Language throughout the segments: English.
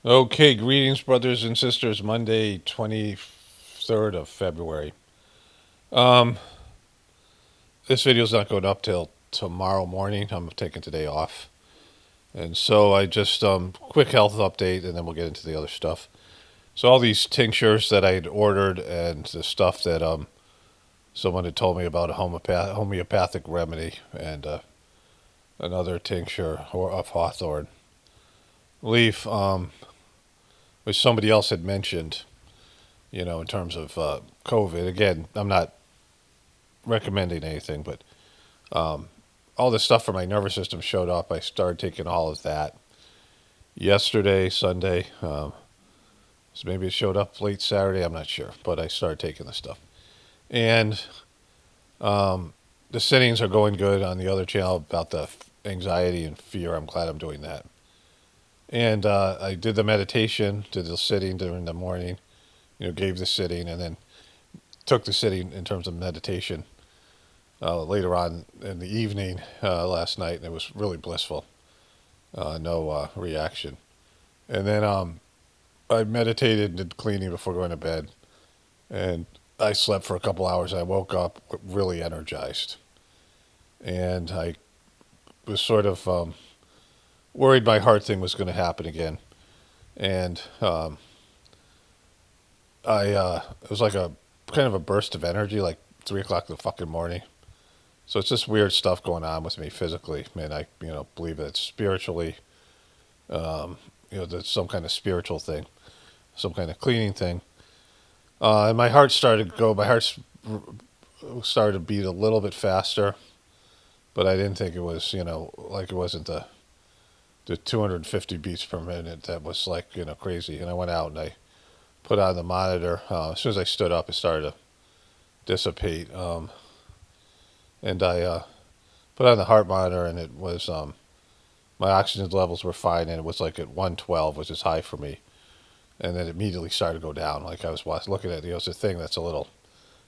Okay, greetings, brothers and sisters. Monday, 23rd of February. Um, this video's not going up till tomorrow morning. I'm taking today off. And so I just, quick health update, and then we'll get into the other stuff. So all these tinctures that I'd ordered and the stuff that, someone had told me about a homeopathic remedy and, another tincture of hawthorn leaf, which somebody else had mentioned, in terms of, COVID. Again, I'm not recommending anything, but all the stuff for my nervous system showed up. I started taking all of that yesterday, Sunday. So maybe it showed up late Saturday. I'm not sure, but I started taking the stuff, and um, the sittings are going good on the other channel about the anxiety and fear. I'm glad I'm doing that, and I did the meditation, did the sitting during the morning. Gave the sitting, and then took the sitting in terms of meditation later on in the evening last night, and it was really blissful. No reaction. And then I meditated and did cleaning before going to bed, and I slept for a couple hours. I woke up really energized, and I was sort of worried my heart thing was going to happen again. And it was like a kind of a burst of energy, like 3 o'clock in the fucking morning. So it's just weird stuff going on with me physically, and I believe that spiritually, there's some kind of spiritual thing, some kind of cleaning thing. And my heart started to go. My heart started to beat a little bit faster, but I didn't think it was, like it wasn't the 250 beats per minute that was like, crazy. And I went out and I put on the monitor. As soon as I stood up, it started to dissipate. And I put on the heart monitor, and it was my oxygen levels were fine, and it was like at 112, which is high for me. And then it immediately started to go down. Like I was looking at, it's a thing that's a little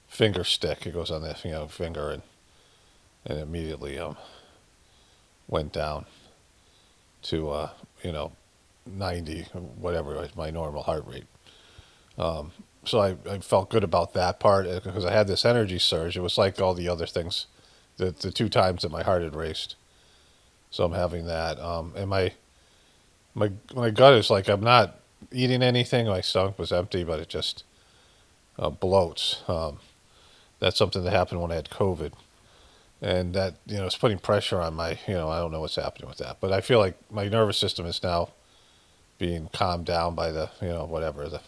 finger stick. It goes on the finger, and it immediately went down to 90, whatever my normal heart rate. So I felt good about that part because I had this energy surge. It was like all the other things, the two times that my heart had raced. So I'm having that, and my gut is like I'm not eating anything. My stomach was empty, but it just bloats. That's something that happened when I had COVID, and that it's putting pressure on my I don't know what's happening with that, but I feel like my nervous system is now being calmed down by the whatever the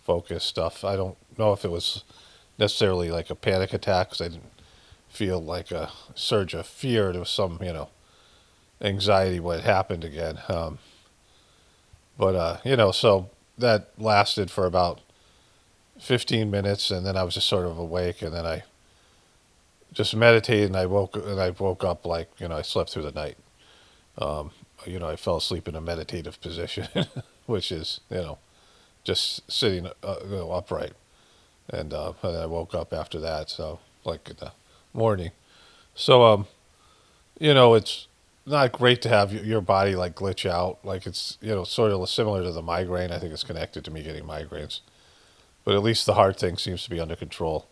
focus stuff. I don't know if it was necessarily like a panic attack because I didn't feel like a surge of fear. There was some anxiety what happened again. But so that lasted for about 15 minutes, and then I was just sort of awake, and then I just meditated, and I woke up like I slept through the night. Um, I fell asleep in a meditative position, which is just sitting upright, and I woke up after that. So like in the morning. So it's not great to have your body like glitch out. Like it's sort of similar to the migraine. I think it's connected to me getting migraines, but at least the heart thing seems to be under control.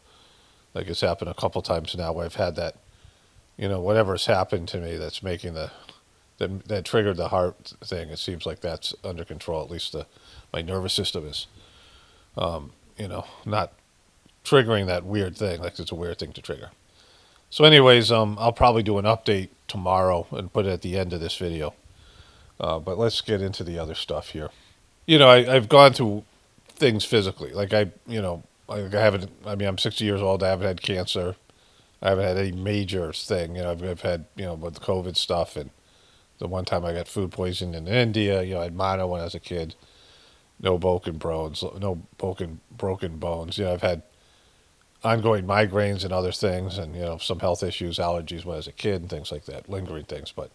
Like it's happened a couple times now where I've had that, whatever's happened to me that's making that triggered the heart thing. It seems like that's under control. At least my nervous system is, not triggering that weird thing. Like it's a weird thing to trigger. So, anyways, I'll probably do an update tomorrow and put it at the end of this video. But let's get into the other stuff here. I've gone through things physically. Like like I haven't. I mean, I'm 60 years old. I haven't had cancer. I haven't had any major thing. I've had with the COVID stuff, and the one time I got food poisoning in India. I had mono when I was a kid. No broken bones. I've had ongoing migraines and other things, and some health issues, allergies when I was a kid, and things like that, lingering things. But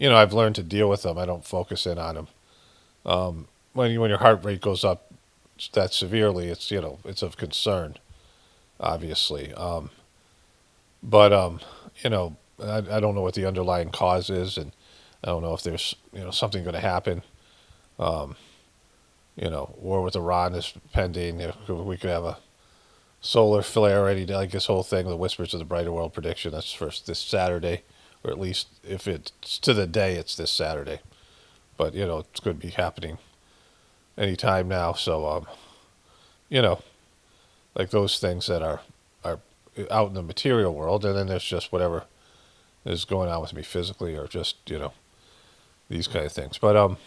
I've learned to deal with them. I don't focus in on them. When your heart rate goes up that severely, it's of concern, obviously. But I don't know what the underlying cause is, and I don't know if there's something going to happen. war with Iran is pending. We could have a solar flare ready to, like this whole thing, the Whispers of the Brighter World prediction. That's for this Saturday, or at least if it's to the day, it's this Saturday. But it's going to be happening anytime now. So you know, like those things that are out in the material world, and then there's just whatever is going on with me physically, or just these kind of things. But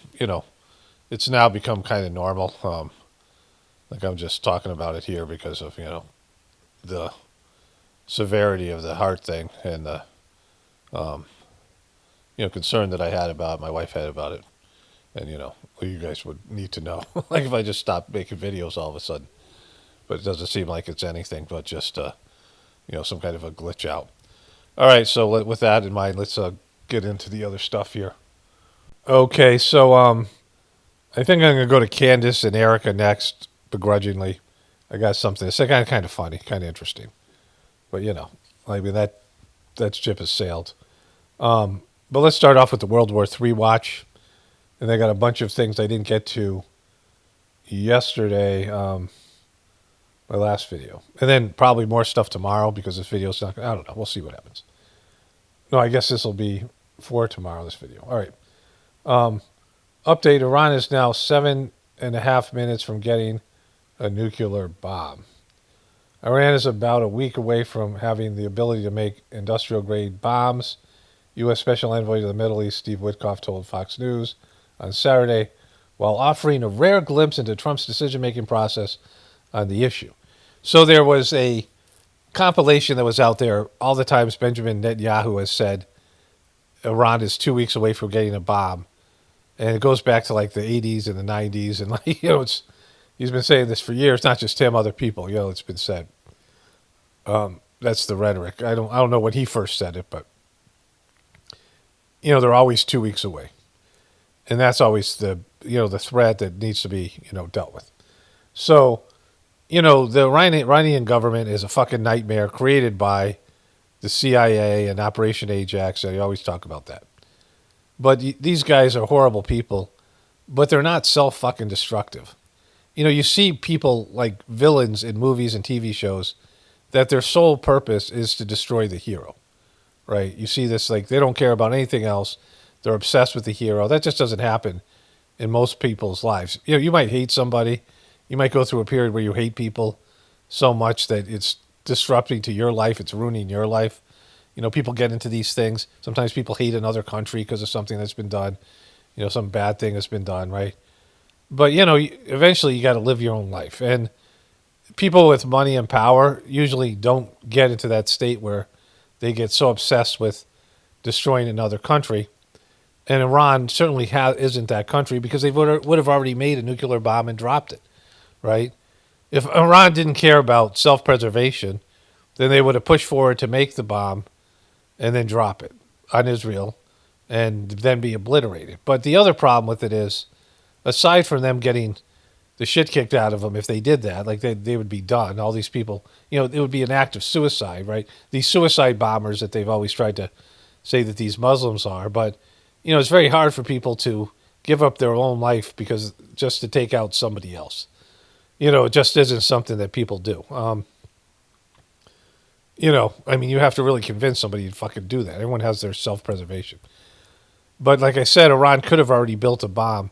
it's now become kind of normal. Like I'm just talking about it here because of the severity of the heart thing and the um, concern that I had about my wife had about it, and well, you guys would need to know. Like if I just stopped making videos all of a sudden, but it doesn't seem like it's anything but just some kind of a glitch out. All right, so with that in mind, let's get into the other stuff here. Okay, so I think I'm gonna go to Candance and Erika next, begrudgingly. I got something. It's kind of funny, kind of interesting, but I mean that ship has sailed. But let's start off with the World War III watch, and they got a bunch of things I didn't get to yesterday. My last video, and then probably more stuff tomorrow because this video's not. I don't know. We'll see what happens. No, I guess this will be for tomorrow. This video. All right. Update: Iran is now 7.5 minutes from getting a nuclear bomb. Iran is about a week away from having the ability to make industrial-grade bombs. U.S. Special Envoy to the Middle East Steve Witkoff told Fox News on Saturday, while offering a rare glimpse into Trump's decision-making process on the issue. So there was a compilation that was out there all the times Benjamin Netanyahu has said Iran is 2 weeks away from getting a bomb. And it goes back to like the 80s and the 90s. And he's been saying this for years, not just him, other people. It's been said. That's the rhetoric. I don't know when he first said it, but they're always 2 weeks away. And that's always the threat that needs to be, dealt with. So, the Iranian government is a fucking nightmare created by the CIA and Operation Ajax. I always talk about that. But these guys are horrible people, but they're not self-fucking destructive. You see people like villains in movies and TV shows that their sole purpose is to destroy the hero, right? You see this, like, they don't care about anything else. They're obsessed with the hero. That just doesn't happen in most people's lives. You might hate somebody. You might go through a period where you hate people so much that it's disrupting to your life. It's ruining your life. People get into these things. Sometimes people hate another country because of something that's been done. Some bad thing that's been done, right? But, eventually you got to live your own life. And people with money and power usually don't get into that state where they get so obsessed with destroying another country. And Iran certainly isn't that country because they would have already made a nuclear bomb and dropped it, right? If Iran didn't care about self-preservation, then they would have pushed forward to make the bomb and then drop it on Israel and then be obliterated. But the other problem with it is, aside from them getting the shit kicked out of them if they did that, like they would be done. All these people, it would be an act of suicide, right? These suicide bombers that they've always tried to say that these Muslims are. But, it's very hard for people to give up their own life because just to take out somebody else. It just isn't something that people do. You have to really convince somebody to fucking do that. Everyone has their self-preservation. But like I said, Iran could have already built a bomb.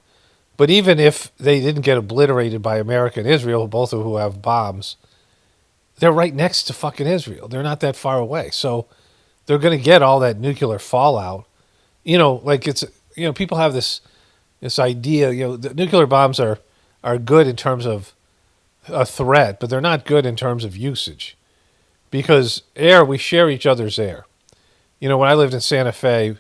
But even if they didn't get obliterated by America and Israel, both of who have bombs, they're right next to fucking Israel. They're not that far away. So they're going to get all that nuclear fallout. People have this idea, the nuclear bombs are good in terms of a threat, but they're not good in terms of usage. Because we share each other's air. When I lived in Santa Fe,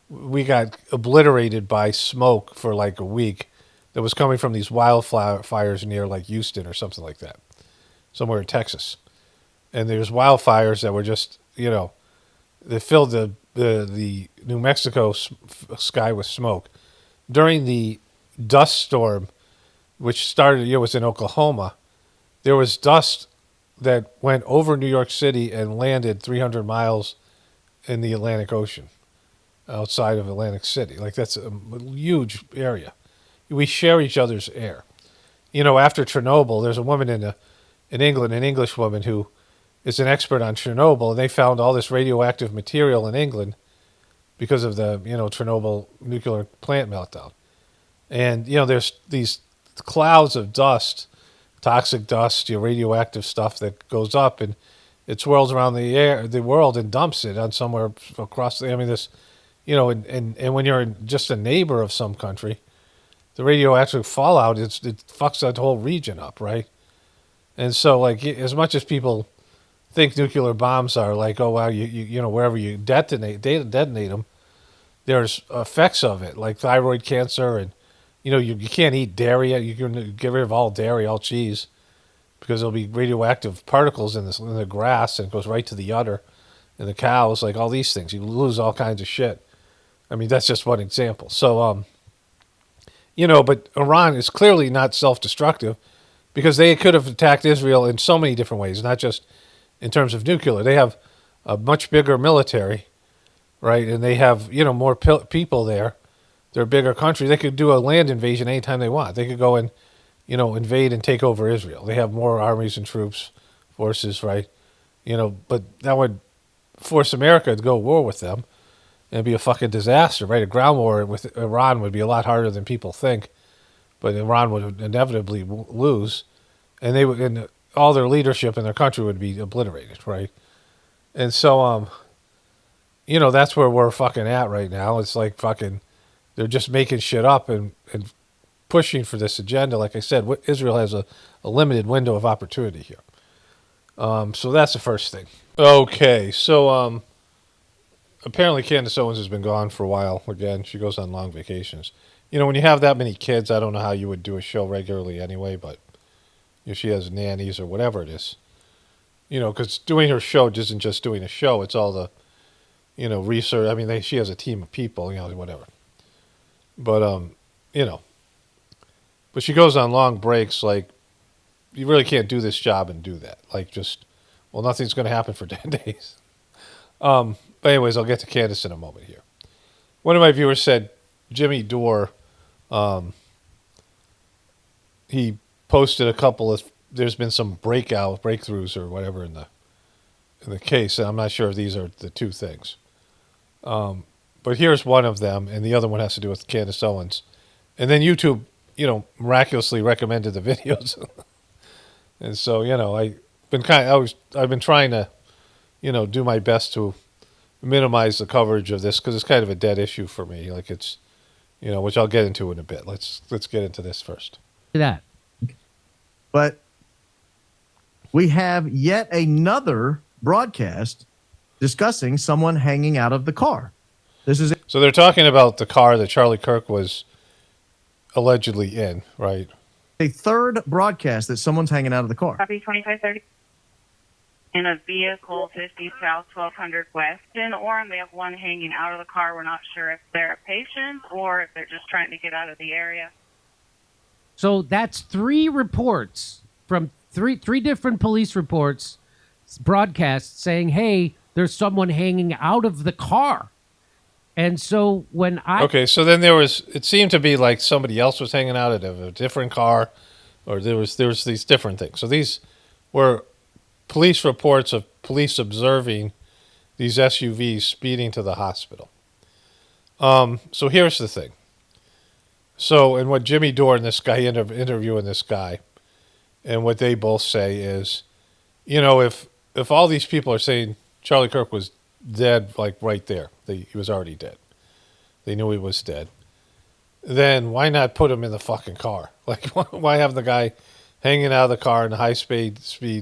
we got obliterated by smoke for like a week that was coming from these wildfires near like Houston or something like that, somewhere in Texas. And there's wildfires that were just, they filled the New Mexico sky with smoke. During the dust storm, which started, was in Oklahoma, there was dust that went over New York City and landed 300 miles in the Atlantic Ocean, outside of Atlantic City. Like, that's a huge area. We share each other's air. after Chernobyl, there's a woman in England, an English woman who is an expert on Chernobyl, and they found all this radioactive material in England because of the Chernobyl nuclear plant meltdown. And there's these clouds of dust, toxic dust, radioactive stuff that goes up and it swirls around the world and dumps it on somewhere across. I mean, this, and when you're just a neighbor of some country, the radioactive fallout it fucks that whole region up, right? And so, like, as much as people think nuclear bombs are like, oh wow, wherever you detonate them, there's effects of it, like thyroid cancer, and you can't eat dairy. You can get rid of all dairy, all cheese, because there'll be radioactive particles in the grass, and it goes right to the udder and the cows, like all these things. You lose all kinds of shit. I mean, that's just one example. So, but Iran is clearly not self-destructive because they could have attacked Israel in so many different ways, not just in terms of nuclear. They have a much bigger military, right? And they have, more people there. They're a bigger country. They could do a land invasion anytime they want. They could go and, invade and take over Israel. They have more armies and troops, forces, right? But that would force America to go to war with them. And it'd be a fucking disaster, right? A ground war with Iran would be a lot harder than people think. But Iran would inevitably lose. And all their leadership in their country would be obliterated, right? And so, that's where we're fucking at right now. It's like fucking, they're just making shit up and pushing for this agenda. Like I said, Israel has a limited window of opportunity here. So that's the first thing. Okay, so apparently Candace Owens has been gone for a while. Again, she goes on long vacations. When you have that many kids, I don't know how you would do a show regularly anyway, but if she has nannies or whatever it is, because doing her show isn't just doing a show. It's all the, research. I mean, she has a team of people, whatever. But, but she goes on long breaks. Like, you really can't do this job and do that. Like, nothing's going to happen for 10 days. But anyways, I'll get to Candace in a moment here. One of my viewers said Jimmy Dore, he posted a couple of, there's been some breakthroughs or whatever in the case, and I'm not sure if these are the two things. But here's one of them, and the other one has to do with Candace Owens. And then YouTube, miraculously recommended the videos. And so, I've been trying to, do my best to minimize the coverage of this because it's kind of a dead issue for me. Like it's, which I'll get into in a bit. Let's get into this first. That. But we have yet another broadcast discussing someone hanging out of the car. So they're talking about the car that Charlie Kirk was allegedly in, right? A third broadcast that someone's hanging out of the car. Copy 2530. In a vehicle 50 South 1200 West in Orem. They have one hanging out of the car. We're not sure if they're a patient or if they're just trying to get out of the area. So that's 3 reports from three different police reports, broadcasts saying, hey, there's someone hanging out of the car. And so when Okay, so then it seemed to be like somebody else was hanging out of a different car, or there was these different things. So these were police reports of police observing these SUVs speeding to the hospital. So here's the thing. So, and what Jimmy Dore and this guy interviewing this guy, and what they both say is, if all these people are saying Charlie Kirk was dead, like right there, he was already dead. They knew he was dead. Then why not put him in the fucking car? Like, why have the guy hanging out of the car in a high-speed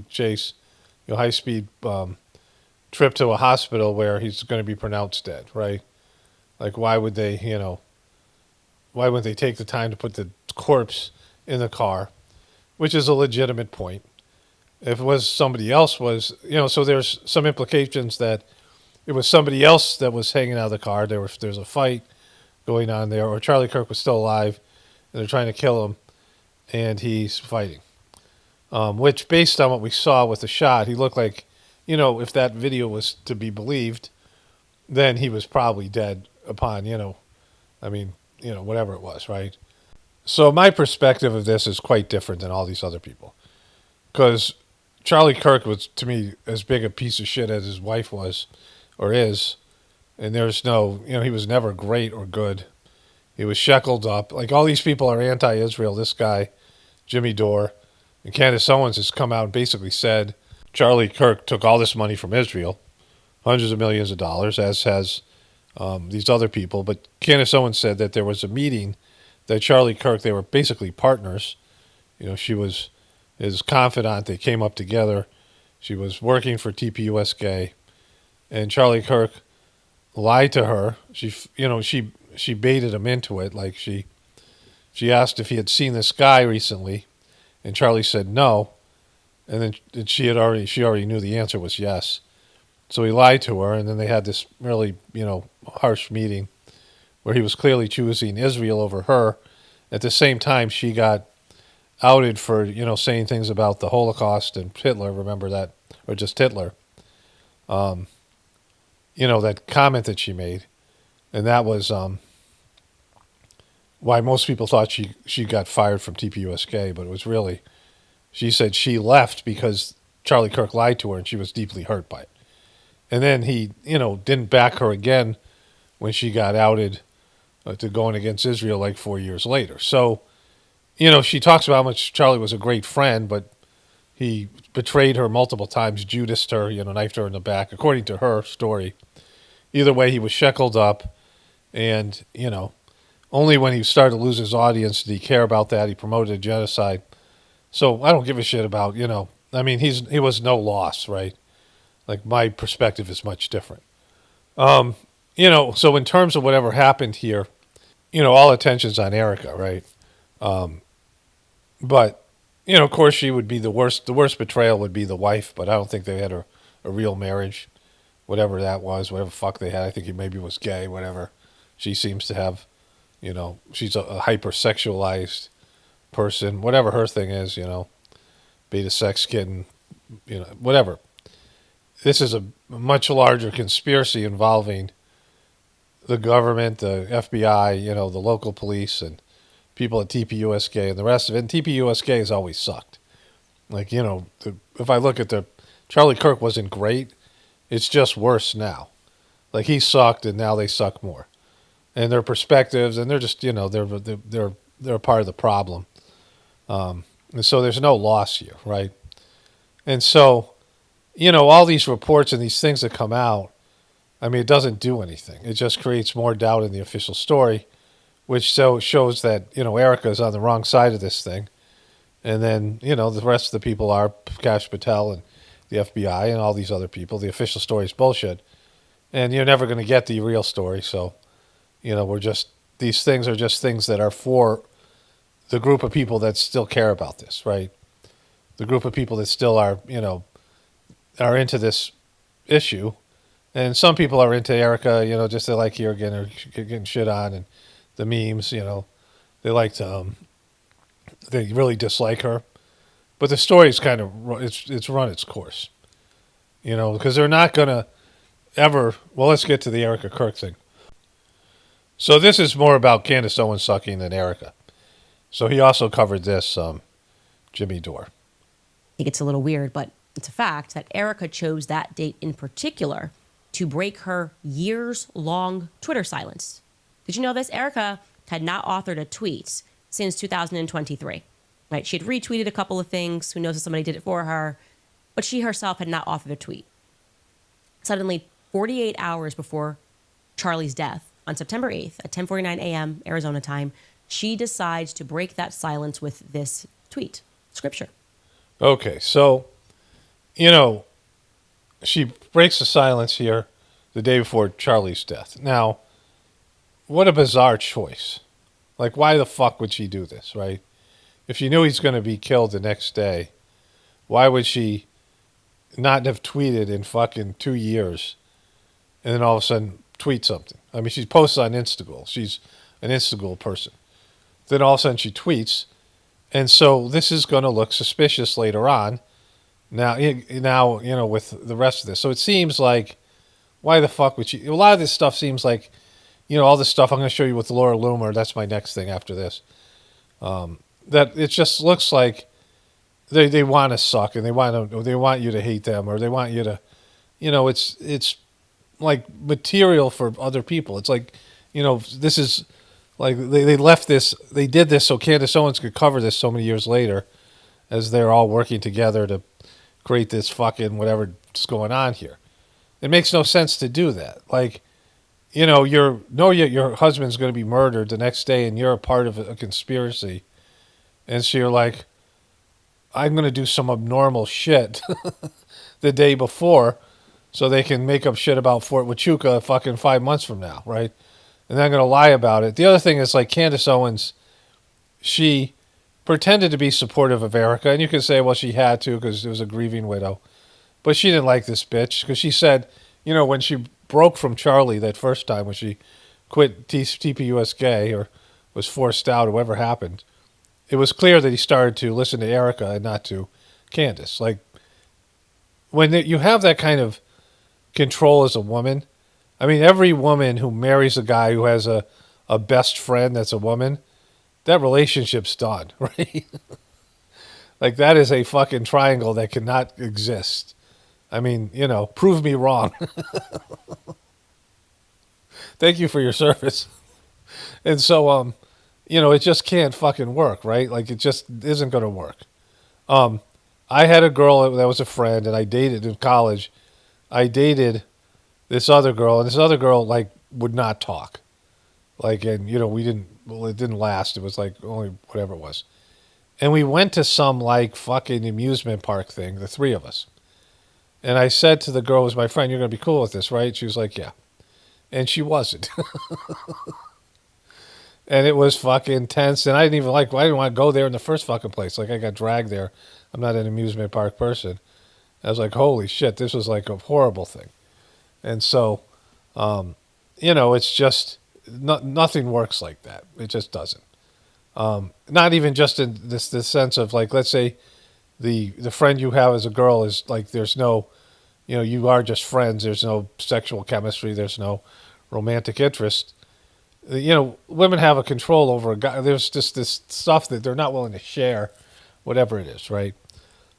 chase, high-speed trip to a hospital where he's going to be pronounced dead, right? Like, why would they, why wouldn't they take the time to put the corpse in the car, which is a legitimate point. If it was somebody else so there's some implications that it was somebody else that was hanging out of the car. There's a fight going on there, or Charlie Kirk was still alive, and they're trying to kill him, and he's fighting. Which, based on what we saw with the shot, he looked like, if that video was to be believed, then he was probably dead upon, whatever it was, right? So my perspective of this is quite different than all these other people. Because Charlie Kirk was, to me, as big a piece of shit as his wife was or is. And there's no, he was never great or good. He was shackled up. Like, all these people are anti-Israel. This guy, Jimmy Dore, and Candace Owens has come out and basically said Charlie Kirk took all this money from Israel, hundreds of millions of dollars, as has these other people. But Candace Owens said that there was a meeting that Charlie Kirk, they were basically partners. She was his confidant. They came up together. She was working for TPUSK, and Charlie Kirk lied to her. She baited him into it. Like, she asked if he had seen this guy recently, and Charlie said no, and then she already knew the answer was yes. So he lied to her, and then they had this really harsh meeting where he was clearly choosing Israel over her. At the same time, she got outed for saying things about the Holocaust and Hitler. Remember that, or just Hitler? That comment that she made, and that was why most people thought she got fired from TPUSK, but it was really, she said she left because Charlie Kirk lied to her, and she was deeply hurt by it. And then he, didn't back her again when she got outed to going against Israel like 4 years later. So, she talks about how much Charlie was a great friend, but he betrayed her multiple times, Judased her, knifed her in the back, according to her story. Either way, he was shackled up, and, only when he started to lose his audience did he care about that. He promoted a genocide. So I don't give a shit about, he was no loss, right? Like, my perspective is much different. So in terms of whatever happened here, all attention's on Erika, right? But, of course, she would be the worst. The worst betrayal would be the wife, but I don't think they had a real marriage, whatever that was, whatever fuck they had. I think he maybe was gay, whatever. She seems to have, she's a hypersexualized person, whatever her thing is, beta sex kid, and, whatever. This is a much larger conspiracy involving the government, the FBI, the local police, and people at TPUSK and the rest of it. And TPUSK has always sucked. Like, if I look at Charlie Kirk wasn't great. It's just worse now. Like, he sucked, and now they suck more. And their perspectives, and they're just, they're a part of the problem. And so there's no loss here, right? And so, all these reports and these things that come out, it doesn't do anything. It just creates more doubt in the official story, which shows that, Erika is on the wrong side of this thing. And then, the rest of the people are Kash Patel and the FBI and all these other people. The official story is bullshit. And you're never going to get the real story. So, these things are just things that are for the group of people that still care about this, right? The group of people that still are, are into this issue. And some people are into Erika, just they like her getting shit on, and the memes, they like to, they really dislike her. But the story's kind of, it's run its course, because they're not going to ever, well, let's get to the Erika Kirk thing. So this is more about Candace Owens sucking than Erika. So he also covered this, Jimmy Dore. I think it's a little weird, but it's a fact that Erika chose that date in particular to break her years-long Twitter silence. Did you know this? Erika had not authored a tweet since 2023. Right? She had retweeted a couple of things. Who knows if somebody did it for her? But she herself had not authored a tweet. Suddenly, 48 hours before Charlie's death, on September 8th at 10:49 a.m. Arizona time, she decides to break that silence with this tweet, scripture. Okay, so, she breaks the silence here the day before Charlie's death. Now, what a bizarre choice. Like, why the fuck would she do this, right? If she knew he's going to be killed the next day, why would she not have tweeted in fucking 2 years and then all of a sudden tweet something? She posts on Instagram. She's an Instagram person. Then all of a sudden she tweets. And so this is going to look suspicious later on. Now, with the rest of this. So it seems like, why the fuck would she? A lot of this stuff seems like, all this stuff I'm going to show you with Laura Loomer. That's my next thing after this. That it just looks like they want to suck and they want you to hate them, or they want you to, it's like material for other people. It's like, this is like they left this, they did this so Candace Owens could cover this so many years later, as they're all working together to create this fucking whatever's going on here. It makes no sense to do that. Like, your husband's going to be murdered the next day, and you're a part of a conspiracy, and so you're like, I'm going to do some abnormal shit the day before, so they can make up shit about Fort Huachuca fucking 5 months from now, right? And they're going to lie about it. The other thing is, like, Candace Owens, she pretended to be supportive of Erika, and you could say, well, she had to because it was a grieving widow. But she didn't like this bitch because she said, when she broke from Charlie that first time, when she quit TPUS gay or was forced out or whatever happened, it was clear that he started to listen to Erika and not to Candace. Like, when you have that kind of control as a woman, I mean, every woman who marries a guy who has a best friend that's a woman, that relationship's done, right? Like, that is a fucking triangle that cannot exist. I mean, prove me wrong. Thank you for your service. And so, it just can't fucking work, right? Like, it just isn't going to work. I had a girl that was a friend, and I dated in college. I dated this other girl, and this other girl, like, would not talk. Like, and, it didn't last. It was, like, only whatever it was. And we went to some, like, fucking amusement park thing, the three of us. And I said to the girl who was my friend, you're going to be cool with this, right? She was like, yeah. And she wasn't. And it was fucking tense. And I didn't want to go there in the first fucking place. Like, I got dragged there. I'm not an amusement park person. I was like, holy shit, this was like a horrible thing. And so, it's just, nothing works like that. It just doesn't. Not even just in this sense of, like, let's say the friend you have as a girl is like, there's no, you are just friends. There's no sexual chemistry. There's no romantic interest. Women have a control over a guy. There's just this stuff that they're not willing to share, whatever it is, right?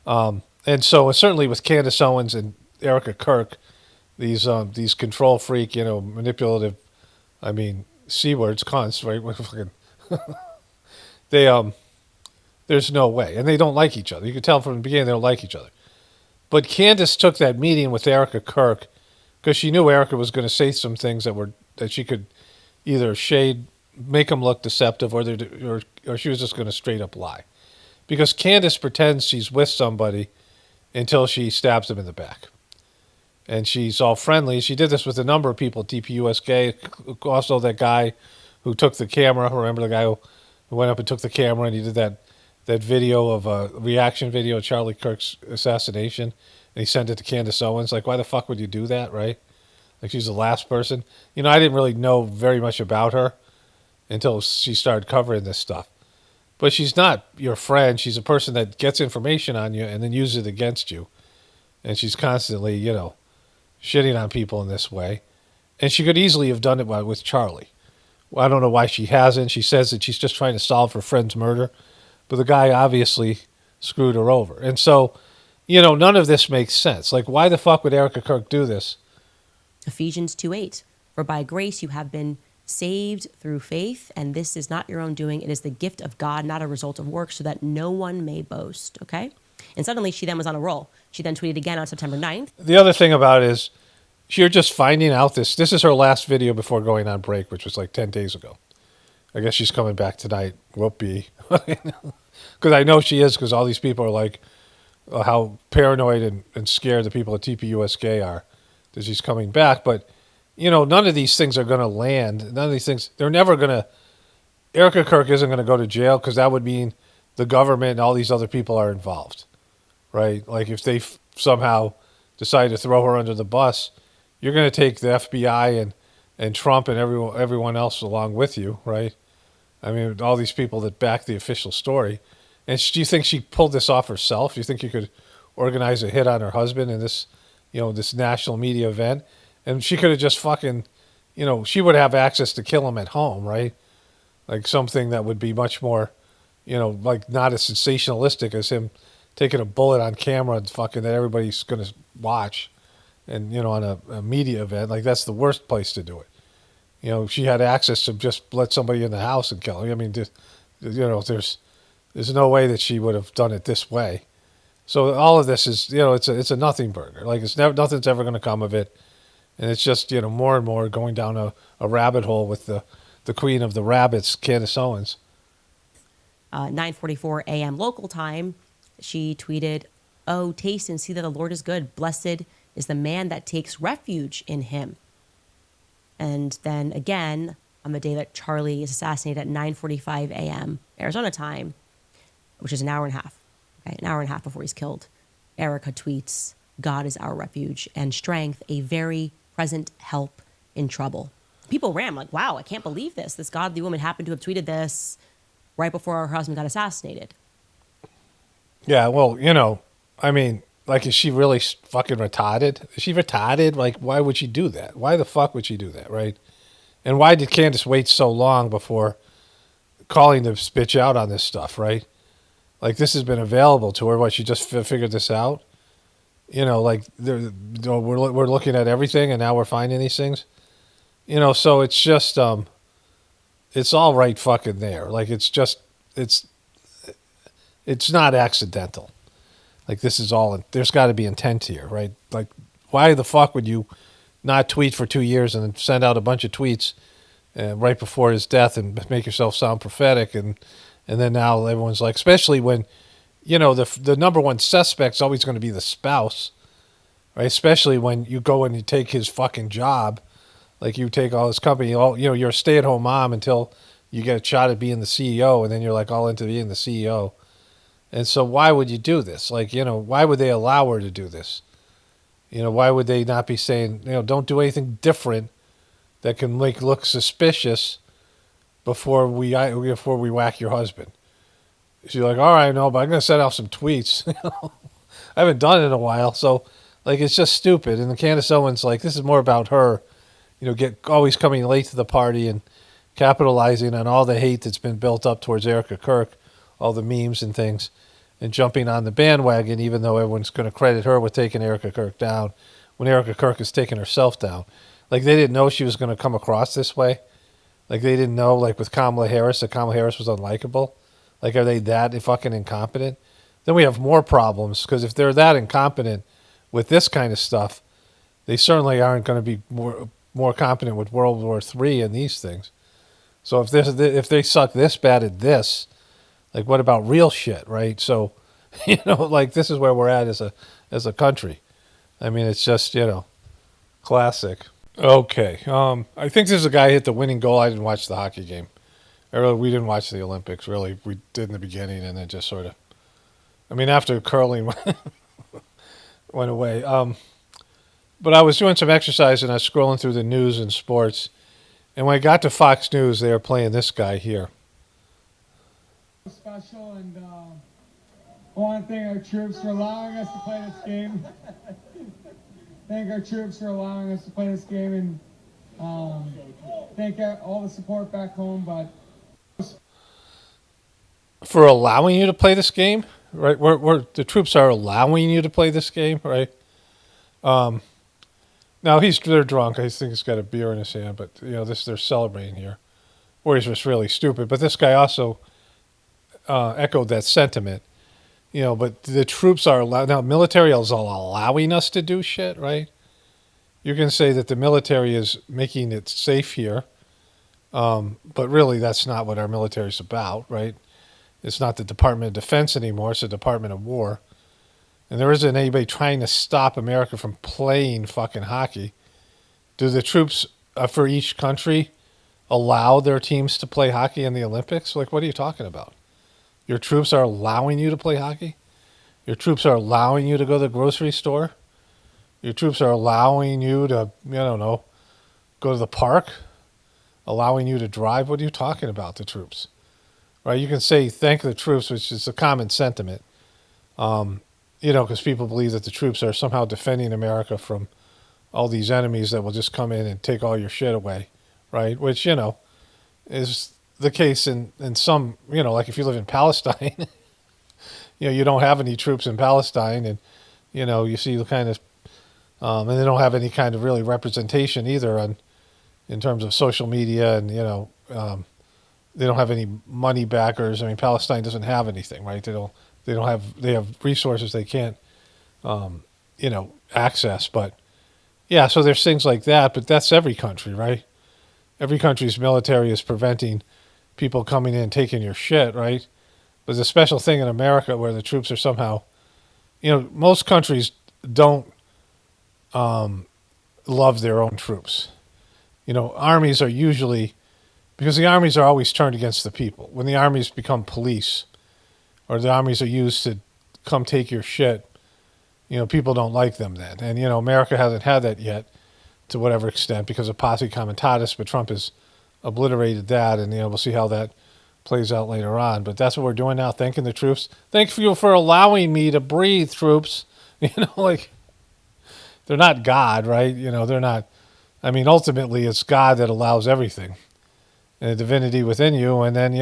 And so certainly with Candace Owens and Erika Kirk, these control freak, manipulative, I mean, C words, cons, right? They there's no way, and they don't like each other. You can tell from the beginning they don't like each other. But Candace took that meeting with Erika Kirk because she knew Erika was going to say some things that she could either shade, make them look deceptive, or she was just going to straight up lie. Because Candace pretends she's with somebody until she stabs them in the back. And she's all friendly. She did this with a number of people at TPUSK. Also, that guy who took the camera. Remember the guy who went up and took the camera, and he did that video of a reaction video of Charlie Kirk's assassination, and he sent it to Candace Owens. Like, why the fuck would you do that, right? Like, she's the last person. I didn't really know very much about her until she started covering this stuff. But she's not your friend. She's a person that gets information on you and then uses it against you. And she's constantly, shitting on people in this way. And she could easily have done it with Charlie. Well, I don't know why she hasn't. She says that she's just trying to solve her friend's murder. But the guy obviously screwed her over. And so, none of this makes sense. Like, why the fuck would Erika Kirk do this? Ephesians 2:8, for by grace you have been saved through faith, and this is not your own doing. It is the gift of God, not a result of work, so that no one may boast. Okay? And suddenly she then was on a roll. She then tweeted again on September 9th. The other thing about it is you're just finding out this. This is her last video before going on break, which was like 10 days ago. I guess she's coming back tonight. Whoopee. Because I know she is, because all these people are like, how paranoid and scared the people at TPUSK are that she's coming back. But, none of these things are going to land. None of these things, they're never going to, Erika Kirk isn't going to go to jail, because that would mean the government and all these other people are involved, right? Like, if they somehow decide to throw her under the bus, you're going to take the FBI and Trump and everyone else along with you, right? I mean, all these people that back the official story. And do you think she pulled this off herself? Do you think you could organize a hit on her husband in this, this national media event? And she could have just fucking, she would have access to kill him at home, right? Like something that would be much more, like not as sensationalistic as him taking a bullet on camera and fucking that everybody's going to watch and, on a media event. Like, that's the worst place to do it. She had access to just let somebody in the house and kill him. I mean, there's no way that she would have done it this way. So all of this is, it's a nothing burger. Like, nothing's ever going to come of it. And it's just, more and more going down a rabbit hole with the queen of the rabbits, Candace Owens. 9:44 a.m. local time, she tweeted, "Oh, taste and see that the Lord is good. Blessed is the man that takes refuge in him." And then again, on the day that Charlie is assassinated at 9:45 a.m. Arizona time, which is an hour and a half, okay, an hour and a half before he's killed, Erika tweets, "God is our refuge and strength, a very present help in trouble." People ran like, wow, I can't believe this. This godly woman happened to have tweeted this right before her husband got assassinated. Yeah, well, I mean, like, is she really fucking retarded? Is she retarded? Like, why would she do that? Why the fuck would she do that, right? And why did Candace wait so long before calling the bitch out on this stuff, right? Like, this has been available to her. What, she just figured this out? Like, we're looking at everything, and now we're finding these things? So it's just, it's all right fucking there. Like, it's not accidental. Like, this is all, there's got to be intent here, right? Like, why the fuck would you not tweet for 2 years and then send out a bunch of tweets right before his death and make yourself sound prophetic? And then now everyone's like, especially when, the number one suspect's always going to be the spouse, right? Especially when you go and you take his fucking job. Like, you take all his company, you're a stay-at-home mom until you get a shot at being the CEO, and then you're like all into being the CEO. And so why would you do this? Like, why would they allow her to do this? Why would they not be saying, don't do anything different that can make look suspicious before we whack your husband? She's like, all right, no, but I'm going to send out some tweets. I haven't done it in a while. So, like, it's just stupid. And the Candace Owens, like, this is more about her, always coming late to the party and capitalizing on all the hate that's been built up towards Erika Kirk, all the memes and things, and jumping on the bandwagon, even though everyone's going to credit her with taking Erika Kirk down, when Erika Kirk has taken herself down. Like, they didn't know she was going to come across this way. Like, they didn't know, like, with Kamala Harris, that Kamala Harris was unlikable. Like, are they that fucking incompetent? Then we have more problems, because if they're that incompetent with this kind of stuff, they certainly aren't going to be more competent with World War III and these things. So if they suck this bad at this, like, what about real shit, right? So, like, this is where we're at as a country. I mean, it's just, classic. Okay. I think this is a guy who hit the winning goal. I didn't watch the hockey game. We didn't watch the Olympics, really. We did in the beginning, and then just sort of, I mean, after curling went away. But I was doing some exercise, and I was scrolling through the news and sports. And when I got to Fox News, they were playing this guy here. Special, and I want to thank our troops for allowing us to play this game. Thank our troops for allowing us to play this game, and thank all the support back home. But for allowing you to play this game, right? Where the troops are allowing you to play this game, right? Now they're drunk. I think he's got a beer in his hand, but they're celebrating here. Or he's just really stupid. But this guy also echoed that sentiment, but the troops are allowed. Now, military is allowing us to do shit, right? You can say that the military is making it safe here, but really that's not what our military is about, right? It's not the Department of Defense anymore. It's the Department of War. And there isn't anybody trying to stop America from playing fucking hockey. Do the troops for each country allow their teams to play hockey in the Olympics? Like, what are you talking about? Your troops are allowing you to play hockey? Your troops are allowing you to go to the grocery store? Your troops are allowing you to, go to the park? Allowing you to drive? What are you talking about, the troops? Right? You can say thank the troops, which is a common sentiment, because people believe that the troops are somehow defending America from all these enemies that will just come in and take all your shit away, right? Which, is the case in some, like if you live in Palestine, you don't have any troops in Palestine, and you see the kind of, and they don't have any kind of really representation either in terms of social media, and they don't have any money backers. I mean, Palestine doesn't have anything, right? They have resources they can't access, but yeah, so there's things like that, but that's every country, right? Every country's military is preventing people coming in and taking your shit, right? There's a special thing in America where the troops are somehow, most countries don't love their own troops. Armies are usually, because the armies are always turned against the people. When the armies become police, or the armies are used to come take your shit, people don't like them then. And, America hasn't had that yet to whatever extent because of posse comitatus, but Trump has obliterated that, and, we'll see how that plays out later on. But that's what we're doing now, thanking the troops. Thank you for allowing me to breathe, troops. Like, they're not God, right? They're not, I mean, ultimately it's God that allows everything, and the divinity within you. And then,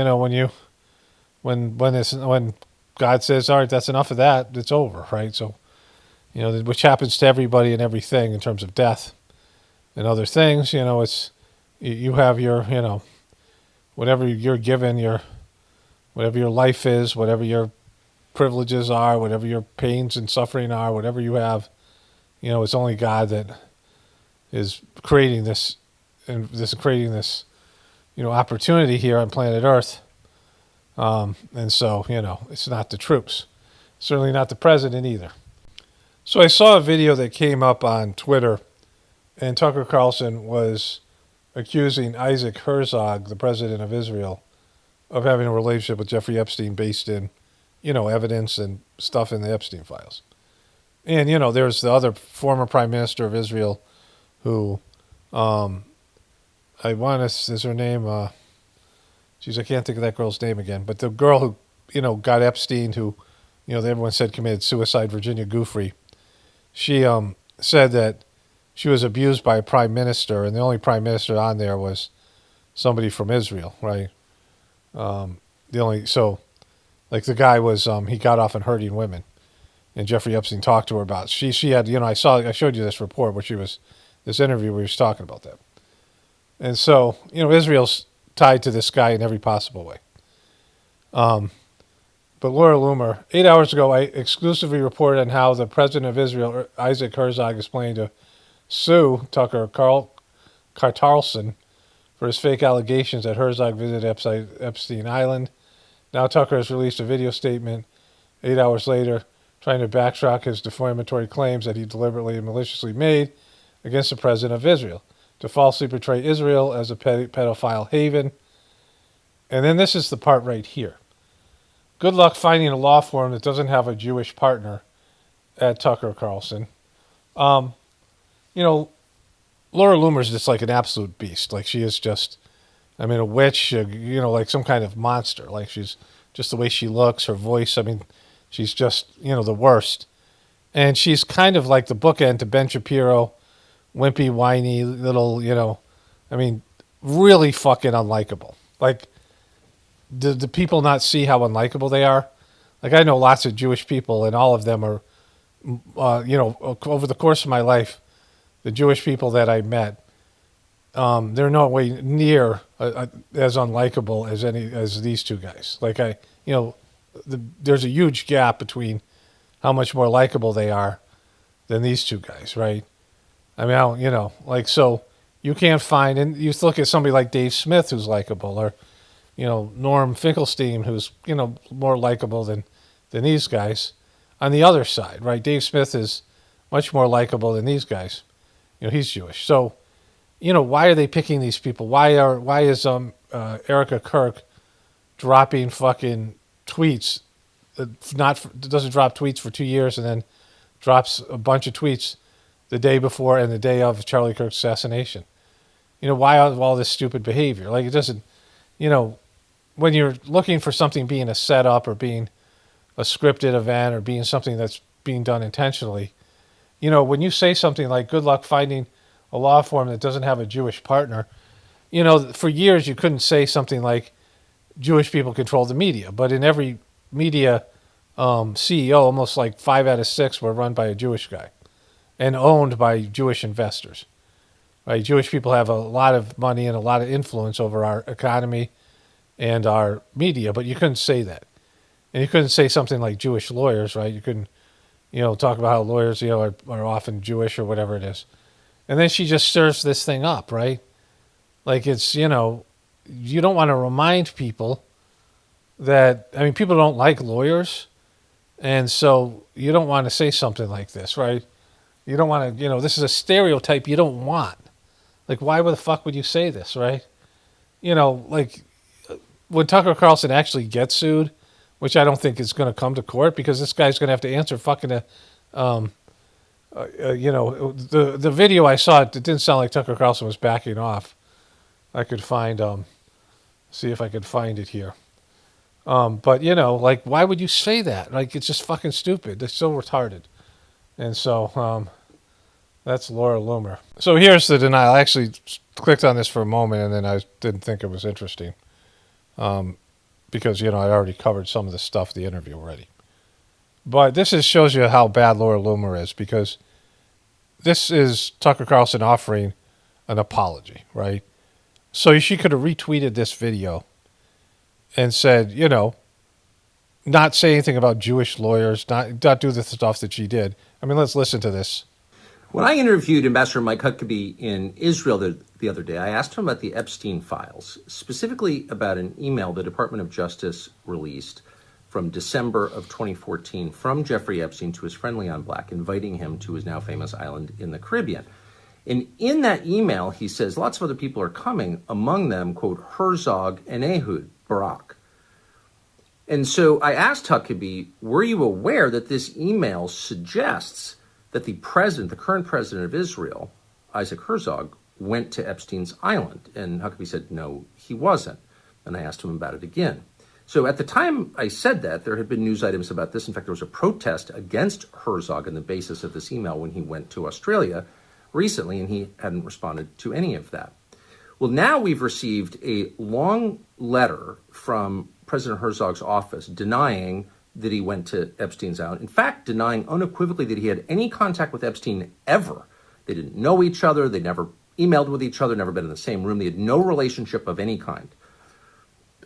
when God says, all right, that's enough of that, it's over, right? So, which happens to everybody and everything in terms of death and other things, it's, you have your, whatever you're given, whatever your life is, whatever your privileges are, whatever your pains and suffering are, whatever you have, it's only God that is creating this, and creating this, opportunity here on planet Earth. And so, it's not the troops, certainly not the president either. So I saw a video that came up on Twitter, and Tucker Carlson was accusing Isaac Herzog, the president of Israel, of having a relationship with Jeffrey Epstein based in, evidence and stuff in the Epstein files. And, there's the other former prime minister of Israel who, is her name, I can't think of that girl's name again, but the girl who, got Epstein, who, everyone said committed suicide, Virginia Giuffre, she said that she was abused by a prime minister, and the only prime minister on there was somebody from Israel, right? The guy was, he got off on hurting women, and Jeffrey Epstein talked to her about it. She had, I showed you this report this interview where he was talking about that. And so, Israel's tied to this guy in every possible way. But Laura Loomer, 8 hours ago, I exclusively reported on how the president of Israel, Isaac Herzog, is planning to sue Tucker Carlson for his fake allegations that Herzog visited Epstein Island. Now Tucker has released a video statement 8 hours later trying to backtrack his defamatory claims that he deliberately and maliciously made against the president of Israel to falsely portray Israel as a pedophile haven. And then this is the part right here. Good luck finding a law firm that doesn't have a Jewish partner at Tucker Carlson. Laura Loomer's just like an absolute beast. Like, she is just, a witch, like some kind of monster. Like, she's just the way she looks, her voice. She's just, the worst. And she's kind of like the bookend to Ben Shapiro, wimpy, whiny, little, really fucking unlikable. Like, do people not see how unlikable they are? Like, I know lots of Jewish people, and all of them are, over the course of my life, the Jewish people that I met, they're no way near as unlikable as these two guys. Like, there's a huge gap between how much more likable they are than these two guys, right? So you can't find, and you look at somebody like Dave Smith, who's likable, or, Norm Finkelstein, who's, more likable than these guys on the other side, right? Dave Smith is much more likable than these guys. He's Jewish. So, why are they picking these people? Why is Erika Kirk dropping fucking tweets? Doesn't drop tweets for 2 years and then drops a bunch of tweets the day before and the day of Charlie Kirk's assassination. Why all this stupid behavior? Like, it doesn't, when you're looking for something being a setup or being a scripted event or being something that's being done intentionally, when you say something like, good luck finding a law firm that doesn't have a Jewish partner, for years you couldn't say something like, Jewish people control the media. But in every media CEO, almost like 5 out of 6 were run by a Jewish guy and owned by Jewish investors. Right? Jewish people have a lot of money and a lot of influence over our economy and our media, but you couldn't say that. And you couldn't say something like Jewish lawyers, right? You couldn't, talk about how lawyers, are often Jewish or whatever it is. And then she just stirs this thing up, right? Like it's, you don't want to remind people that, people don't like lawyers. And so you don't want to say something like this, right? You don't want to, this is a stereotype you don't want. Like, why the fuck would you say this, right? Like when Tucker Carlson actually gets sued, which I don't think is going to come to court because this guy's going to have to answer fucking the video I saw, it didn't sound like Tucker Carlson was backing off. I could find, see if I could find it here. But, like, why would you say that? Like, it's just fucking stupid. It's so retarded. And so that's Laura Loomer. So here's the denial. I actually clicked on this for a moment, and then I didn't think it was interesting because, I'd already covered some of the stuff, the interview already. But this shows you how bad Laura Loomer is because this is Tucker Carlson offering an apology, right? So she could have retweeted this video and said, not say anything about Jewish lawyers, not do the stuff that she did. Let's listen to this. When I interviewed Ambassador Mike Huckabee in Israel the other day, I asked him about the Epstein files, specifically about an email the Department of Justice released from December of 2014 from Jeffrey Epstein to his friend Leon Black, inviting him to his now famous island in the Caribbean. And in that email, he says lots of other people are coming, among them, quote, Herzog and Ehud Barak. And so I asked Huckabee, were you aware that this email suggests that the current president of Israel, Isaac Herzog, went to Epstein's island? And Huckabee said, no, he wasn't. And I asked him about it again. So at the time I said that, there had been news items about this. In fact, there was a protest against Herzog on the basis of this email when he went to Australia recently, and he hadn't responded to any of that. Well, now we've received a long letter from President Herzog's office denying that he went to Epstein's island. In fact, denying unequivocally that he had any contact with Epstein ever. They didn't know each other. They never emailed with each other, never been in the same room. They had no relationship of any kind.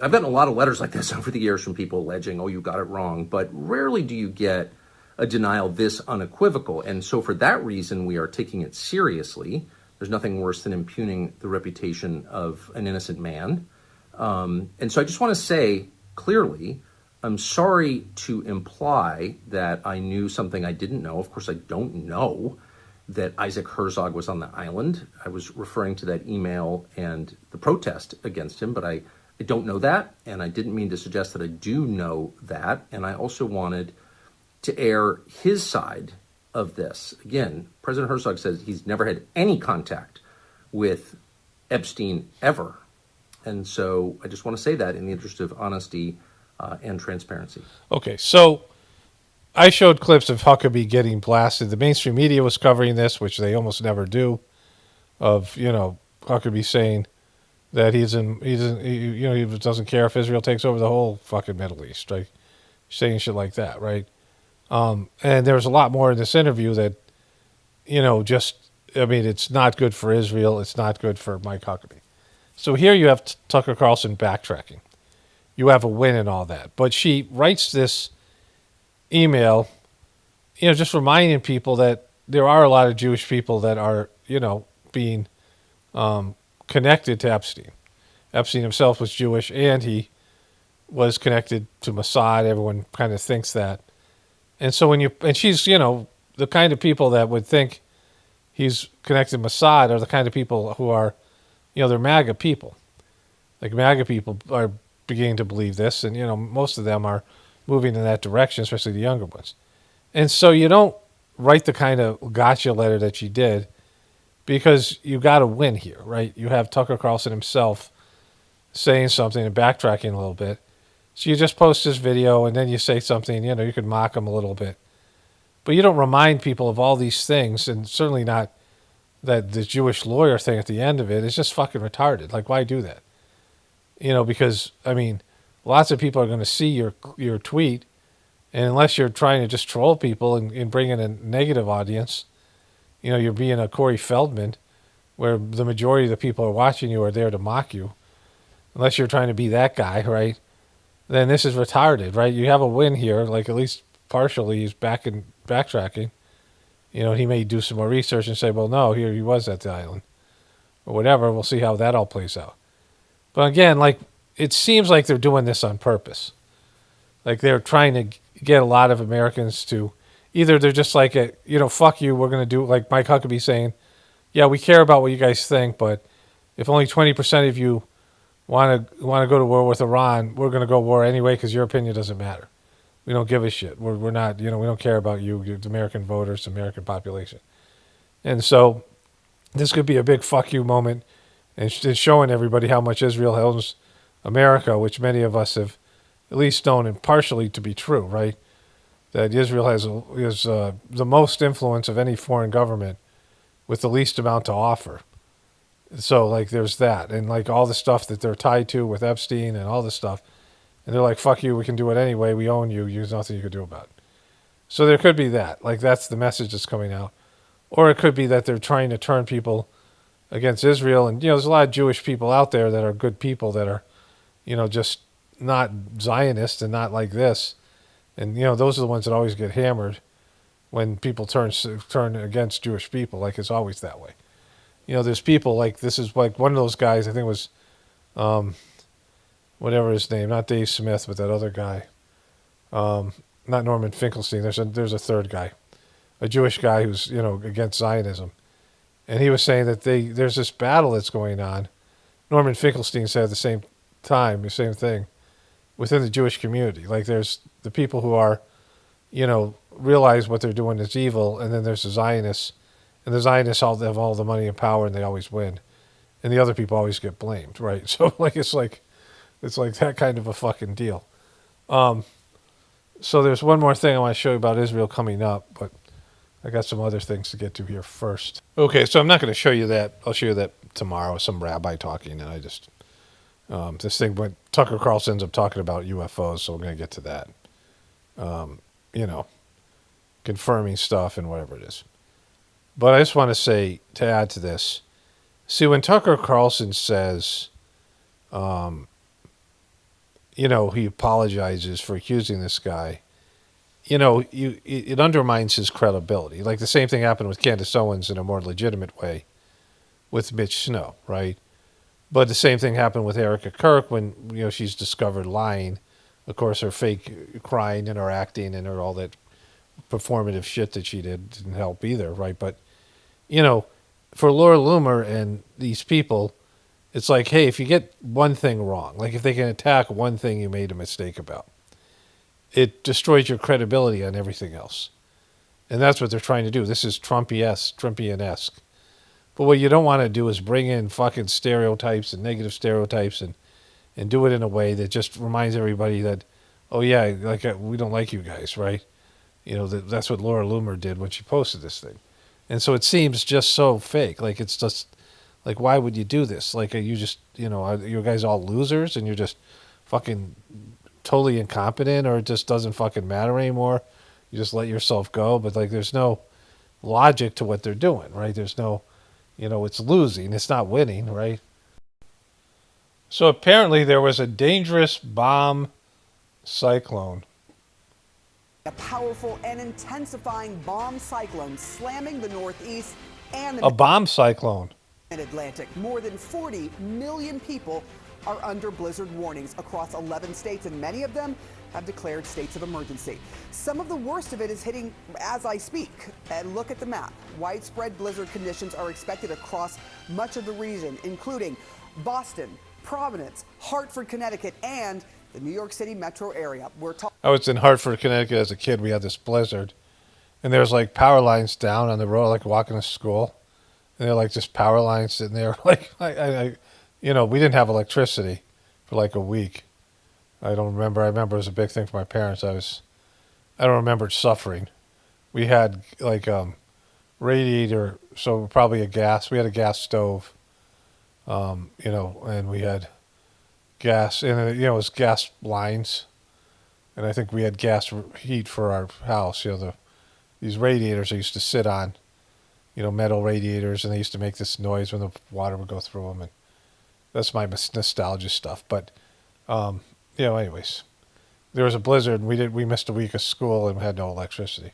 I've gotten a lot of letters like this over the years from people alleging, oh, you got it wrong. But rarely do you get a denial this unequivocal. And so for that reason, we are taking it seriously. There's nothing worse than impugning the reputation of an innocent man. And so I just want to say clearly, I'm sorry to imply that I knew something I didn't know. Of course, I don't know that Isaac Herzog was on the island. I was referring to that email and the protest against him, but I don't know that. And I didn't mean to suggest that I do know that. And I also wanted to air his side of this. Again, President Herzog says he's never had any contact with Epstein ever. And so I just want to say that in the interest of honesty and transparency. Okay, so I showed clips of Huckabee getting blasted. The mainstream media was covering this, which they almost never do, of, Huckabee saying that he doesn't care if Israel takes over the whole fucking Middle East, right? Saying shit like that, right? And there's a lot more in this interview that, it's not good for Israel. It's not good for Mike Huckabee. So here you have Tucker Carlson backtracking. You have a win and all that. But she writes this email, just reminding people that there are a lot of Jewish people that are, being connected to Epstein. Epstein himself was Jewish, and he was connected to Mossad. Everyone kind of thinks that. And so she's, the kind of people that would think he's connected to Mossad are the kind of people who are, they're MAGA people. Like MAGA people are beginning to believe this, and, most of them are moving in that direction, especially the younger ones. And so you don't write the kind of gotcha letter that you did because you got to win here, right? You have Tucker Carlson himself saying something and backtracking a little bit. So you just post this video and then you say something, you could mock him a little bit. But you don't remind people of all these things, and certainly not that the Jewish lawyer thing at the end of it is just fucking retarded. Like, why do that? Because, lots of people are going to see your tweet, and unless you're trying to just troll people and bring in a negative audience, you're being a Corey Feldman, where the majority of the people are watching you are there to mock you. Unless you're trying to be that guy, right? Then this is retarded, right? You have a win here, like at least partially. He's backtracking. He may do some more research and say, well, no, here he was at the island, or whatever. We'll see how that all plays out. But again, like, it seems like they're doing this on purpose. Like they're trying to get a lot of Americans to either they're just like, fuck you, we're going to do, like Mike Huckabee saying, yeah, we care about what you guys think, but if only 20% of you want to go to war with Iran, we're going to go to war anyway because your opinion doesn't matter. We don't give a shit. We're not, we don't care about you, the American voters, the American population. And so this could be a big fuck you moment and showing everybody how much Israel owns America, which many of us have at least known partially to be true, right? That Israel has the most influence of any foreign government with the least amount to offer. So, like, there's that. And, like, all the stuff that they're tied to with Epstein and all this stuff. And they're like, fuck you, we can do it anyway. We own you. There's nothing you can do about it. So there could be that. Like, that's the message that's coming out. Or it could be that they're trying to turn people against Israel. And, there's a lot of Jewish people out there that are good people that are, just not Zionists and not like this. And, those are the ones that always get hammered when people turn against Jewish people. Like, it's always that way. There's people like, this is like one of those guys, I think it was, whatever his name, not Dave Smith, but that other guy. Not Norman Finkelstein. There's a third guy, a Jewish guy who's, against Zionism. And he was saying that there's this battle that's going on. Norman Finkelstein said at the same time, the same thing, within the Jewish community. Like, there's the people who are, realize what they're doing is evil, and then there's the Zionists. And the Zionists all have all the money and power, and they always win. And the other people always get blamed, right? So, like, it's like that kind of a fucking deal. So there's one more thing I want to show you about Israel coming up, but I got some other things to get to here first. Okay, so I'm not going to show you that. I'll show you that tomorrow. Some rabbi talking, and I just this thing when Tucker Carlson ends up talking about UFOs, so we're going to get to that. Confirming stuff and whatever it is. But I just want to say, to add to this, see, when Tucker Carlson says, he apologizes for accusing this guy, it undermines his credibility. Like the same thing happened with Candace Owens in a more legitimate way with Mitch Snow, right? But the same thing happened with Erika Kirk when, she's discovered lying. Of course, her fake crying and her acting and her all that performative shit that she didn't help either, right? But, for Laura Loomer and these people, it's like, hey, if you get one thing wrong, like if they can attack one thing you made a mistake about, it destroys your credibility on everything else. And that's what they're trying to do. This is Trumpian-esque. But what you don't want to do is bring in fucking stereotypes and negative stereotypes and do it in a way that just reminds everybody that, oh yeah, like we don't like you guys, right? That's what Laura Loomer did when she posted this thing. And so it seems just so fake. Like, it's just, like, why would you do this? Like, are you just, are you guys all losers and you're just fucking totally incompetent, or it just doesn't fucking matter anymore? You just let yourself go. But, like, there's no logic to what they're doing, right? There's no, it's losing. It's not winning, right? So apparently there was a dangerous bomb cyclone. A powerful and intensifying bomb cyclone slamming the Northeast and a bomb cyclone. Atlantic. More than 40 million people are under blizzard warnings across 11 states, and many of them have declared states of emergency. Some of the worst of it is hitting as I speak. And look at the map. Widespread blizzard conditions are expected across much of the region, including Boston, Providence, Hartford, Connecticut, and the New York City metro area. I was in Hartford, Connecticut as a kid. We had this blizzard, and there's like power lines down on the road, like walking to school, and they're like just power lines sitting there. Like we didn't have electricity for like a week. I don't remember. I remember it was a big thing for my parents. I don't remember suffering. We had like radiator, so probably a gas. We had a gas stove, and we had gas, and it was gas lines, and I think we had gas heat for our house. These radiators I used to sit on, metal radiators, and they used to make this noise when the water would go through them, and that's my nostalgia stuff. But anyways, there was a blizzard, and we missed a week of school and had no electricity.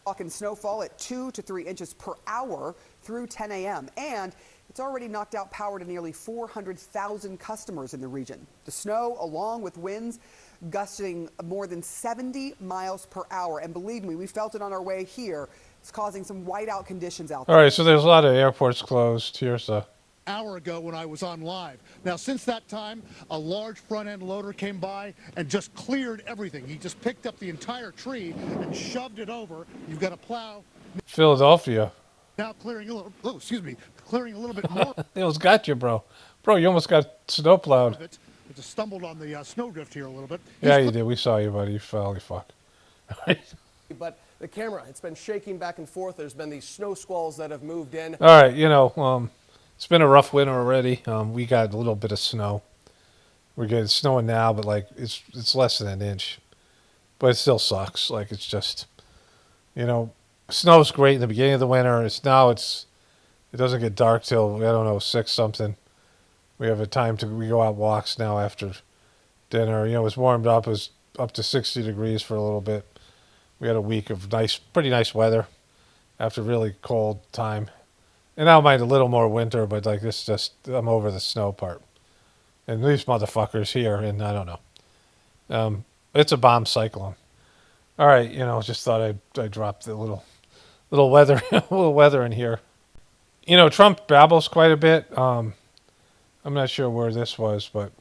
Talking snowfall at 2 to 3 inches per hour through 10 a.m. And it's already knocked out power to nearly 400,000 customers in the region. The snow, along with winds gusting more than 70 miles per hour. And believe me, we felt it on our way here. It's causing some whiteout conditions out there. All right, so there's a lot of airports closed. Here's a hour ago when I was on live. Now, since that time, a large front-end loader came by and just cleared everything. He just picked up the entire tree and shoved it over. You've got a plow. Philadelphia. Now clearing a little, clearing a little bit more. They almost got you, bro. Bro, you almost got snow plowed. I just stumbled on the snowdrift here a little bit. Yeah, you did. We saw you, buddy. You fell. You fuck. But the camera, it's been shaking back and forth. There's been these snow squalls that have moved in. All right, it's been a rough winter already. We got a little bit of snow. We're getting snowing now, but it's less than an inch. But it still sucks. It's just, snow's great in the beginning of the winter. It doesn't get dark till, 6 something. We have a time we go out walks now after dinner. It was warmed up. It was up to 60 degrees for a little bit. We had a week of pretty nice weather after really cold time. And I don't mind a little more winter, but I'm over the snow part. And these motherfuckers here, and I don't know. It's a bomb cyclone. All right, just thought I'd drop the little weather, little weather in here. Trump babbles quite a bit. I'm not sure where this was, but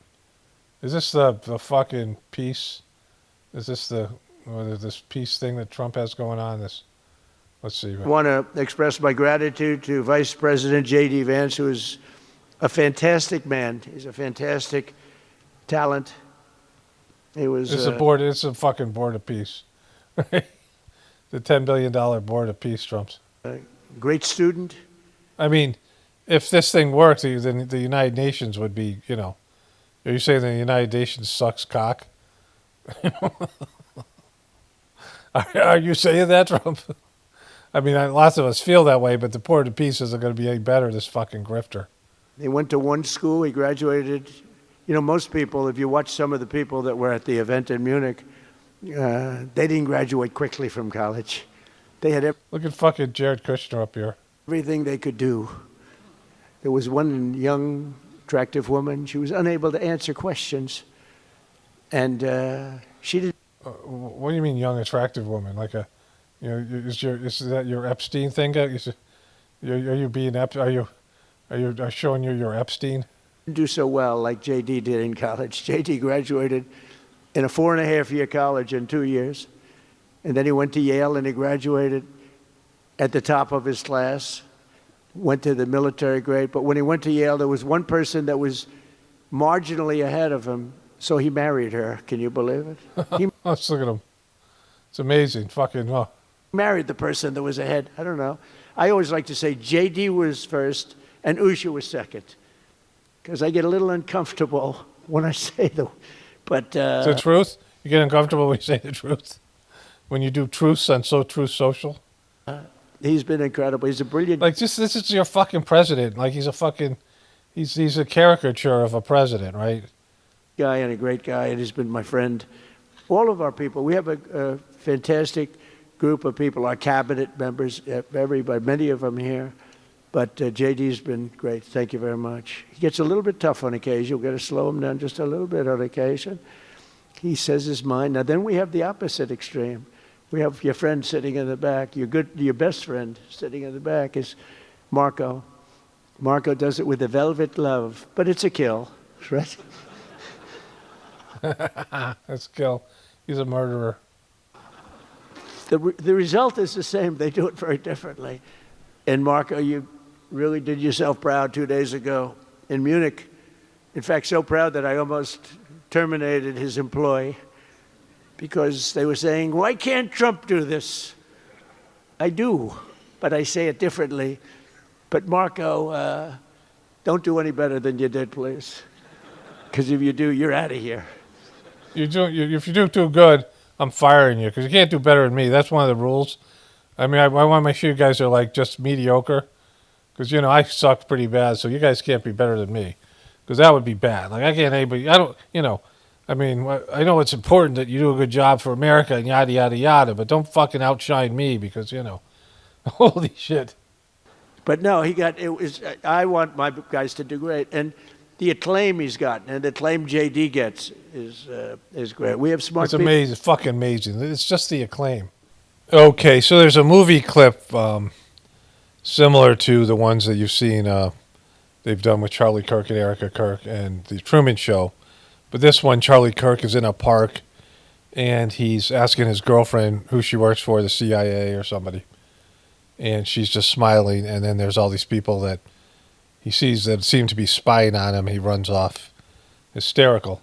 is this the fucking peace? Is this this peace thing that Trump has going on? Let's see. I want to express my gratitude to Vice President J.D. Vance, who is a fantastic man. He's a fantastic talent. It's a fucking board of peace. The $10 billion board of peace, Trump's. Great student. I mean, if this thing works, then the United Nations would be, are you saying the United Nations sucks cock? Are you saying that, Trump? I mean, lots of us feel that way, but the board of peace isn't going to be any better, this fucking grifter. He went to one school. He graduated. Most people, if you watch some of the people that were at the event in Munich, they didn't graduate quickly from college. They had Look at fucking Jared Kushner up here. Everything they could do. There was one young, attractive woman. She was unable to answer questions. And she did. What do you mean young, attractive woman? Is that your Epstein thing? Are you being are you showing your Epstein? Didn't do so well like JD did in college. JD graduated in a 4.5-year college in 2 years, and then he went to Yale and he graduated at the top of his class. Went to the military grade, but when he went to Yale, there was one person that was marginally ahead of him, so he married her. Can you believe it? Let's look at him. It's amazing. Fucking married the person that was ahead. I don't know. I always like to say JD was first and Usha was second, because I get a little uncomfortable when I say but it's the truth. You get uncomfortable when you say the truth. When you do truths on Truth Social. He's been incredible. He's a brilliant. This is your fucking president. He's a caricature of a president, right? Guy and a great guy, and he's been my friend. All of our people. We have a fantastic group of people. Our cabinet members, everybody, many of them here. But JD's been great. Thank you very much. He gets a little bit tough on occasion. We've got to slow him down just a little bit on occasion. He says his mind. Now then we have the opposite extreme. We have your friend sitting in the back. Your best friend sitting in the back is Marco. Marco does it with a velvet glove, but it's a kill, right? That's a kill. He's a murderer. The result is the same. They do it very differently. And Marco, you really did yourself proud 2 days ago in Munich. In fact, so proud that I almost terminated his employee, because they were saying, why can't Trump do this? I do, but I say it differently. But Marco, don't do any better than you did, please. Because if you do, you're out of here. If you do too good, I'm firing you because you can't do better than me. That's one of the rules. I mean, I want to make sure you guys are like just mediocre because I suck pretty bad, so you guys can't be better than me because that would be bad. Like I can't anybody. I don't. I mean, I know it's important that you do a good job for America and yada yada yada, but don't fucking outshine me because holy shit. But no, I want my guys to do great, and the acclaim he's gotten and the acclaim JD gets is great. We have smart people. It's amazing, fucking amazing. It's just the acclaim. Okay, so there's a movie clip similar to the ones that you've seen they've done with Charlie Kirk and Erika Kirk and the Truman Show. But this one, Charlie Kirk is in a park, and he's asking his girlfriend who she works for, the CIA or somebody. And she's just smiling, and then there's all these people that he sees that seem to be spying on him. He runs off hysterical.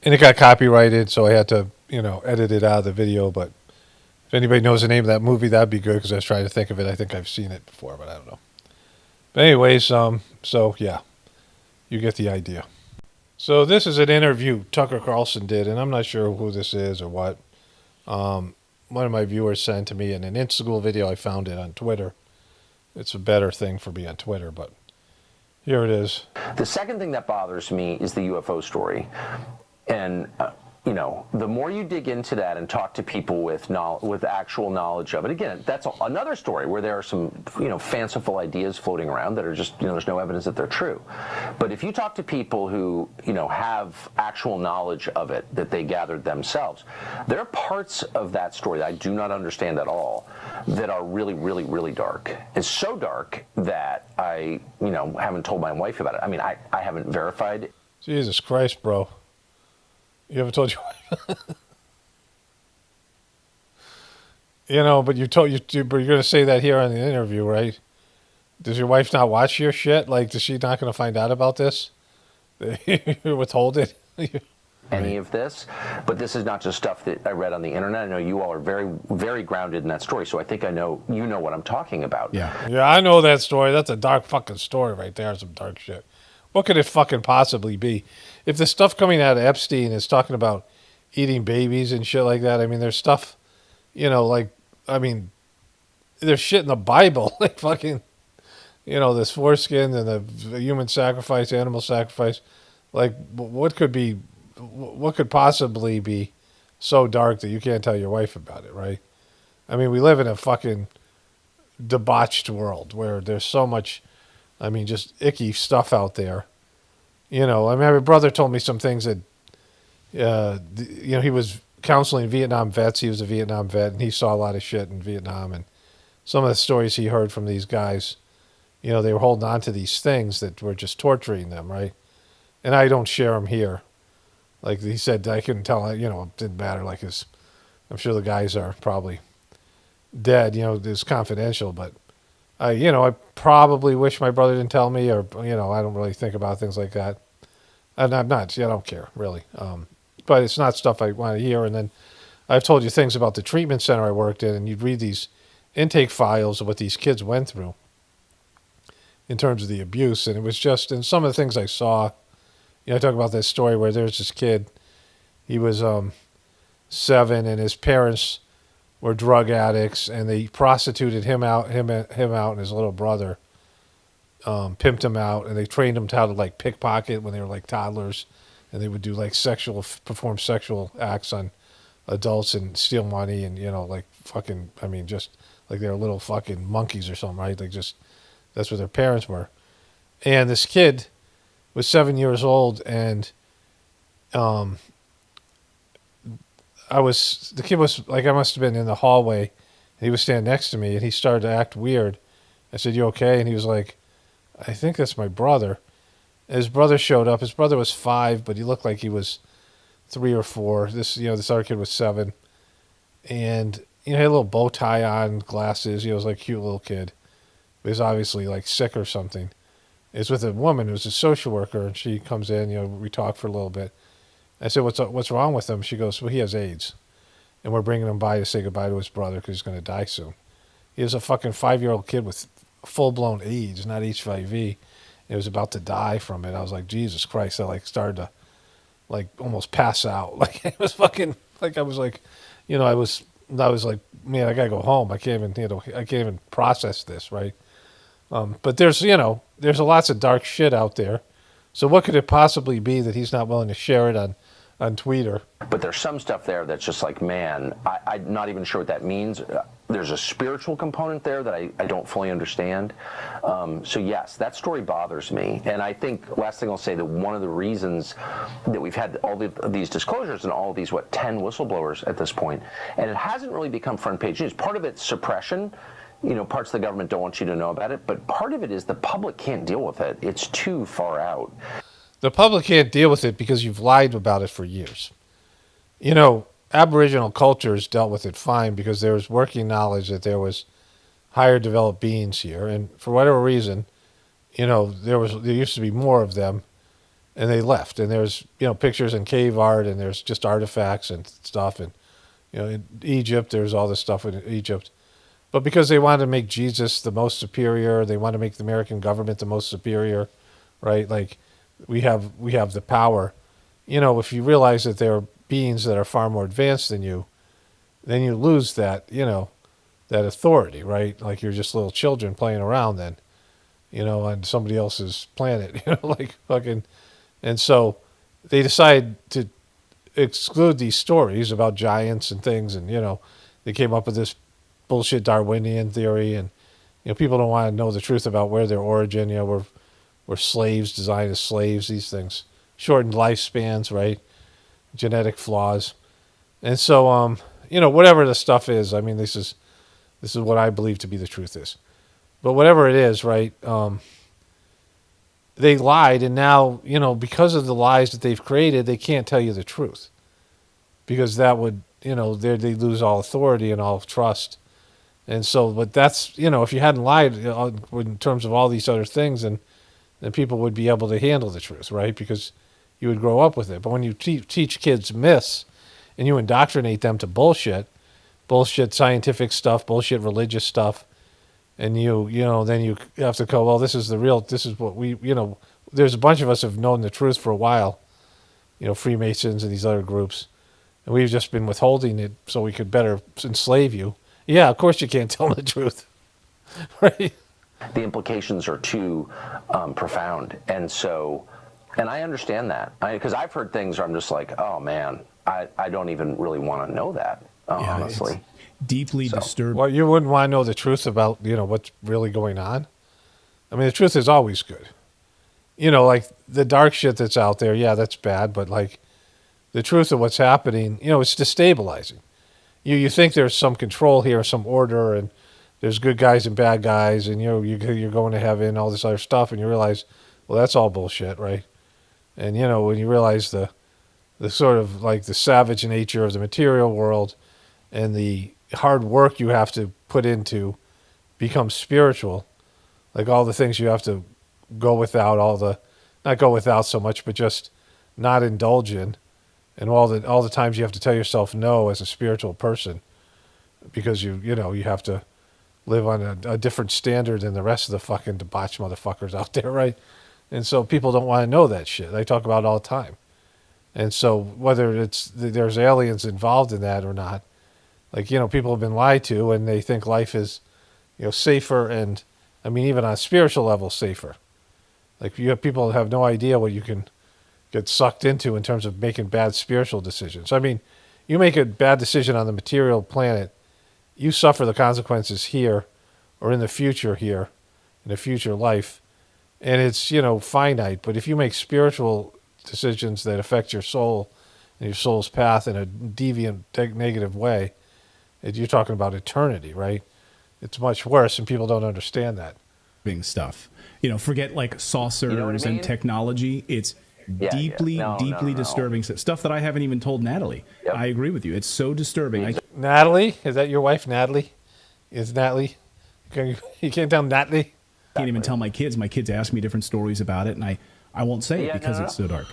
And it got copyrighted, so I had to, edit it out of the video. But if anybody knows the name of that movie, that'd be good, because I was trying to think of it. I think I've seen it before, but I don't know. But anyways, so yeah, you get the idea. So this is an interview Tucker Carlson did, and I'm not sure who this is or what. One of my viewers sent to me in an Instagram video. I found it on Twitter. It's a better thing for me on Twitter, but here it is. The second thing that bothers me is the UFO story. And, the more you dig into that and talk to people with actual knowledge of it, again, that's another story where there are some, fanciful ideas floating around that are just, there's no evidence that they're true. But if you talk to people who, have actual knowledge of it that they gathered themselves, there are parts of that story that I do not understand at all that are really, really, really dark. It's so dark that I, haven't told my wife about it. I mean, I haven't verified. Jesus Christ, bro. You haven't told your wife? But but you're going to say that here on the interview, right? Does your wife not watch your shit? Like, is she not going to find out about this? You withhold it? Any of this, but this is not just stuff that I read on the internet. I know you all are very, very grounded in that story, so I think I know what I'm talking about. Yeah, I know that story. That's a dark fucking story right there. Some dark shit. What could it fucking possibly be? If the stuff coming out of Epstein is talking about eating babies and shit like that, I mean, there's stuff, there's shit in the Bible, like fucking, this foreskin and the human sacrifice, animal sacrifice. Like, what could possibly be so dark that you can't tell your wife about it, right? I mean, we live in a fucking debauched world where there's so much, just icky stuff out there. My brother told me some things that, he was counseling Vietnam vets. He was a Vietnam vet, and he saw a lot of shit in Vietnam. And some of the stories he heard from these guys, they were holding on to these things that were just torturing them, right? And I don't share them here. Like he said, I couldn't tell, it didn't matter. Like I'm sure the guys are probably dead, it's confidential, but I probably wish my brother didn't tell me, or, I don't really think about things like that. And I'm not, I don't care, really. But it's not stuff I want to hear. And then I've told you things about the treatment center I worked in, and you'd read these intake files of what these kids went through in terms of the abuse. And it was just, and some of the things I saw, I talk about this story where there's this kid, he was 7, and his parents were drug addicts, and they prostituted him out, and his little brother, pimped him out, and they trained him how to like pickpocket when they were like toddlers, and they would do like perform sexual acts on adults and steal money, and like fucking, just like they were little fucking monkeys or something, right? Like just that's what their parents were. And this kid was 7 years old, and the kid was like, I must have been in the hallway, and he was standing next to me, and he started to act weird. I said, "You okay?" And he was like, "I think that's my brother." And his brother showed up. His brother was 5, but he looked like he was 3 or 4. This other kid was 7. And, he had a little bow tie on, glasses. He was like a cute little kid. But he was obviously like sick or something. It's with a woman who's a social worker, and she comes in, we talk for a little bit. I said, what's wrong with him? She goes, well, he has AIDS, and we're bringing him by to say goodbye to his brother because he's going to die soon. He was a fucking 5-year-old kid with full-blown AIDS, not HIV. He was about to die from it. I was like, Jesus Christ. I started to like almost pass out. Like it was fucking like I was like, I was like, man, I gotta go home. I can't even process this, right? But there's lots of dark shit out there. So what could it possibly be that he's not willing to share it on Twitter? But there's some stuff there that's just like, man, I'm not even sure what that means. There's a spiritual component there that I don't fully understand. So yes, that story bothers me. And I think, last thing I'll say, that one of the reasons that we've had all these disclosures and all of these, 10 whistleblowers at this point, and it hasn't really become front page news. Part of it's suppression. Parts of the government don't want you to know about it, but part of it is the public can't deal with it. It's too far out. The public can't deal with it because you've lied about it for years. Aboriginal cultures dealt with it fine because there was working knowledge that there was higher developed beings here, and for whatever reason, there used to be more of them, and they left. And there's pictures and cave art, and there's just artifacts and stuff, and in Egypt there's all this stuff in Egypt. But because they wanted to make Jesus the most superior, they wanted to make the American government the most superior, right? Like we have the power. If you realize that there are beings that are far more advanced than you, then you lose that, that authority, right? Like you're just little children playing around then, on somebody else's planet, like fucking. And so they decide to exclude these stories about giants and things, and they came up with this bullshit Darwinian theory, and people don't want to know the truth about where their origin. We're slaves, designed as slaves. These things shortened lifespans, right? Genetic flaws, and so whatever the stuff is. I mean, this is what I believe to be the truth is. But whatever it is, right? They lied, and now because of the lies that they've created, they can't tell you the truth, because that would they lose all authority and all trust. And so, but that's, if you hadn't lied in terms of all these other things, then people would be able to handle the truth, right? Because you would grow up with it. But when you teach kids myths and you indoctrinate them to bullshit scientific stuff, bullshit religious stuff, and then you have to go, well, this is what we, there's a bunch of us have known the truth for a while, Freemasons and these other groups, and we've just been withholding it so we could better enslave you. Yeah, of course you can't tell the truth, right? The implications are too profound. And so, and I understand that. Because I've heard things where I'm just like, oh man, I don't even really want to know that, honestly. Deeply disturbing. Well, you wouldn't want to know the truth about, what's really going on. I mean, the truth is always good. Like the dark shit that's out there, yeah, that's bad. But like the truth of what's happening, it's destabilizing. You think there's some control here, some order, and there's good guys and bad guys, and you're going to heaven, all this other stuff, and you realize, well, that's all bullshit, right? And when you realize the sort of like the savage nature of the material world, and the hard work you have to put into become spiritual, like all the things you have to go without, not go without so much, but just not indulge in. And all the times you have to tell yourself no as a spiritual person, because you have to live on a different standard than the rest of the fucking debauched motherfuckers out there, right? And so people don't want to know that shit. I talk about it all the time. And so whether there's aliens involved in that or not, like people have been lied to, and they think life is safer, and I mean even on a spiritual level safer. Like you have people that have no idea what you can get sucked into in terms of making bad spiritual decisions. I mean, you make a bad decision on the material planet, you suffer the consequences here or in the future here, in a future life, and it's, finite. But if you make spiritual decisions that affect your soul and your soul's path in a deviant, negative way, you're talking about eternity, right? It's much worse, and people don't understand that. Stuff. Forget like saucers I mean? and technology. It's deeply disturbing stuff that I haven't even told Natalie. Yep. I agree with you. It's so disturbing. Natalie? Is that your wife, Natalie? Is Natalie? You can't tell Natalie? I can't even tell my kids. My kids ask me different stories about it, and I won't say it because it's so dark.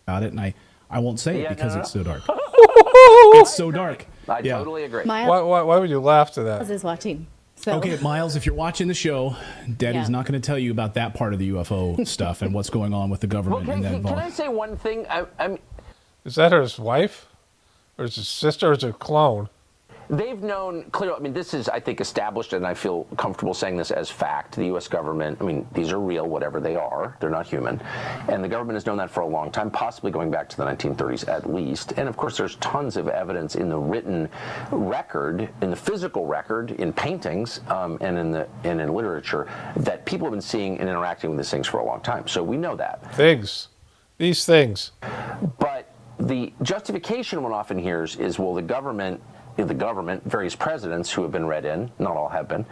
About it, and I won't say it because it's so dark. It's so dark. I totally agree. Why would you laugh to that? Is watching. So. Okay, Miles, if you're watching the show, Daddy's not going to tell you about that part of the UFO stuff and what's going on with the government. Well, and that can I say one thing? Is that his wife? Or is it sister or is it a clone? They've known clearly. I mean, this is, I think, established, and I feel comfortable saying this as fact. The U.S. government, I mean, these are real, whatever they are. They're not human. And the government has known that for a long time, possibly going back to the 1930s at least. And, of course, there's tons of evidence in the written record, in the physical record, in paintings, and in literature, that people have been seeing and interacting with these things for a long time. So we know that. These things. But the justification one often hears is, well, the government, various presidents who have been read in, not all have been,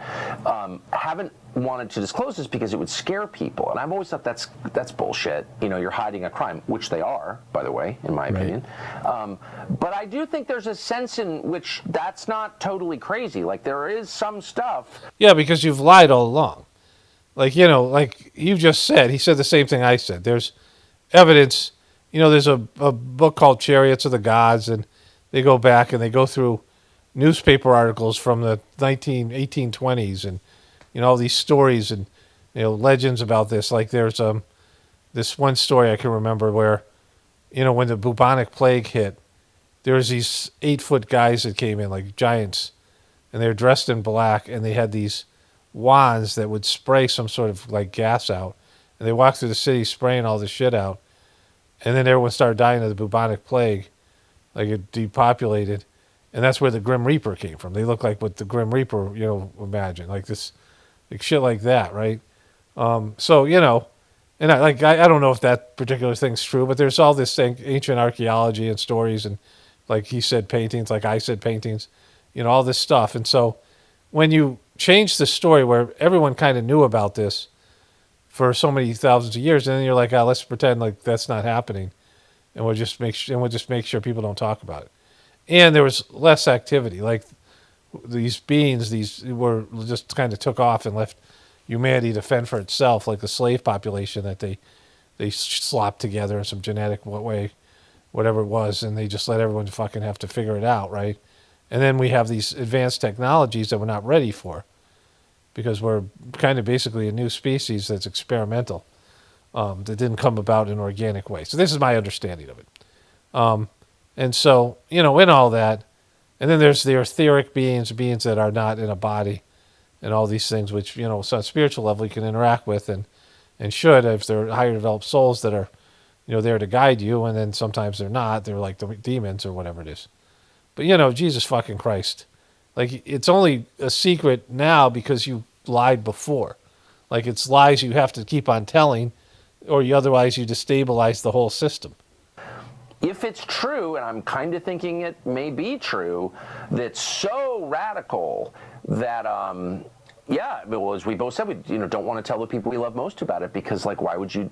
haven't wanted to disclose this because it would scare people. And I've always thought that's bullshit. You know, you're hiding a crime, which they are, by the way, in my opinion. But I do think there's a sense in which that's not totally crazy. Like, there is some stuff. Yeah, because you've lied all along. Like, you know, like you just said, he said the same thing I said. There's evidence. You know, there's a book called Chariots of the Gods, and they go back and they go through newspaper articles from the 1820s and, you know, all these stories and, you know, legends about this. Like there's this one story I can remember where, you know, when the bubonic plague hit, there was these 8-foot guys that came in, like giants, and they were dressed in black, and they had these wands that would spray some sort of like gas out, and they walked through the city spraying all this shit out, and then everyone started dying of the bubonic plague, like it depopulated. And that's where the Grim Reaper came from. They look like what the Grim Reaper, you know, imagine. Like this, like shit like that, right? So, you know, and I don't know if that particular thing's true, but there's all this ancient archaeology and stories and, like he said, paintings, like I said, paintings, you know, all this stuff. And so when you change the story where everyone kind of knew about this for so many thousands of years, and then you're like, oh, let's pretend like that's not happening, and we'll just make sure people don't talk about it. And there was less activity. Like these beings, these were just kind of took off and left humanity to fend for itself, like the slave population that they slopped together in some genetic way, whatever it was, and they just let everyone fucking have to figure it out, right? And then we have these advanced technologies that we're not ready for because we're kind of basically a new species that's experimental, that didn't come about in an organic way. So this is my understanding of it. And so, you know, in all that, and then there's the etheric beings that are not in a body, and all these things which, you know, so on a spiritual level you can interact with and should, if they're higher developed souls that are, you know, there to guide you, and then sometimes they're not. They're like the demons or whatever it is. But, you know, Jesus fucking Christ. Like, it's only a secret now because you lied before. Like, it's lies you have to keep on telling, or otherwise you destabilize the whole system. If it's true, and I'm kind of thinking it may be true, that's so radical that, yeah, well, as we both said, we don't want to tell the people we love most about it because, like, why would you,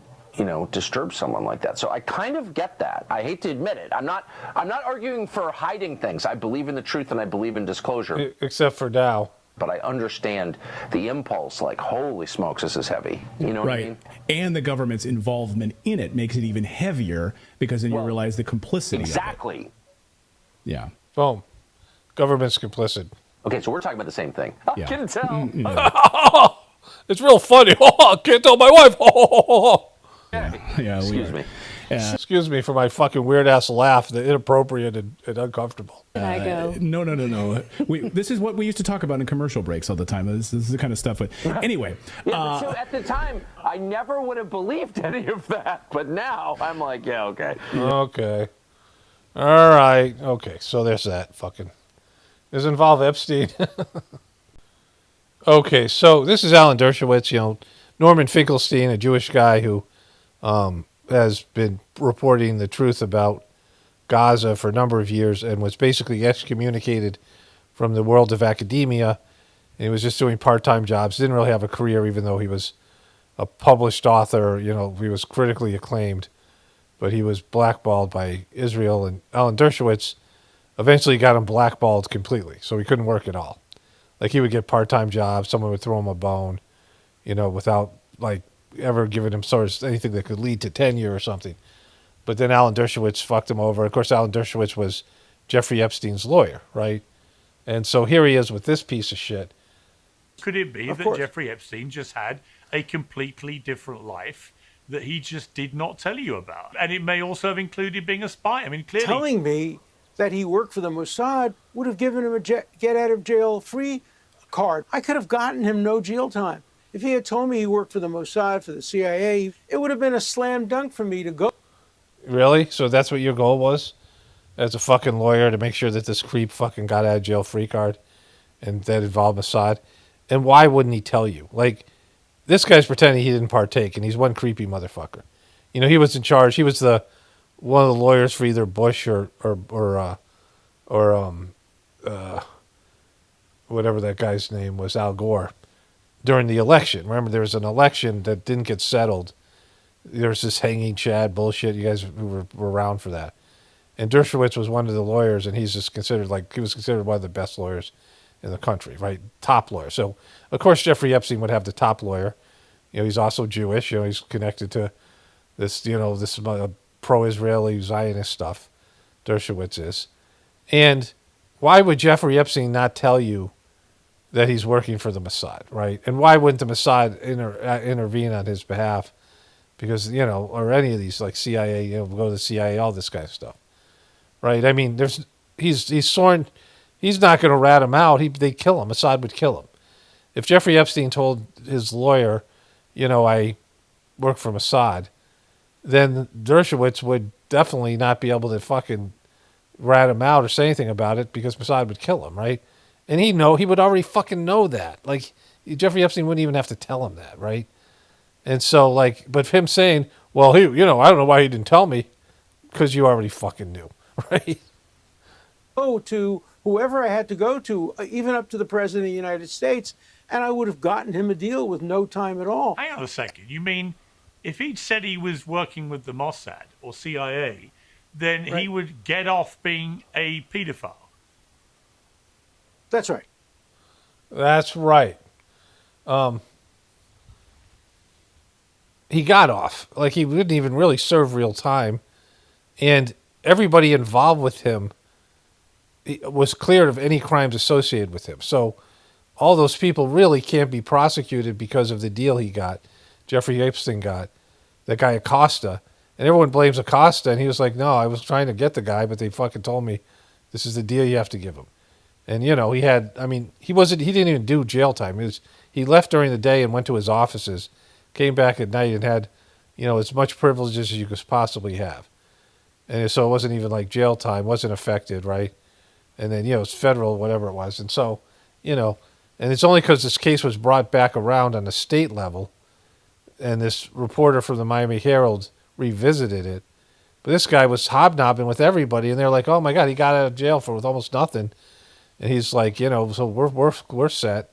disturb someone like that? So I kind of get that. I hate to admit it. I'm not arguing for hiding things. I believe in the truth and I believe in disclosure. Except for now. But I understand the impulse, like, holy smokes, this is heavy. You know what I mean? And the government's involvement in it makes it even heavier because then you realize the complicity exactly. of it. Yeah. Boom. Government's complicit. Okay, so we're talking about the same thing. I can tell. It's real funny. I can't tell my wife. Yeah, excuse me. Excuse me for my fucking weird-ass laugh, the inappropriate and uncomfortable. Can I go? No. This is what we used to talk about in commercial breaks all the time. This is the kind of stuff. But anyway. Yeah, so at the time, I never would have believed any of that. But now, I'm like, yeah, okay. Okay. All right. Okay, so there's that. Fucking. Does it involve Epstein? Okay, so this is Alan Dershowitz, Norman Finkelstein, a Jewish guy who has been reporting the truth about Gaza for a number of years and was basically excommunicated from the world of academia. And he was just doing part-time jobs, didn't really have a career, even though he was a published author. He was critically acclaimed, but he was blackballed by Israel. And Alan Dershowitz eventually got him blackballed completely, so he couldn't work at all. Like, he would get part-time jobs, someone would throw him a bone, without, like, ever giving him sort of anything that could lead to tenure or something. But then Alan Dershowitz fucked him over. Of course, Alan Dershowitz was Jeffrey Epstein's lawyer, right? And so here he is with this piece of shit. Could it be Of that course. Jeffrey Epstein just had a completely different life that he just did not tell you about? And it may also have included being a spy. I mean, clearly. Telling me that he worked for the Mossad would have given him a get out of jail free card. I could have gotten him no jail time. If he had told me he worked for the Mossad, for the CIA, it would have been a slam dunk for me to go. Really? So that's what your goal was? As a fucking lawyer, to make sure that this creep fucking got out of jail free card and that involved Mossad? And why wouldn't he tell you? Like, this guy's pretending he didn't partake, and he's one creepy motherfucker. You know, he was in charge. He was one of the lawyers for either Bush or whatever that guy's name was, Al Gore, during the election. Remember, there was an election that didn't get settled. There was this hanging Chad bullshit. You guys were around for that. And Dershowitz was one of the lawyers, and he's just considered, like, he was considered one of the best lawyers in the country, right? Top lawyer. So, of course, Jeffrey Epstein would have the top lawyer. You know, he's also Jewish. You know, he's connected to this, you know, this pro-Israeli Zionist stuff. Dershowitz is. And why would Jeffrey Epstein not tell you that he's working for the Mossad, right? And why wouldn't the Mossad intervene on his behalf? Because, you know, or any of these, like CIA, you know, go to the CIA, all this kind of stuff, right? I mean, he's sworn he's not going to rat him out. They kill him. Mossad would kill him. If Jeffrey Epstein told his lawyer, you know, I work for Mossad, then Dershowitz would definitely not be able to fucking rat him out or say anything about it because Mossad would kill him, right? And he would already fucking know that. Like, Jeffrey Epstein wouldn't even have to tell him that, right? And so, like, but him saying, well, he, you know, I don't know why he didn't tell me, because you already fucking knew, right? Go to whoever I had to go to, even up to the President of the United States, and I would have gotten him a deal with no time at all. Hang on a second. You mean if he'd said he was working with the Mossad or CIA, then he would get off being a pedophile? That's right. That's right. He got off. Like, he didn't even really serve real time. And everybody involved with him was cleared of any crimes associated with him. So all those people really can't be prosecuted because of the deal he got, Jeffrey Epstein got, that guy Acosta. And everyone blames Acosta, and he was like, no, I was trying to get the guy, but they fucking told me this is the deal you have to give him. And, you know, he didn't even do jail time. He left during the day and went to his offices, came back at night and had, you know, as much privileges as you could possibly have. And so it wasn't even like jail time, wasn't affected, right? And then, you know, it's federal, whatever it was. And so, you know, and it's only because this case was brought back around on the state level, and this reporter from the Miami Herald revisited it. But this guy was hobnobbing with everybody, and they're like, oh my God, he got out of jail with almost nothing. And he's like, you know, so we're set.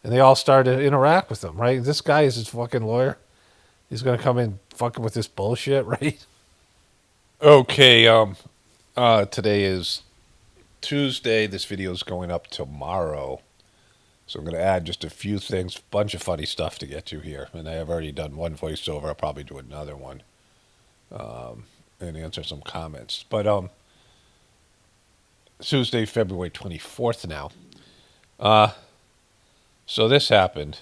And they all started to interact with him, right? This guy is his fucking lawyer. He's going to come in fucking with this bullshit, right? Okay, today is Tuesday. This video is going up tomorrow. So I'm going to add just a few things, bunch of funny stuff to get to here. And I have already done one voiceover. I'll probably do another one and answer some comments. But Tuesday, February 24th now. So this happened.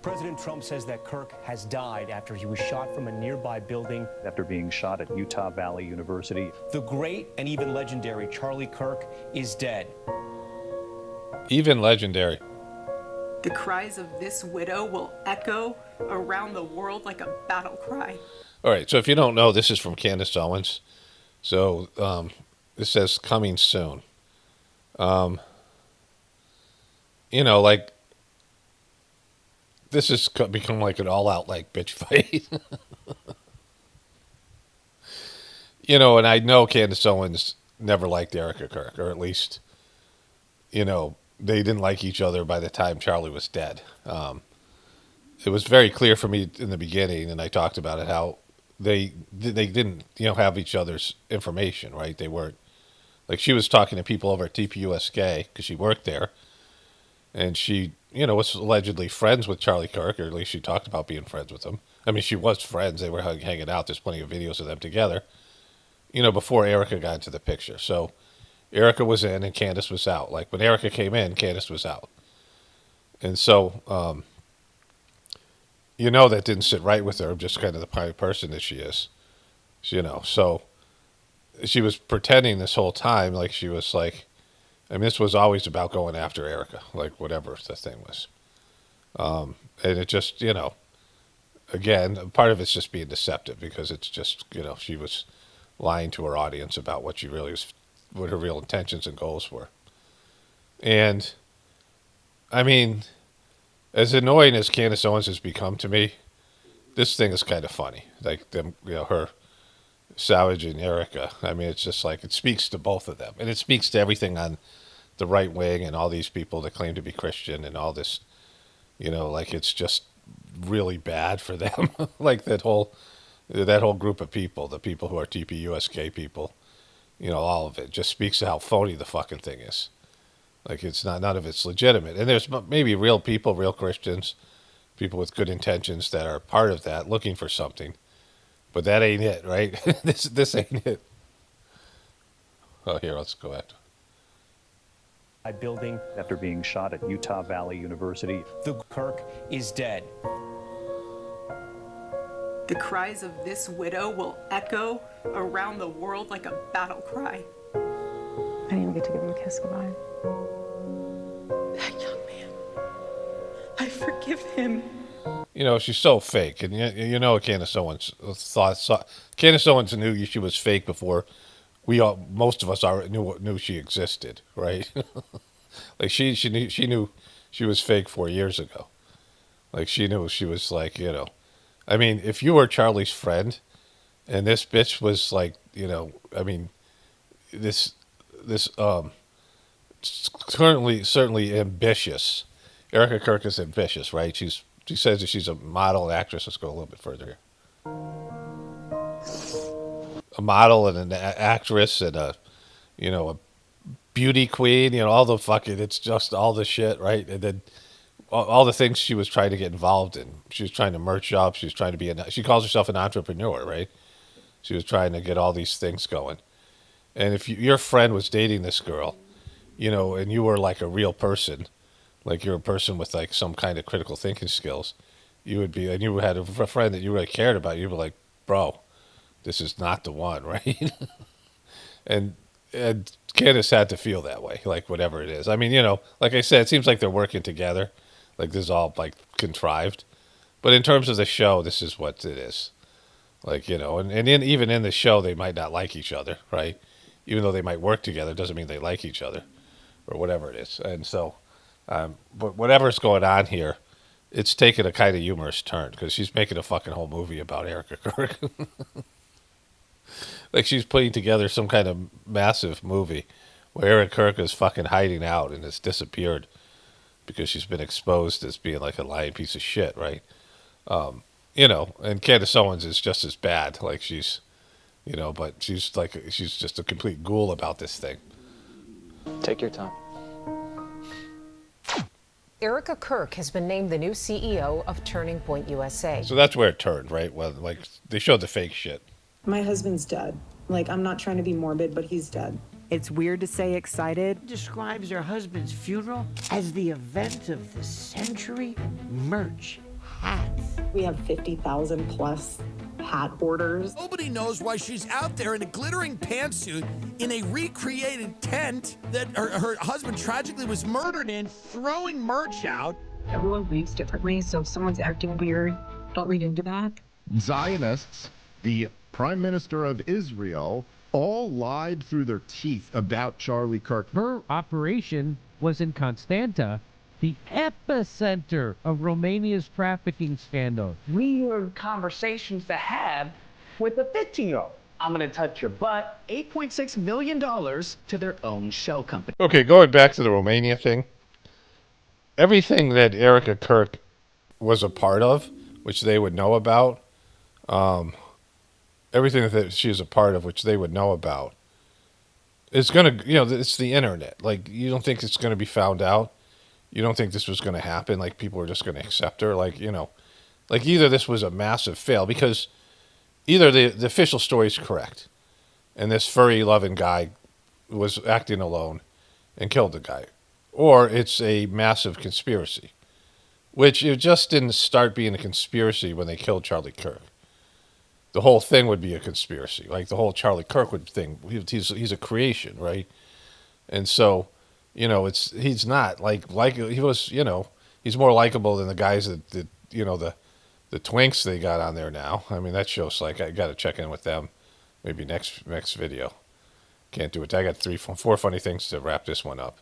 President Trump says that Kirk has died after he was shot from a nearby building. After being shot at Utah Valley University. The great and even legendary Charlie Kirk is dead. Even legendary. The cries of this widow will echo around the world like a battle cry. All right, so if you don't know, this is from Candace Owens. So this says coming soon. You know, like, this has become like an all-out, like, bitch fight. You know, and I know Candace Owens never liked Erika Kirk, or at least, you know, they didn't like each other by the time Charlie was dead. It was very clear for me in the beginning, and I talked about it, how they didn't, you know, have each other's information, right? They weren't, like, she was talking to people over at TPUSK because she worked there, and she, you know, was allegedly friends with Charlie Kirk, or at least she talked about being friends with him. I mean, she was friends. They were hanging out. There's plenty of videos of them together, you know, before Erika got into the picture. So Erika was in and Candace was out. Like, when Erika came in, Candace was out. And so, you know, that didn't sit right with her, just kind of the kind of person that she is. You know, so she was pretending this whole time like she was like, I mean, this was always about going after Erika, like whatever the thing was. And it just, you know, again, part of it's just being deceptive because it's just, you know, she was lying to her audience about what she really was, what her real intentions and goals were. And, I mean, as annoying as Candace Owens has become to me, this thing is kind of funny. Like, them, you know, her salvaging Erika. I mean, it's just like, it speaks to both of them. And it speaks to everything on the right wing and all these people that claim to be Christian and all this, you know, like, it's just really bad for them. Like that whole group of people, the people who are TPUSK people, you know, all of it just speaks to how phony the fucking thing is. Like, it's not, none of it's legitimate. And there's maybe real people, real Christians, people with good intentions that are part of that, looking for something. But that ain't it, right? This ain't it. Oh, here, let's go ahead. Building after being shot at Utah Valley University. The Kirk is dead. The cries of this widow will echo around the world like a battle cry. I didn't even get to give him a kiss goodbye. That young man, I forgive him. You know, she's so fake. And you know, Candace Owens Candace Owens knew she was fake before most of us knew she existed, right? Like she knew she was fake 4 years ago. Like, she knew she was like, you know, I mean, if you were Charlie's friend and this bitch was like, you know, I mean, this certainly ambitious. Erika Kirk is ambitious, right? She says that she's a model and actress. Let's go a little bit further here. A model and an actress and a beauty queen, you know, all the fucking, it's just all the shit, right? And then all the things she was trying to get involved in. She was trying to merch up. She was trying to she calls herself an entrepreneur, right? She was trying to get all these things going. And if your friend was dating this girl, you know, and you were like a real person, like you're a person with like some kind of critical thinking skills, you would be, and you had a friend that you really cared about, you'd be like, bro, this is not the one, right? and Candace had to feel that way, like whatever it is. I mean, you know, like I said, it seems like they're working together. Like, this is all like contrived. But in terms of the show, this is what it is. Like, you know, and even in the show, they might not like each other, right? Even though they might work together, doesn't mean they like each other or whatever it is. And so, but whatever's going on here, it's taken a kind of humorous turn because she's making a fucking whole movie about Erika Kirk. Like, she's putting together some kind of massive movie where Erika Kirk is fucking hiding out and has disappeared because she's been exposed as being like a lying piece of shit, right? You know, and Candace Owens is just as bad. Like, she's, you know, but she's just a complete ghoul about this thing. Take your time. Erika Kirk has been named the new CEO of Turning Point USA. So that's where it turned, right? Well, like, they showed the fake shit. My husband's dead. Like, I'm not trying to be morbid, but he's dead. It's weird to say excited. Describes her husband's funeral as the event of the century. Merch, hats. We have 50,000 plus hat orders. Nobody knows why she's out there in a glittering pantsuit in a recreated tent that her husband tragically was murdered in, throwing merch out. Everyone leaves differently, so if someone's acting weird, don't read into that. Zionists, the Prime Minister of Israel, all lied through their teeth about Charlie Kirk. Her operation was in Constanta, the epicenter of Romania's trafficking scandal. We are conversations to have with a 15-year-old. I'm going to touch your butt. $8.6 million to their own shell company. Okay, going back to the Romania thing, everything that Erika Kirk was a part of, which they would know about, everything that she's a part of, which they would know about, is going to, you know, it's the internet. Like, you don't think it's going to be found out? You don't think this was going to happen? Like, people are just going to accept her? Like, you know, like, either this was a massive fail, because either the official story is correct, and this furry-loving guy was acting alone and killed the guy, or it's a massive conspiracy. which it just didn't start being a conspiracy when they killed Charlie Kirk. The whole thing would be a conspiracy, like the whole Charlie Kirkwood thing. He's a creation, right? And so, he's not like he was. He's more likable than the guys that the twinks they got on there now. I mean, that show's like I got to check in with them, maybe next video. Can't do it. I got 4 funny things to wrap this one up,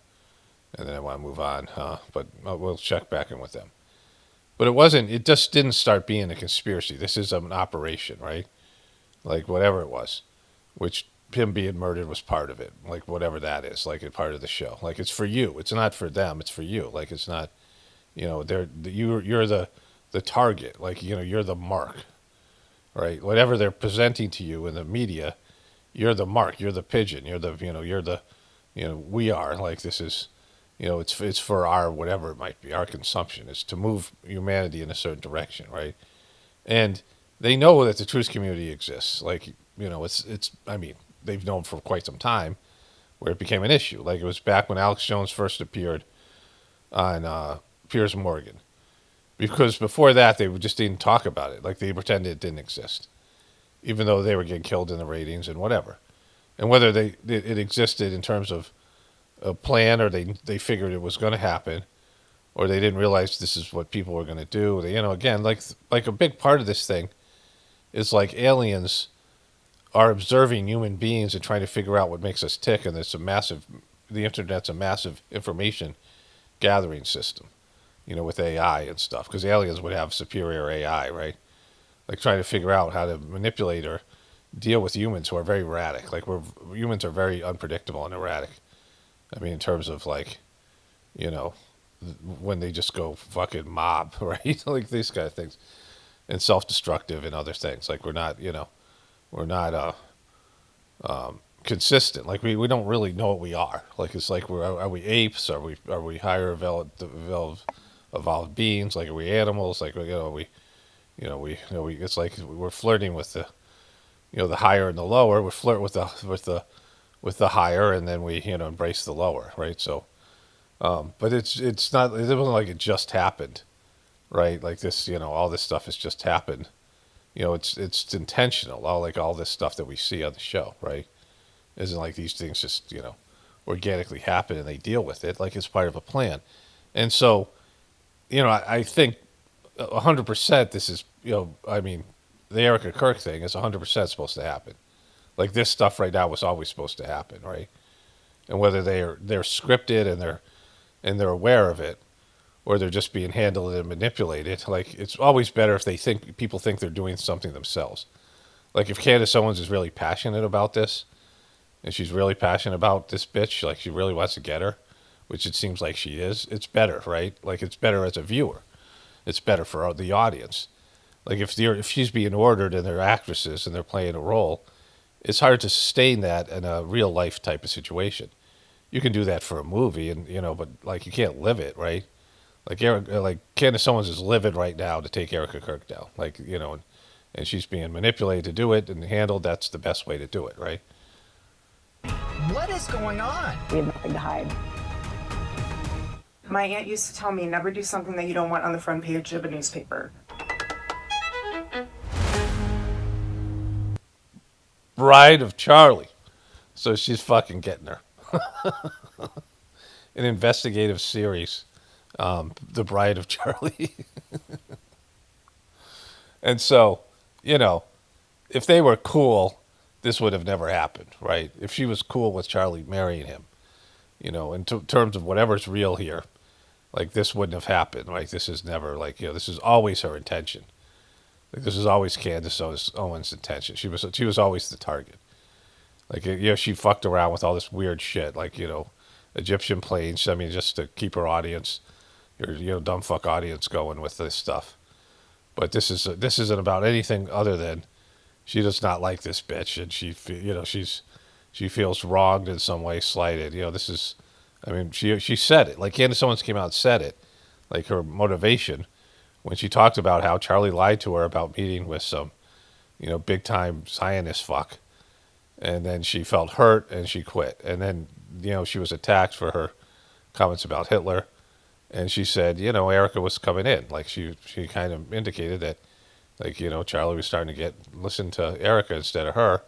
and then I want to move on. But we'll check back in with them. But it just didn't start being a conspiracy. This is an operation, right? Like whatever it was, which him being murdered was part of it. Like whatever that is, like a part of the show. Like it's for you. It's not for them. It's for you. Like it's not, you're the target. Like, you're the mark, right? Whatever they're presenting to you in the media, you're the mark. You're the pigeon. We are like, this is, it's for our, whatever it might be, our consumption is to move humanity in a certain direction, right? And they know that the truth community exists. Like, I mean, they've known for quite some time where it became an issue. Like it was back when Alex Jones first appeared on Piers Morgan. Because before that, they just didn't talk about it. Like they pretended it didn't exist, even though they were getting killed in the ratings and whatever. And whether it existed in terms of a plan, or they figured it was going to happen, or they didn't realize this is what people were going to do. Again, like a big part of this thing is like aliens are observing human beings and trying to figure out what makes us tick. And the internet's a massive information gathering system, with AI and stuff, because aliens would have superior AI, right? Like trying to figure out how to manipulate or deal with humans who are very erratic. Like humans are very unpredictable and erratic. I mean, in terms of like, when they just go fucking mob, right? Like these kind of things, and self-destructive and other things. Like we're not consistent. Like we don't really know what we are. Like it's like are we apes? Are we higher evolved beings? Like are we animals? Like it's like we're flirting with the higher and the lower. We flirt with the higher, and then we embrace the lower, right? So, but it's not. It wasn't like it just happened, right? Like this, all this stuff has just happened. It's intentional. All this stuff that we see on the show, right? Isn't like these things just organically happen and they deal with it. Like it's part of a plan, and so, I think 100% this is I mean, the Erika Kirk thing is 100% supposed to happen. Like this stuff right now was always supposed to happen, right? And whether they're scripted and they're aware of it, or they're just being handled and manipulated, like it's always better if people think they're doing something themselves. Like if Candance Owens is really passionate about this, and she's really passionate about this bitch, like she really wants to get her, which it seems like she is, it's better, right? Like it's better as a viewer. It's better for the audience. Like if she's being ordered and they're actresses and they're playing a role, it's hard to sustain that in a real life type of situation. You can do that for a movie, and but like you can't live it, right? Like Candance Owens is livid right now to take Erika Kirk down, like and she's being manipulated to do it and handled. That's the best way to do it, right? What is going on? We have nothing to hide. My aunt used to tell me, never do something that you don't want on the front page of a newspaper. Bride of Charlie. So she's fucking getting her. An investigative series, The Bride of Charlie. And so, if they were cool, this would have never happened, right? If she was cool with Charlie marrying him, in terms of whatever's real here, like this wouldn't have happened. Like this is never this is always her intention. Like this is always Candance Owens' intention. She was always the target. Like she fucked around with all this weird shit, like Egyptian planes. I mean, just to keep her audience, your dumb fuck audience going with this stuff. But this isn't about anything other than she does not like this bitch, and she feels wronged in some way, slighted. This is, I mean, she said it. Like Candance Owens came out and said it, like her motivation when she talked about how Charlie lied to her about meeting with some, big time Zionist fuck, and then she felt hurt and she quit, and then she was attacked for her comments about Hitler, And she said, you know, Erika was coming in. Like she kind of indicated that, like, you know, Charlie was starting to listen to Erika instead of her.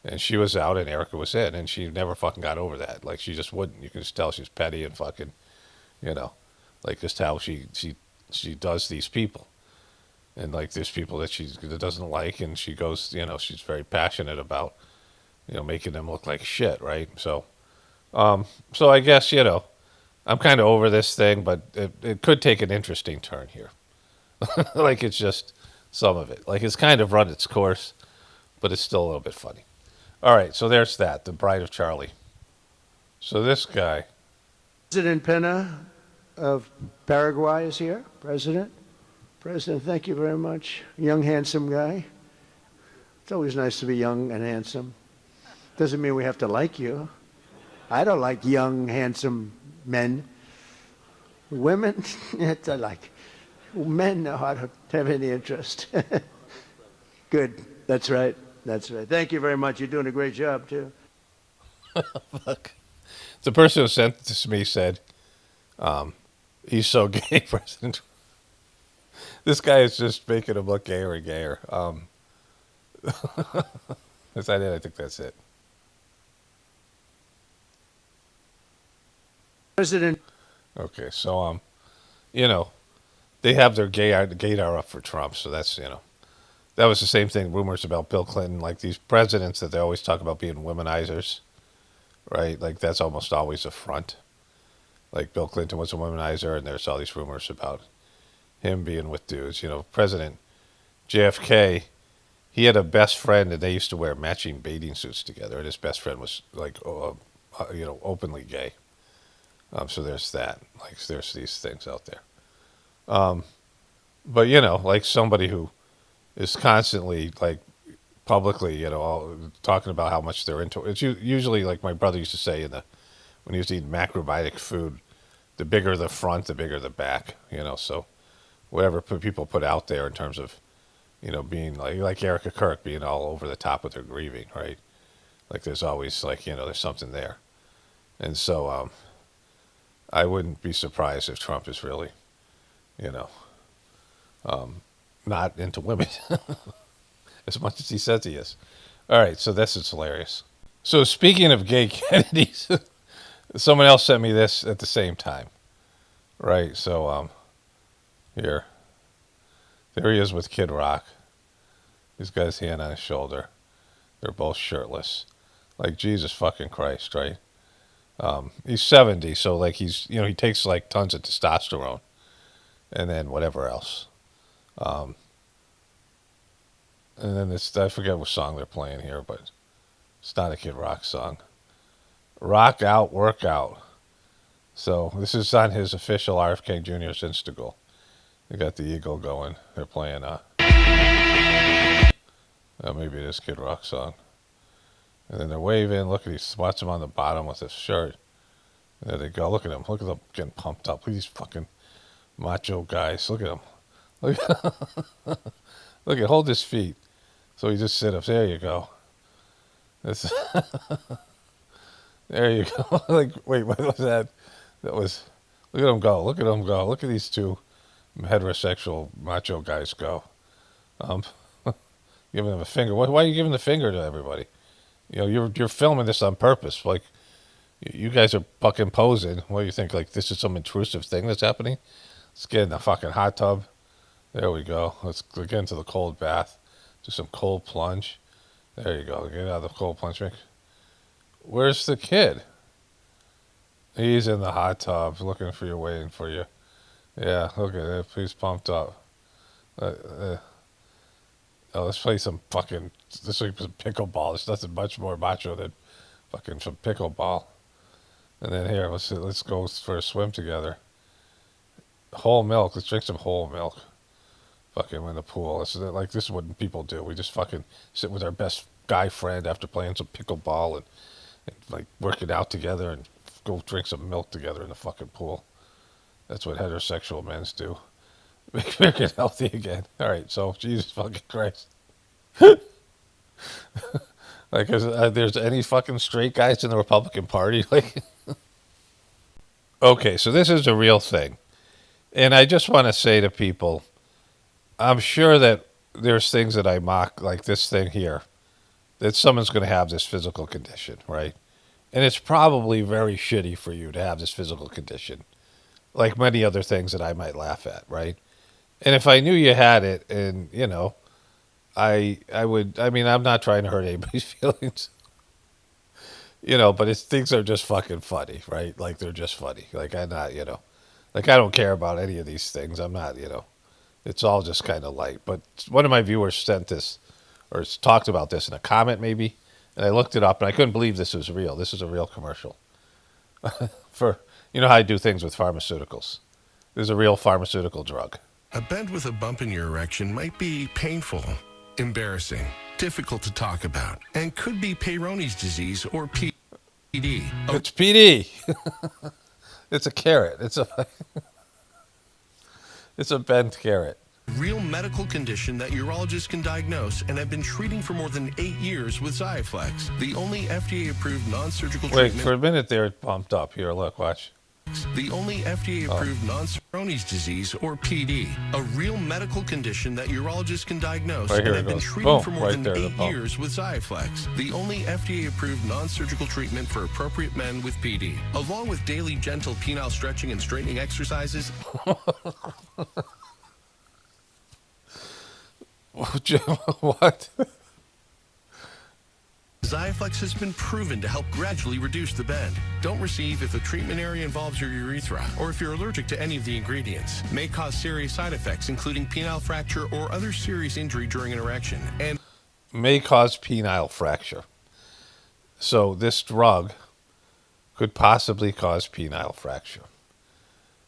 And she was out and Erika was in, and she never fucking got over that. Like, she just wouldn't. You can just tell she's petty and fucking, you know, like just how she does these people. And like there's people that she doesn't like, and she goes, you know, she's very passionate about, you know, making them look like shit, right? So, so I guess, you know, I'm kind of over this thing, but it could take an interesting turn here. Like, it's just some of it. Like, it's kind of run its course, but it's still a little bit funny. All right, so there's that, the Bride of Charlie. So this guy. President Pena of Paraguay is here. President, thank you very much. Young, handsome guy. It's always nice to be young and handsome. Doesn't mean we have to like you. I don't like young, handsome men. Women, I like. Men, no, I don't have any interest. Good, that's right. That's right. Thank you very much. You're doing a great job, too. Fuck. The person who sent this to me said, he's so gay, President. This guy is just making him look gayer and gayer. Is that it? I think that's it. President. Okay, so, you know, they have their gaydar up for Trump, so that's, you know. That was the same thing, rumors about Bill Clinton, like these presidents that they always talk about being womanizers, right? Like, that's almost always a front. Like, Bill Clinton was a womanizer, and there's all these rumors about him being with dudes. You know, President JFK, he had a best friend, and they used to wear matching bathing suits together, and his best friend was, like, you know, openly gay. So there's that. Like, there's these things out there. But, you know, like somebody who is constantly, like, publicly, you know, talking about how much they're into it. It's usually, like my brother used to say when he was eating macrobiotic food, the bigger the front, the bigger the back, you know. So whatever people put out there in terms of, you know, being like Erika Kirk being all over the top with her grieving, right? Like, there's always, like, you know, there's something there. And so I wouldn't be surprised if Trump is really, you know, not into women as much as he says he is. All right, so this is hilarious. So speaking of gay Kennedys, someone else sent me this at the same time, right? So here, there he is with Kid Rock. He's got his hand on his shoulder. They're both shirtless. Like, Jesus fucking Christ, right? He's 70, so like he's, you know, he takes like tons of testosterone, and then whatever else. And then this, I forget what song they're playing here, but it's not a Kid Rock song. Rock Out, Work Out. So this is on his official RFK Jr.'s Instagram. They got the eagle going. They're playing maybe it is Kid Rock song. And then they're waving. Look at these. Watch him on the bottom with his shirt. There they go. Look at him. Look at them getting pumped up. Look at these fucking macho guys. Look at him. Look at, hold his feet. So he just sit up. There you go. This. There you go. Like, wait, what was that? That was. Look at him go. Look at him go. Look at these two heterosexual macho guys go. Giving them a finger. Why are you giving the finger to everybody? You know, you're filming this on purpose. Like, you guys are fucking posing. What do you think? Like, this is some intrusive thing that's happening? Let's get in the fucking hot tub. There we go. Let's get into the cold bath. Do some cold plunge. There you go. Get out of the cold plunge. Where's the kid? He's in the hot tub looking for you, waiting for you. Yeah, look at it. He's pumped up. Let's play some fucking. This week was pickleball. There's nothing much more macho than fucking some pickleball. And then here, let's go for a swim together. Whole milk. Let's drink some whole milk. Fucking in the pool. This is what people do. We just fucking sit with our best guy friend after playing some pickleball and like work it out together and go drink some milk together in the fucking pool. That's what heterosexual men do. Make it healthy again. All right, so Jesus fucking Christ. Like, there's any fucking straight guys in the Republican Party? Like, okay, so this is a real thing. And I just want to say to people, I'm sure that there's things that I mock, like this thing here, that someone's going to have this physical condition, right? And it's probably very shitty for you to have this physical condition, like many other things that I might laugh at, right? And if I knew you had it, and I would. I mean, I'm not trying to hurt anybody's feelings, but things are just fucking funny, right? Like they're just funny. Like I'm not, like I don't care about any of these things. I'm not, it's all just kind of light. But one of my viewers sent this, or talked about this in a comment maybe, and I looked it up, and I couldn't believe this was real. This is a real commercial for how I do things with pharmaceuticals. This is a real pharmaceutical drug. A bend with a bump in your erection might be painful, embarrassing, difficult to talk about, and could be Peyronie's disease or PD. It's PD. It's a carrot. It's a bent carrot. Real medical condition that urologists can diagnose and have been treating for more than 8 years with Xiaflex, the only FDA-approved non-surgical treatment. Wait, for a minute there, it bumped up. Here, look, watch. The only FDA-approved non-Peyronie's disease, or PD, a real medical condition that urologists can diagnose and have been treating for more than 8 years with Xiaflex, the only FDA-approved non-surgical treatment for appropriate men with PD, along with daily gentle penile stretching and straightening exercises. What? Xiaflex has been proven to help gradually reduce the bend. Don't receive if the treatment area involves your urethra or if you're allergic to any of the ingredients. May cause serious side effects, including penile fracture or other serious injury during an erection. And may cause penile fracture. So this drug could possibly cause penile fracture,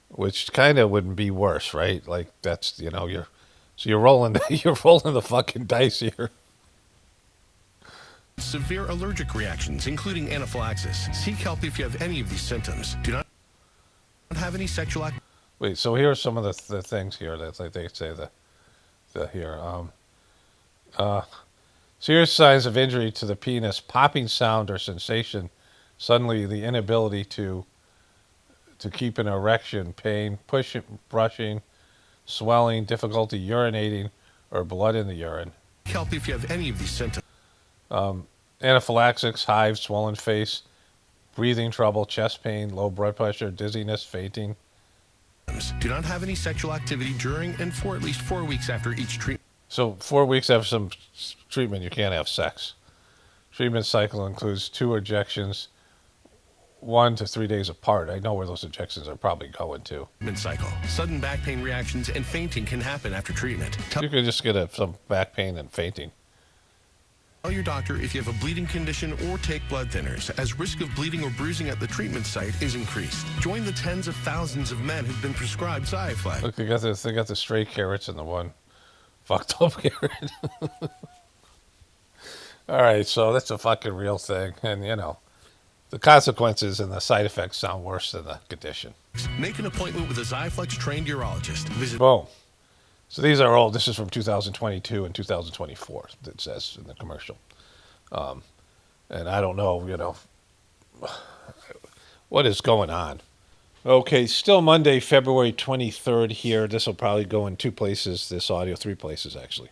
which kind of wouldn't be worse, right? Like that's you're rolling the fucking dice here. Severe allergic reactions, including anaphylaxis. Seek help if you have any of these symptoms. Do not have any sexual activity. Wait, so here are some of the things here that like they say here. Serious signs of injury to the penis: popping sound or sensation, suddenly the inability to keep an erection, pain, pushing, brushing, swelling, difficulty urinating, or blood in the urine. Help if you have any of these symptoms. Anaphylaxis, hives, swollen face, breathing trouble, chest pain, low blood pressure, dizziness, fainting. Do not have any sexual activity during and for at least 4 weeks after each treatment. So 4 weeks after some treatment, you can't have sex. Treatment cycle includes 2 injections, 1 to 3 days apart. I know where those injections are probably going to. Treatment cycle. Sudden back pain reactions and fainting can happen after treatment. You could just get some back pain and fainting. Tell your doctor if you have a bleeding condition or take blood thinners, as risk of bleeding or bruising at the treatment site is increased. Join the tens of thousands of men who've been prescribed Xiaflex. Look, they got the straight carrots and the one fucked up carrot. All right, so that's a fucking real thing, and the consequences and the side effects sound worse than the condition. Make an appointment with a Xiaflex trained urologist. Visit. Boom. So these are old. This is from 2022 and 2024, it says in the commercial. And I don't know, what is going on. Okay, still Monday, February 23rd here. This will probably go in 2 places, this audio, 3 places actually.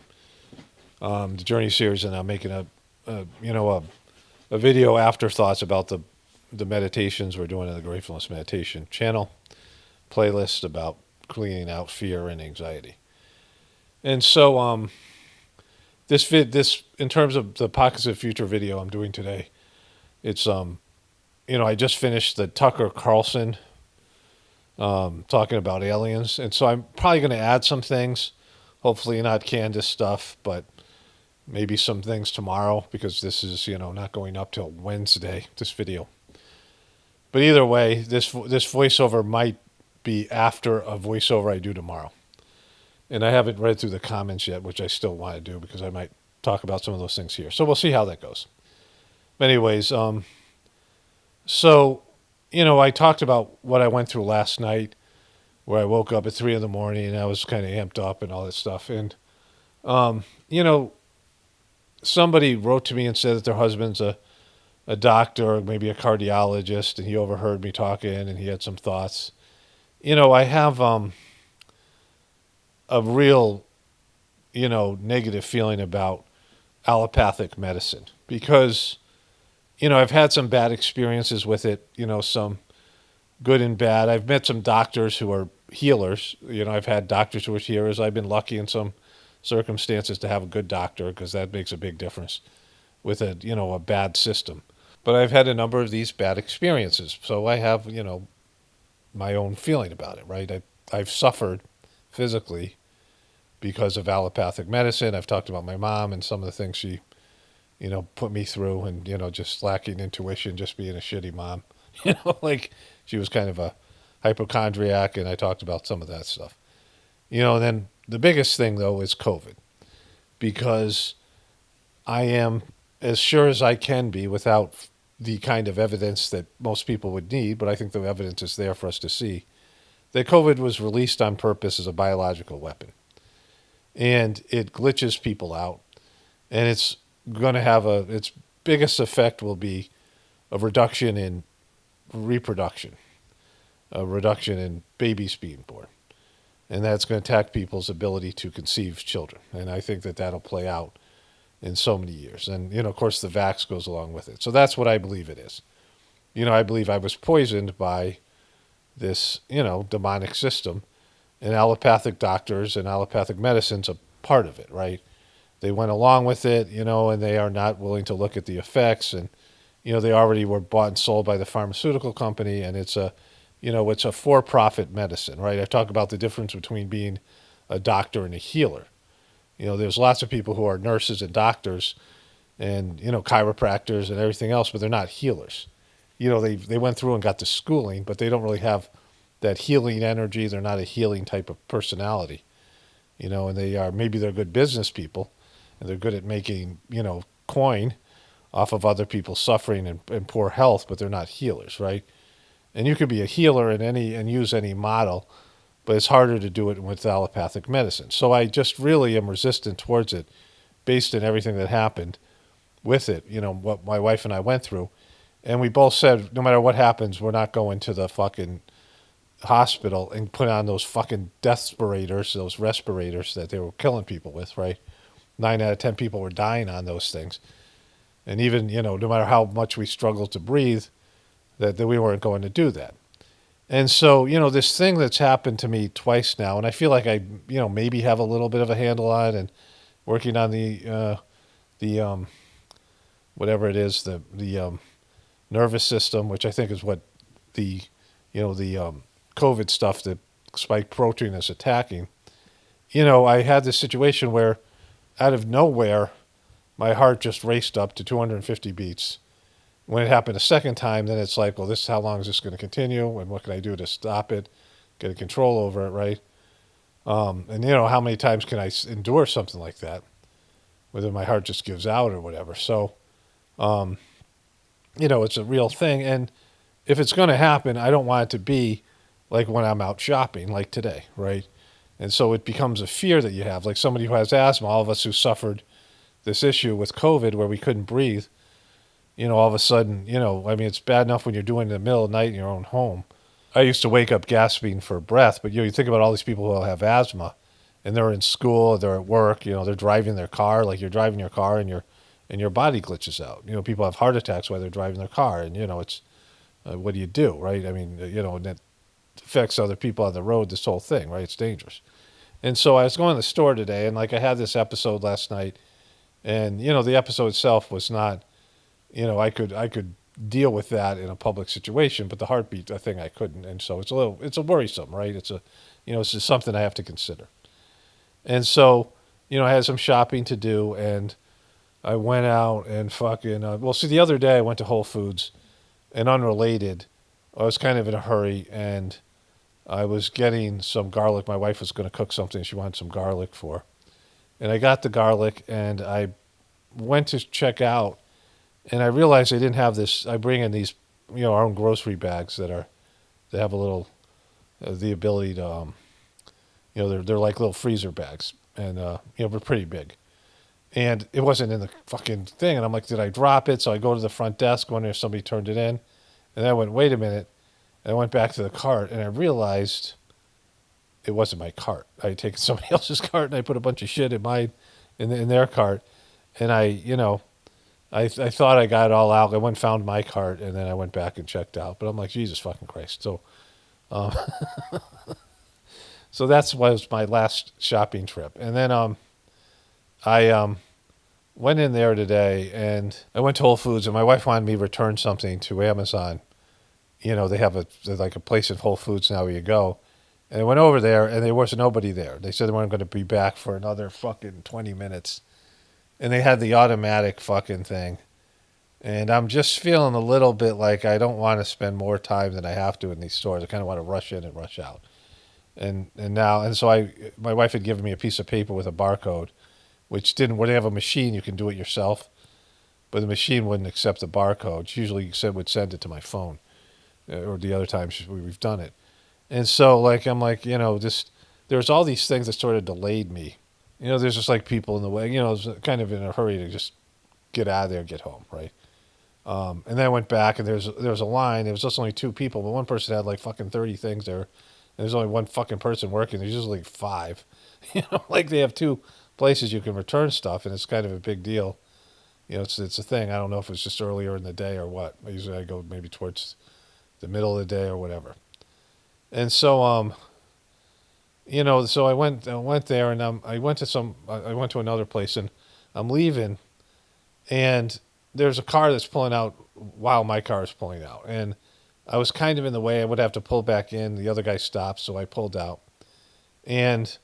The Journey series, and I'm making a video afterthoughts about the meditations we're doing in the Gratefullness meditation channel playlist about cleaning out fear and anxiety. And so this in terms of the Pockets of Future video I'm doing today, it's I just finished the Tucker Carlson talking about aliens, and so I'm probably going to add some things, hopefully not Candance stuff, but maybe some things tomorrow, because this is not going up till Wednesday, this video. But either way, this voiceover might be after a voiceover I do tomorrow. And I haven't read through the comments yet, which I still want to do because I might talk about some of those things here. So we'll see how that goes. But anyways, so, I talked about what I went through last night, where I woke up at 3 a.m. and I was kind of amped up and all that stuff. And, somebody wrote to me and said that their husband's a doctor or maybe a cardiologist, and he overheard me talking and he had some thoughts. I have... a real, negative feeling about allopathic medicine because, I've had some bad experiences with it, some good and bad. I've met some doctors who are healers. I've had doctors who are healers. I've been lucky in some circumstances to have a good doctor because that makes a big difference with a bad system. But I've had a number of these bad experiences. So I have, my own feeling about it, right? I've suffered physically because of allopathic medicine. I've talked about my mom and some of the things she, put me through and, just lacking intuition, just being a shitty mom. Like she was kind of a hypochondriac, and I talked about some of that stuff. And then the biggest thing, though, is COVID, because I am as sure as I can be without the kind of evidence that most people would need, but I think the evidence is there for us to see, that COVID was released on purpose as a biological weapon. And it glitches people out, and it's going to have its biggest effect will be a reduction in reproduction, a reduction in babies being born. And that's going to attack people's ability to conceive children. And I think that that'll play out in so many years. And, of course, the vax goes along with it. So that's what I believe it is. I believe I was poisoned by this, demonic system, and allopathic doctors and allopathic medicine's a part of it, right? They went along with it, and they are not willing to look at the effects. And, they already were bought and sold by the pharmaceutical company, and it's a for-profit medicine, right? I talk about the difference between being a doctor and a healer. There's lots of people who are nurses and doctors and, chiropractors and everything else, but they're not healers. They went through and got the schooling, but they don't really have that healing energy. They're not a healing type of personality, and maybe they're good business people and they're good at making, coin off of other people's suffering and poor health, but they're not healers, right? And you could be a healer and use any model, but it's harder to do it with allopathic medicine. So I just really am resistant towards it based on everything that happened with it, what my wife and I went through. And we both said, no matter what happens, we're not going to the fucking hospital and put on those fucking respirators that they were killing people with, right? 9 out of 10 people were dying on those things. And even, no matter how much we struggled to breathe, that we weren't going to do that. And so, this thing that's happened to me twice now, and I feel like I, maybe have a little bit of a handle on it and working on the whatever it is, the nervous system, which I think is what the COVID stuff, the spike protein is attacking. I had this situation where out of nowhere, my heart just raced up to 250 beats. When it happened a second time, then it's like, well, how long is this going to continue? And what can I do to stop it, get a control over it, right? And how many times can I endure something like that? Whether my heart just gives out or whatever. So, it's a real thing. And if it's going to happen, I don't want it to be like when I'm out shopping, like today, right? And so it becomes a fear that you have. Like somebody who has asthma, all of us who suffered this issue with COVID where we couldn't breathe, all of a sudden, it's bad enough when you're doing it in the middle of the night in your own home. I used to wake up gasping for breath, but you think about all these people who have asthma, and they're in school, they're at work, they're driving their car, like you're driving your car and your body glitches out. People have heart attacks while they're driving their car, and it's what do you do, right? And that affects other people on the road. This whole thing, right? It's dangerous. And so I was going to the store today, and like I had this episode last night, and the episode itself was not. I could deal with that in a public situation, but the heartbeat thing I couldn't, and so it's a worrisome, right? It's just something I have to consider. And so, I had some shopping to do, and I went out and fucking. The other day I went to Whole Foods, and unrelated, I was kind of in a hurry, and I was getting some garlic. My wife was going to cook something she wanted some garlic for, and I got the garlic, and I went to check out. And I realized I didn't have this. I bring in these, our own grocery bags they have a little, the ability to, they're like little freezer bags, and they're pretty big. And it wasn't in the fucking thing. And I'm like, did I drop it? So I go to the front desk, wondering if somebody turned it in. And I went, wait a minute. And I went back to the cart, and I realized it wasn't my cart. I had taken somebody else's cart and I put a bunch of shit in mine, in their cart, and I thought I got it all out. I went and found my cart, and then I went back and checked out. But I'm like, Jesus fucking Christ. So, so that was my last shopping trip. And then I went in there today, and I went to Whole Foods, and my wife wanted me to return something to Amazon. You know, they have a place at Whole Foods now where you go. And I went over there, and there was nobody there. They said they weren't going to be back for another fucking 20 minutes. And they had the automatic fucking thing. And I'm just feeling a little bit like I don't want to spend more time than I have to in these stores. I kind of want to rush in and rush out. And so my wife had given me a piece of paper with a barcode, which where they have a machine, you can do it yourself. But the machine wouldn't accept the barcode. She usually would send it to my phone. Or the other times we've done it. And so, I'm like, there's all these things that sort of delayed me. There's just like people in the way, I was kind of in a hurry to just get out of there and get home, right? And then I went back, and there was a line. There was just only 2 people, but one person had like fucking 30 things there. And there's only one fucking person working. There's usually 5. Like they have 2 places you can return stuff, and it's kind of a big deal. It's a thing. I don't know if it's just earlier in the day or what. Usually I go maybe towards the middle of the day or whatever. And so, so I went there, and I went to another place, and I'm leaving, and there's a car that's pulling out while my car is pulling out, and I was kind of in the way. I would have to pull back in. The other guy stopped, so I pulled out, and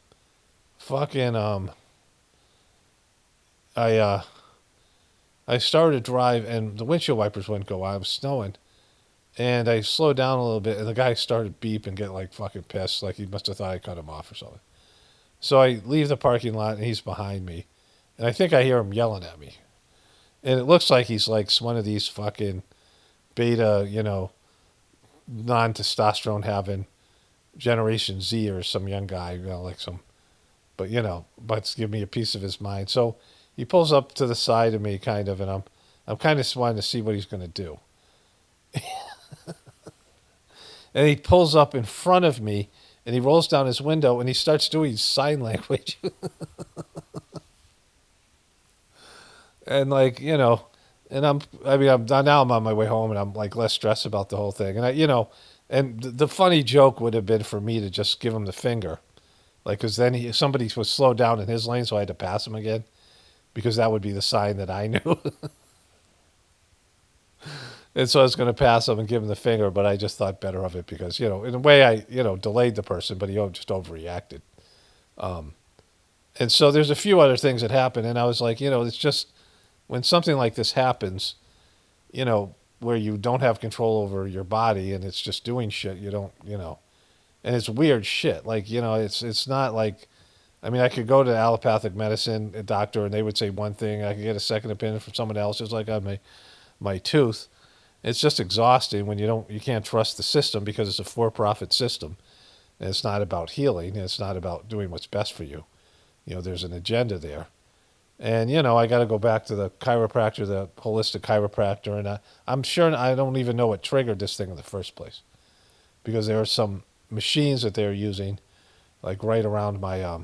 fucking I started to drive, and the windshield wipers wouldn't go on. It was snowing. And I slowed down a little bit, and the guy started beep and get like fucking pissed, like he must have thought I cut him off or something. So I leave the parking lot, and he's behind me, and I think I hear him yelling at me. And it looks like he's like one of these fucking beta, non-testosterone having Generation Z or some young guy, but give me a piece of his mind. So he pulls up to the side of me, kind of, and I'm kind of wanting to see what he's going to do. And he pulls up in front of me, and he rolls down his window, and he starts doing sign language. And and I'm on my way home, and I'm like less stressed about the whole thing. And and the funny joke would have been for me to just give him the finger, because then somebody was slowed down in his lane, so I had to pass him again, because that would be the sign that I knew. And so I was going to pass him and give him the finger, but I just thought better of it because, in a way I, delayed the person, but he just overreacted. And so there's a few other things that happened, and I was like, it's just when something like this happens, where you don't have control over your body and it's just doing shit, and it's weird shit. It's not like, I could go to allopathic medicine, a doctor, and they would say one thing. I could get a second opinion from someone else, just like on my tooth. It's just exhausting when you can't trust the system because it's a for-profit system. And it's not about healing. It's not about doing what's best for you. There's an agenda there. And, I got to go back to the chiropractor, the holistic chiropractor. And I'm sure I don't even know what triggered this thing in the first place. Because there are some machines that they're using, like right around my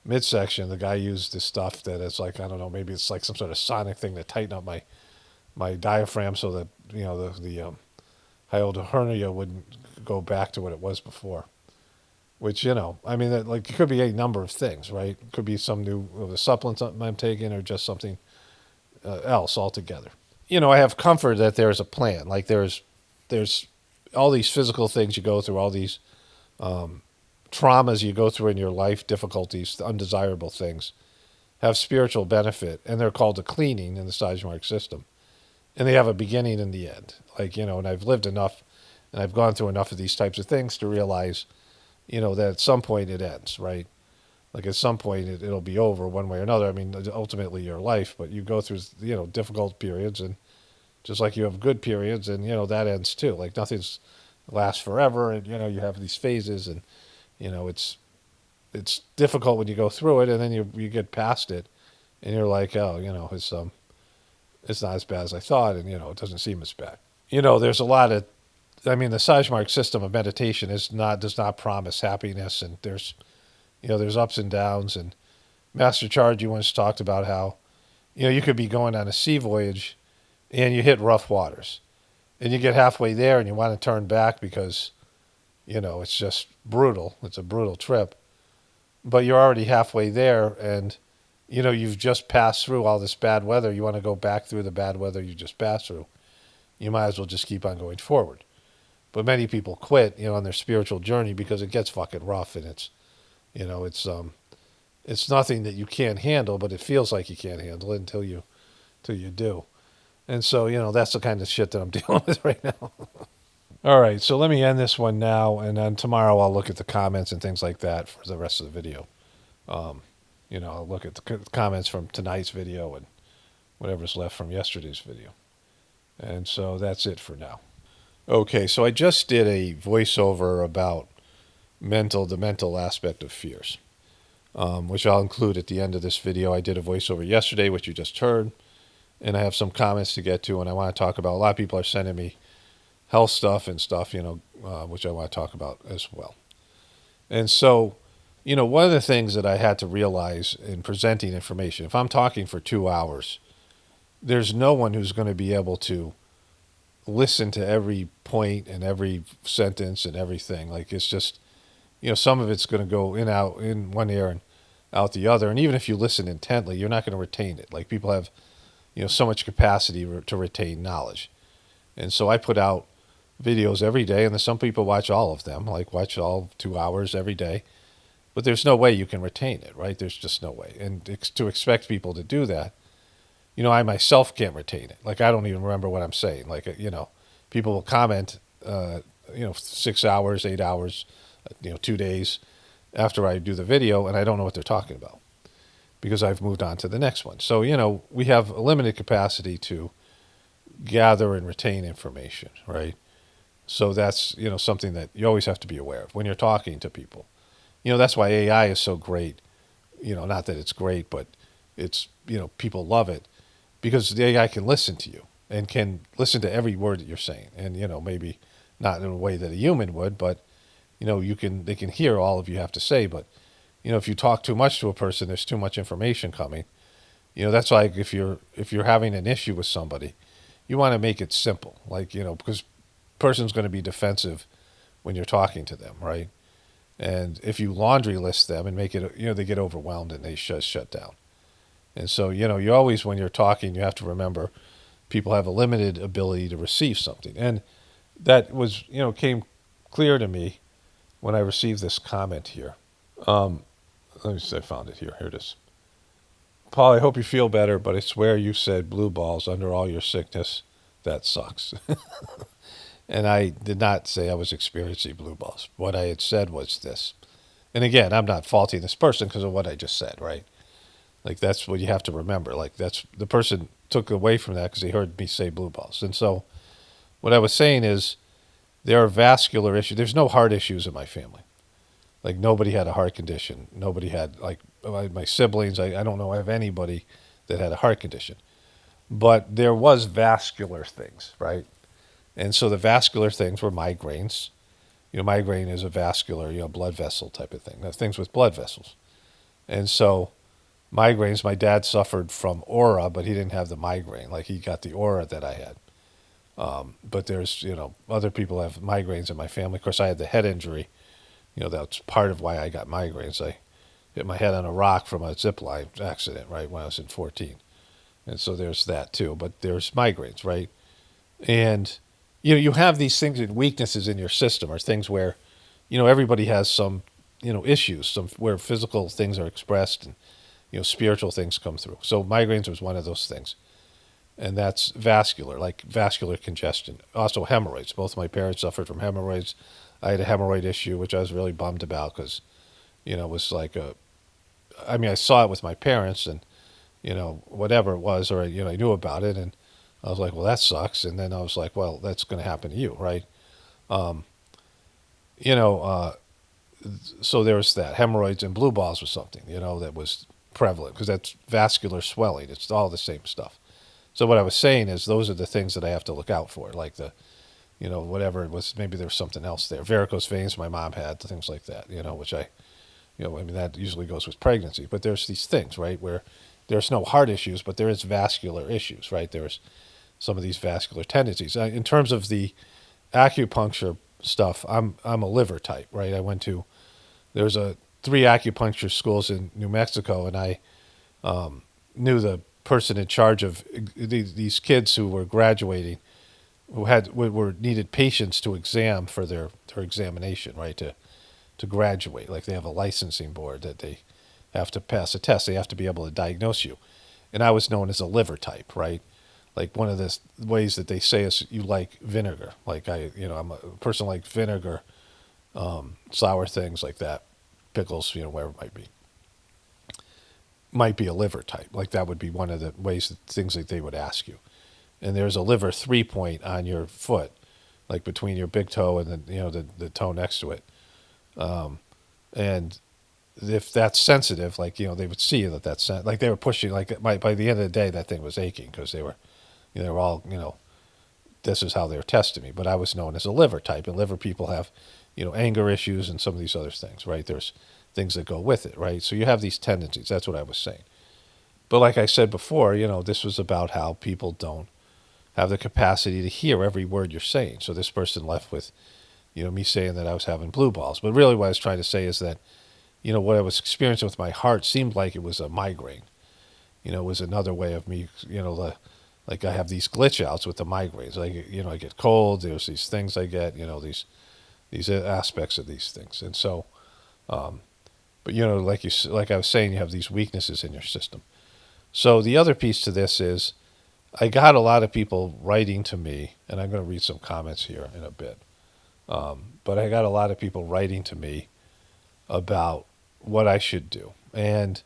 midsection. The guy used this stuff that is like, I don't know, maybe it's like some sort of sonic thing to tighten up my diaphragm so that, the hiatal hernia wouldn't go back to what it was before. Which, it could be a number of things, right? It could be some new supplement I'm taking or just something else altogether. I have comfort that there's a plan. Like there's all these physical things you go through, all these traumas you go through in your life, difficulties, undesirable things, have spiritual benefit, and they're called a cleaning in the Sizemore system. And they have a beginning and the end. And I've lived enough, and I've gone through enough of these types of things to realize, that at some point it ends, right? Like at some point it'll be over one way or another. Ultimately your life, but you go through, difficult periods, and just like you have good periods, and, that ends too. Like nothing's lasts forever, and, you have these phases, and, it's difficult when you go through it, and then you get past it, and you're like, oh, it's not as bad as I thought, and, it doesn't seem as bad. There's a lot of I mean, the Sajmark system of meditation does not promise happiness, and there's ups and downs. And Master Charge, you once talked about how, you could be going on a sea voyage, and you hit rough waters, and you get halfway there, and you want to turn back because, it's just brutal. It's a brutal trip, but you're already halfway there, and you've just passed through all this bad weather. You want to go back through the bad weather you just passed through. You might as well just keep on going forward. But many people quit, on their spiritual journey because it gets fucking rough, and it's nothing that you can't handle, but it feels like you can't handle it until you do. And so, that's the kind of shit that I'm dealing with right now. All right, so let me end this one now, and then tomorrow I'll look at the comments and things like that for the rest of the video. I'll look at the comments from tonight's video and whatever's left from yesterday's video. And so that's it for now. Okay, so I just did a voiceover about the mental aspect of fears, which I'll include at the end of this video. I did a voiceover yesterday, which you just heard, and I have some comments to get to, and I want to talk about. A lot of people are sending me health stuff and stuff, which I want to talk about as well. And so, one of the things that I had to realize in presenting information, if I'm talking for 2 hours, there's no one who's going to be able to listen to every point and every sentence and everything. Like, it's just, some of it's going to go in one ear and out the other. And even if you listen intently, you're not going to retain it. Like, people have, so much capacity to retain knowledge. And so I put out videos every day, and some people watch all of them, like watch all 2 hours every day. But there's no way you can retain it, right? There's just no way. And to expect people to do that, I myself can't retain it. Like, I don't even remember what I'm saying. Like, people will comment, 6 hours, 8 hours, 2 days after I do the video, and I don't know what they're talking about because I've moved on to the next one. So, we have a limited capacity to gather and retain information, right? So that's, something that you always have to be aware of when you're talking to people. That's why AI is so great. Not that it's great, but it's, people love it. Because the AI can listen to you and can listen to every word that you're saying. And, maybe not in a way that a human would, but, they can hear all of you have to say. But, if you talk too much to a person, there's too much information coming. That's like if you're having an issue with somebody, you want to make it simple. Like, because person's going to be defensive when you're talking to them, right? And if you laundry list them and make it, they get overwhelmed and they shut down. And so, you always, when you're talking, you have to remember people have a limited ability to receive something. And that was, came clear to me when I received this comment here. Let me see, I found it here. Here it is. Paul, I hope you feel better, but I swear you said blue balls under all your sickness. That sucks. And I did not say I was experiencing blue balls. What I had said was this. And again, I'm not faulting this person because of what I just said, right? Like, that's what you have to remember. Like, that's the person took away from that because they heard me say blue balls. And so what I was saying is there are vascular issues. There's no heart issues in my family. Like, nobody had a heart condition. Nobody had, like, my siblings. I don't know of anybody that had a heart condition. But there was vascular things, right? And so the vascular things were migraines. Migraine is a vascular, blood vessel type of thing. That's things with blood vessels. And so migraines, my dad suffered from aura, but he didn't have the migraine. Like, he got the aura that I had. But there's, other people have migraines in my family. Of course, I had the head injury. That's part of why I got migraines. I hit my head on a rock from a zip line accident, right, when I was in 14. And so there's that too. But there's migraines, right? And, you have these things and weaknesses in your system, or things where, everybody has some, issues, some where physical things are expressed and, spiritual things come through. So migraines was one of those things. And that's vascular, like vascular congestion. Also hemorrhoids. Both my parents suffered from hemorrhoids. I had a hemorrhoid issue, which I was really bummed about because, it was like I saw it with my parents and, whatever it was, or, I knew about it. And I was like, well, that sucks. And then I was like, well, that's going to happen to you, right? So there was that. Hemorrhoids and blue balls was something, that was prevalent because that's vascular swelling. It's all the same stuff. So what I was saying is those are the things that I have to look out for, like the whatever it was. Maybe there was something else there. Varicose veins my mom had, things like that, which I mean, that usually goes with pregnancy. But there's these things, right, where there's no heart issues, but there is vascular issues, right? There's some of these vascular tendencies. In terms of the acupuncture stuff, I'm a liver type, right? There's 3 acupuncture schools in New Mexico, and I knew the person in charge of these kids who were graduating, who needed patients to exam for their examination, right, to graduate. Like, they have a licensing board that they have to pass a test. They have to be able to diagnose you. And I was known as a liver type, right? Like, one of the ways that they say is you like vinegar. Like, I'm a person like vinegar, sour things like that, pickles, whatever it might be a liver type. Like, that would be one of the things that they would ask you. And there's a liver 3-point on your foot, like between your big toe and the toe next to it. And if that's sensitive, like, they would see that that's like they were pushing, like, by the end of the day, that thing was aching because they were all, this is how they were testing me. But I was known as a liver type, and liver people have, anger issues and some of these other things, right? There's things that go with it, right? So you have these tendencies. That's what I was saying. But like I said before, this was about how people don't have the capacity to hear every word you're saying. So this person left with, me saying that I was having blue balls. But really what I was trying to say is that, what I was experiencing with my heart seemed like it was a migraine. It was another way of me, like I have these glitch outs with the migraines. Like, I get cold. There's these things I get, these aspects of these things. And so, but, like I was saying, you have these weaknesses in your system. So the other piece to this is I got a lot of people writing to me, and I'm going to read some comments here in a bit. But I got a lot of people writing to me about what I should do. And,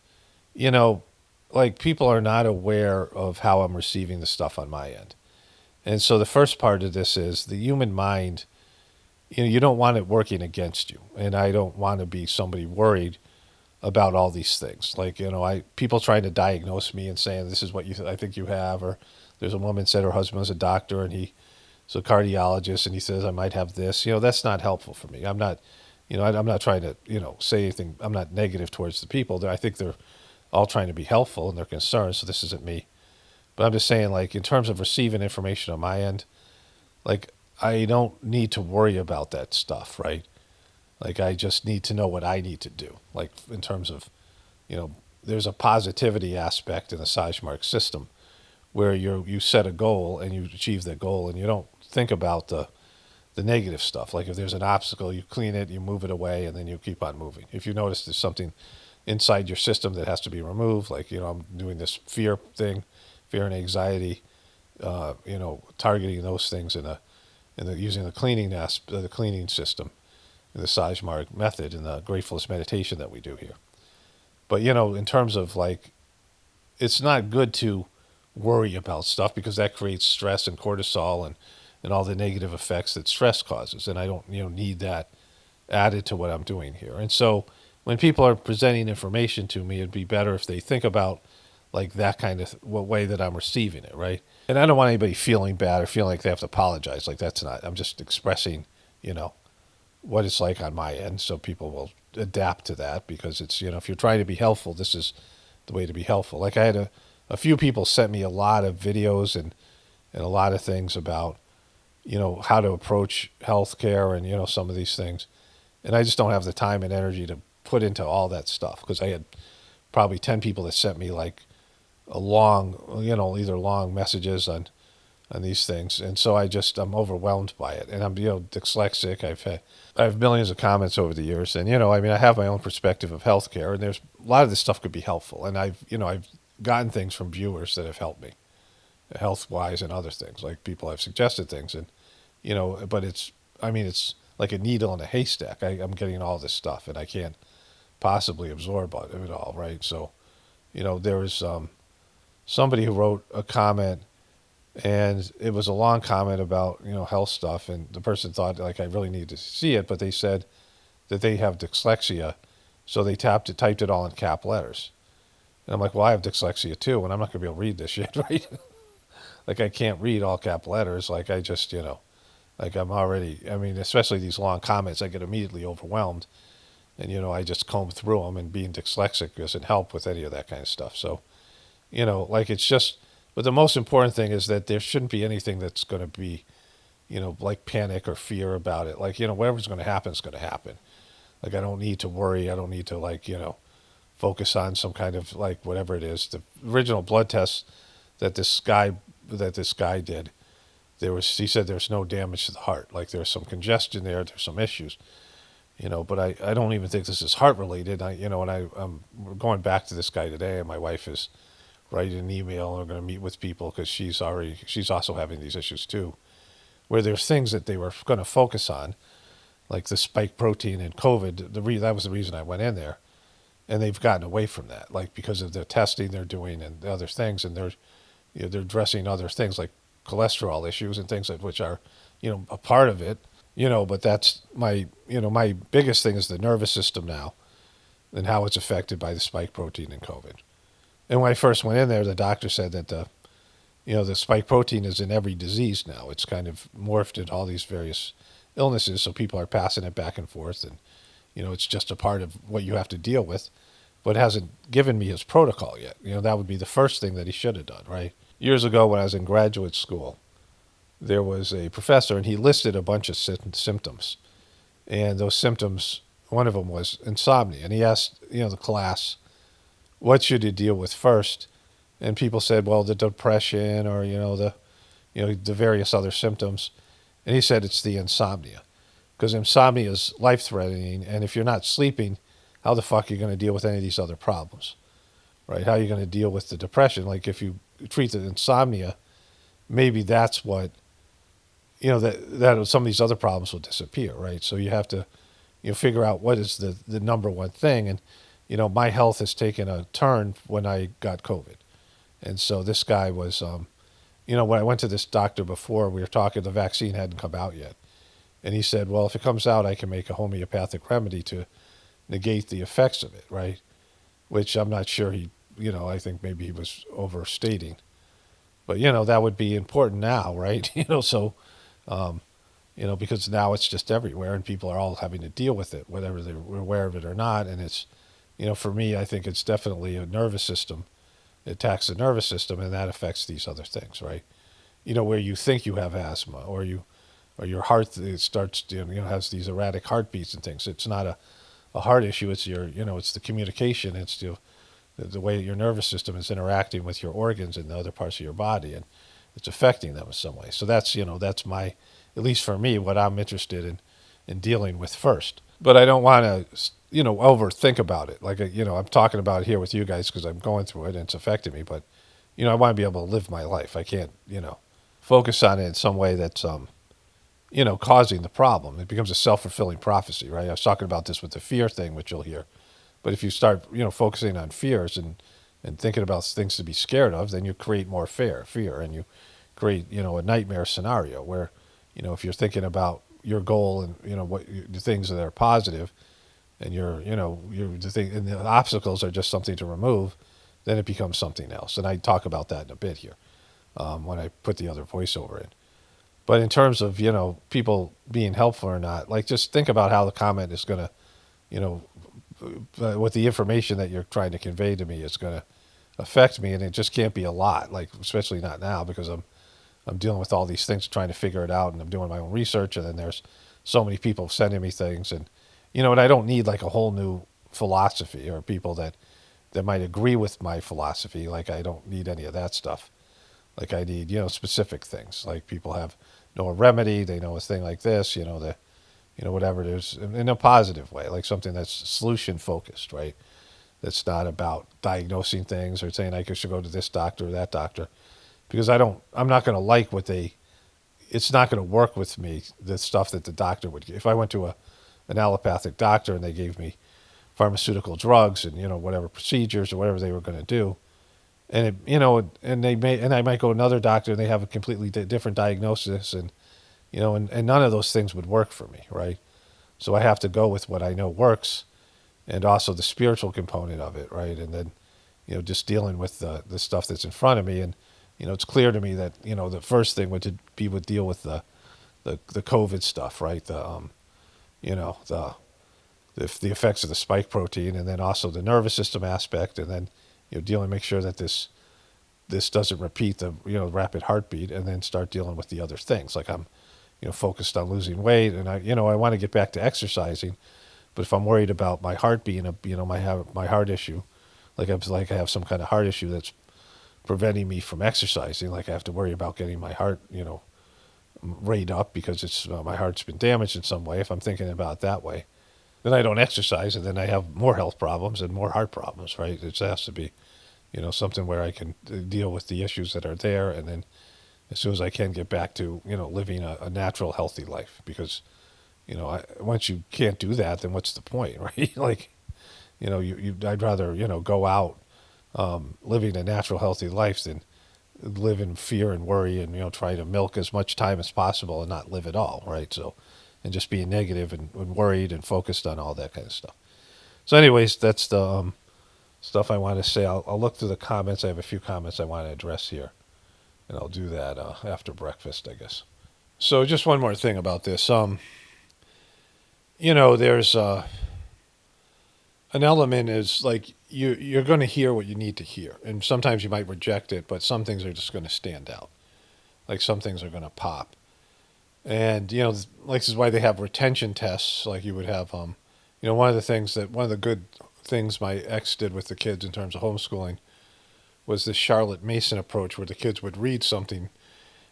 like, people are not aware of how I'm receiving the stuff on my end. And so the first part of this is the human mind, you don't want it working against you. And I don't want to be somebody worried about all these things. Like, people trying to diagnose me and saying, this is what I think you have. Or there's a woman said her husband was a doctor and he's a cardiologist and he says I might have this. That's not helpful for me. I'm not trying to, say anything. I'm not negative towards the people. I think they're all trying to be helpful and they're concerned. So this isn't me. But I'm just saying, like, in terms of receiving information on my end, like, I don't need to worry about that stuff, right? Like, I just need to know what I need to do. Like, in terms of, there's a positivity aspect in the Sajmark system where you set a goal and you achieve that goal and you don't think about the negative stuff. Like, if there's an obstacle, you clean it, you move it away, and then you keep on moving. If you notice there's something inside your system that has to be removed, like, I'm doing this fear thing, fear and anxiety, targeting those things using the cleaning system, the Sajmark method, and the gratefulness meditation that we do here. But, in terms of, like, it's not good to worry about stuff because that creates stress and cortisol and all the negative effects that stress causes. And I don't, need that added to what I'm doing here. And so when people are presenting information to me, it'd be better if they think about, like, that kind of way that I'm receiving it, right? And I don't want anybody feeling bad or feeling like they have to apologize. Like, that's not, I'm just expressing, what it's like on my end, so people will adapt to that because it's, if you're trying to be helpful, this is the way to be helpful. Like, I had a few people sent me a lot of videos and a lot of things about, how to approach healthcare and, some of these things. And I just don't have the time and energy to put into all that stuff because I had probably 10 people that sent me, like, a long, either long messages on these things. And so I'm overwhelmed by it. And I'm, dyslexic. I have millions of comments over the years. And, I have my own perspective of healthcare, and there's a lot of this stuff could be helpful. And I've gotten things from viewers that have helped me health-wise and other things. Like, people have suggested things and, but it's like a needle in a haystack. I'm getting all this stuff and I can't possibly absorb it all. Right. So, there was, somebody who wrote a comment, and it was a long comment about, health stuff. And the person thought, like, I really need to see it, but they said that they have dyslexia. So they typed it all in cap letters. And I'm like, well, I have dyslexia too, and I'm not going to be able to read this shit, right? Like, I can't read all cap letters. Like, I just, Like I'm already, I mean, especially these long comments, I get immediately overwhelmed. And, I just comb through them, and being dyslexic doesn't help with any of that kind of stuff. So, like it's just, but the most important thing is that there shouldn't be anything that's going to be, like panic or fear about it. Like, whatever's going to happen is going to happen. Like, I don't need to worry. I don't need to, like, focus on some kind of, like, whatever it is. The original blood tests that this guy did, he said there's no damage to the heart. Like, there's some congestion there. There's some issues. But I don't even think this is heart related. I'm going back to this guy today, and my wife is writing an email, and we're going to meet with people because she's also having these issues too, where there's things that they were going to focus on, like the spike protein in COVID. That was the reason I went in there, and they've gotten away from that, like because of the testing they're doing and the other things, and they're addressing other things like cholesterol issues and things which are, a part of it. But that's my biggest thing is the nervous system now and how it's affected by the spike protein in COVID. And when I first went in there, the doctor said that the spike protein is in every disease now. It's kind of morphed into all these various illnesses, so people are passing it back and forth, and, it's just a part of what you have to deal with, but hasn't given me his protocol yet. That would be the first thing that he should have done, right? Years ago when I was in graduate school, there was a professor, and he listed a bunch of symptoms. And those symptoms, one of them was insomnia. And he asked, the class, what should you deal with first? And people said, well, the depression or, the various other symptoms. And he said it's the insomnia. Because insomnia is life-threatening, and if you're not sleeping, how the fuck are you going to deal with any of these other problems, right? How are you going to deal with the depression? Like if you treat the insomnia, maybe that's what, that some of these other problems will disappear, right? So you have to, figure out what is the number one thing. And, my health has taken a turn when I got COVID. And so this guy was, when I went to this doctor before, we were talking, the vaccine hadn't come out yet. And he said, well, if it comes out, I can make a homeopathic remedy to negate the effects of it, right? Which I'm not sure I think maybe he was overstating. But, that would be important now, right? So, because now it's just everywhere and people are all having to deal with it, whether they're aware of it or not. And it's, for me, I think it's definitely a nervous system. It attacks the nervous system, and that affects these other things, right? Where you think you have asthma or your heart starts, has these erratic heartbeats and things. It's not a heart issue. It's it's the communication. It's the way your nervous system is interacting with your organs and the other parts of your body, and it's affecting them in some way. So that's, that's my, at least for me, what I'm interested in dealing with first. But I don't want to, overthink about it. Like, I'm talking about it here with you guys because I'm going through it and it's affecting me. But, I want to be able to live my life. I can't, focus on it in some way that's, causing the problem. It becomes a self-fulfilling prophecy, right? I was talking about this with the fear thing, which you'll hear. But if you start, focusing on fears and thinking about things to be scared of, then you create more fear, and you create, a nightmare scenario where, if you're thinking about your goal and, the things that are positive and and the obstacles are just something to remove, then it becomes something else. And I talk about that in a bit here when I put the other voiceover in. But in terms of, people being helpful or not, like just think about how the comment is going to, what the information that you're trying to convey to me is going to affect me. And it just can't be a lot, like, especially not now because I'm dealing with all these things, trying to figure it out, and I'm doing my own research. And then there's so many people sending me things, and, and I don't need like a whole new philosophy or people that might agree with my philosophy. Like I don't need any of that stuff. Like I need, specific things. Like people know a remedy, they know a thing like this, whatever it is, in a positive way, like something that's solution focused, right? That's not about diagnosing things or saying I should go to this doctor or that doctor, because I'm not going to like it's not going to work with me, the stuff that the doctor would give. If I went to an allopathic doctor and they gave me pharmaceutical drugs and, whatever procedures or whatever they were going to do, and and I might go to another doctor and they have a completely different diagnosis, and and none of those things would work for me, right? So I have to go with what I know works, and also the spiritual component of it, right? And then just dealing with the stuff that's in front of me, and it's clear to me that the first thing would deal with the the COVID stuff, right? You know, the effects of the spike protein, and then also the nervous system aspect, and then make sure that this doesn't repeat the rapid heartbeat, and then start dealing with the other things. Like I'm focused on losing weight, and I want to get back to exercising, but if I'm worried about my heart being my heart issue, like I have some kind of heart issue that's preventing me from exercising, like I have to worry about getting my heart rate up because it's my heart's been damaged in some way. If I'm thinking about it that way, then I don't exercise, and then I have more health problems and more heart problems, right? It just has to be, something where I can deal with the issues that are there, and then as soon as I can get back to, living a natural, healthy life. Because, once you can't do that, then what's the point, right? Like, I'd rather, go out living a natural, healthy life than live in fear and worry and, try to milk as much time as possible and not live at all, right? So, and just being negative and worried and focused on all that kind of stuff. So anyways, that's the stuff I want to say. I'll look through the comments. I have a few comments I want to address here, and I'll do that after breakfast, I guess. So just one more thing about this. There's an element is like you're going to hear what you need to hear, and sometimes you might reject it, but some things are just going to stand out. Like some things are going to pop. And, like this is why they have retention tests. Like you would have, one of the good things my ex did with the kids in terms of homeschooling was this Charlotte Mason approach, where the kids would read something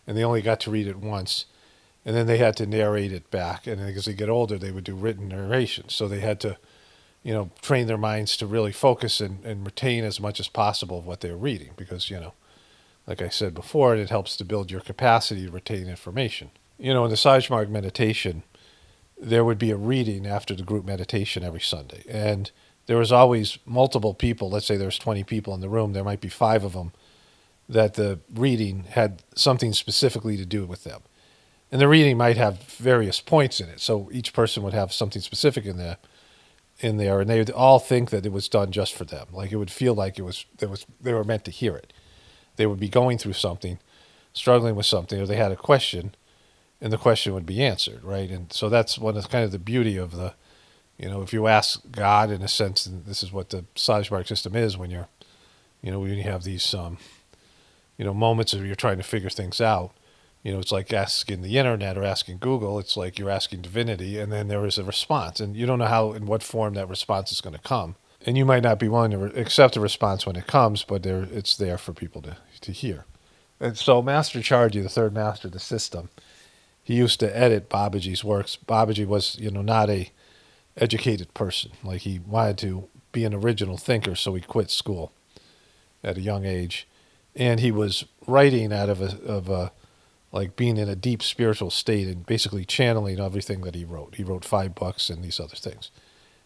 and they only got to read it once, and then they had to narrate it back. And as they get older, they would do written narration. So they had to, train their minds to really focus and retain as much as possible of what they're reading, because, like I said before, it helps to build your capacity to retain information. In the Sajmarg meditation, there would be a reading after the group meditation every Sunday. And there was always multiple people. Let's say there's 20 people in the room. There might be 5 of them that the reading had something specifically to do with them. And the reading might have various points in it. So each person would have something specific in there. And they would all think that it was done just for them. Like it would feel like they were meant to hear it. They would be going through something, struggling with something, or they had a question, and the question would be answered, right? And so that's one of kind of the beauty of the, if you ask God, in a sense, and this is what the Sajmarg system is, when you're, when you have these, moments where you're trying to figure things out, it's like asking the internet or asking Google. It's like you're asking divinity, and then there is a response, and you don't know in what form that response is going to come. And you might not be willing to accept a response when it comes, but it's there for people to hear. And so Master Charji, the third master of the system, he used to edit Babaji's works. Babaji was, not a educated person. Like he wanted to be an original thinker, so he quit school at a young age. And he was writing out of like being in a deep spiritual state and basically channeling everything that he wrote. He wrote 5 books and these other things.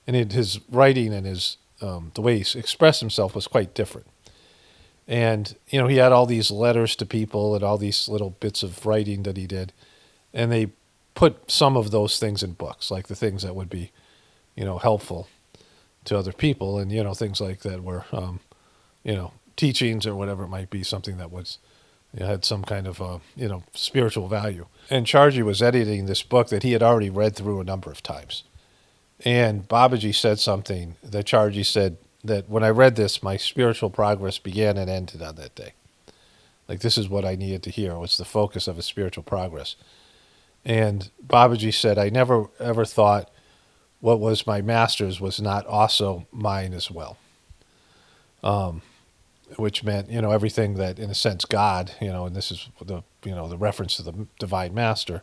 And his writing and his the way he expressed himself was quite different. And, he had all these letters to people and all these little bits of writing that he did. And they put some of those things in books, like the things that would be, helpful to other people. And, things like that were, teachings or whatever it might be, something that was, had some kind of, spiritual value. And Charji was editing this book that he had already read through a number of times. And Babaji said something that Charji said, that when I read this, my spiritual progress began and ended on that day. Like this is what I needed to hear. What's the focus of a spiritual progress? And Babaji said, I never ever thought what was my master's was not also mine as well. Which meant, everything that, in a sense, God, and this is the reference to the Divine Master,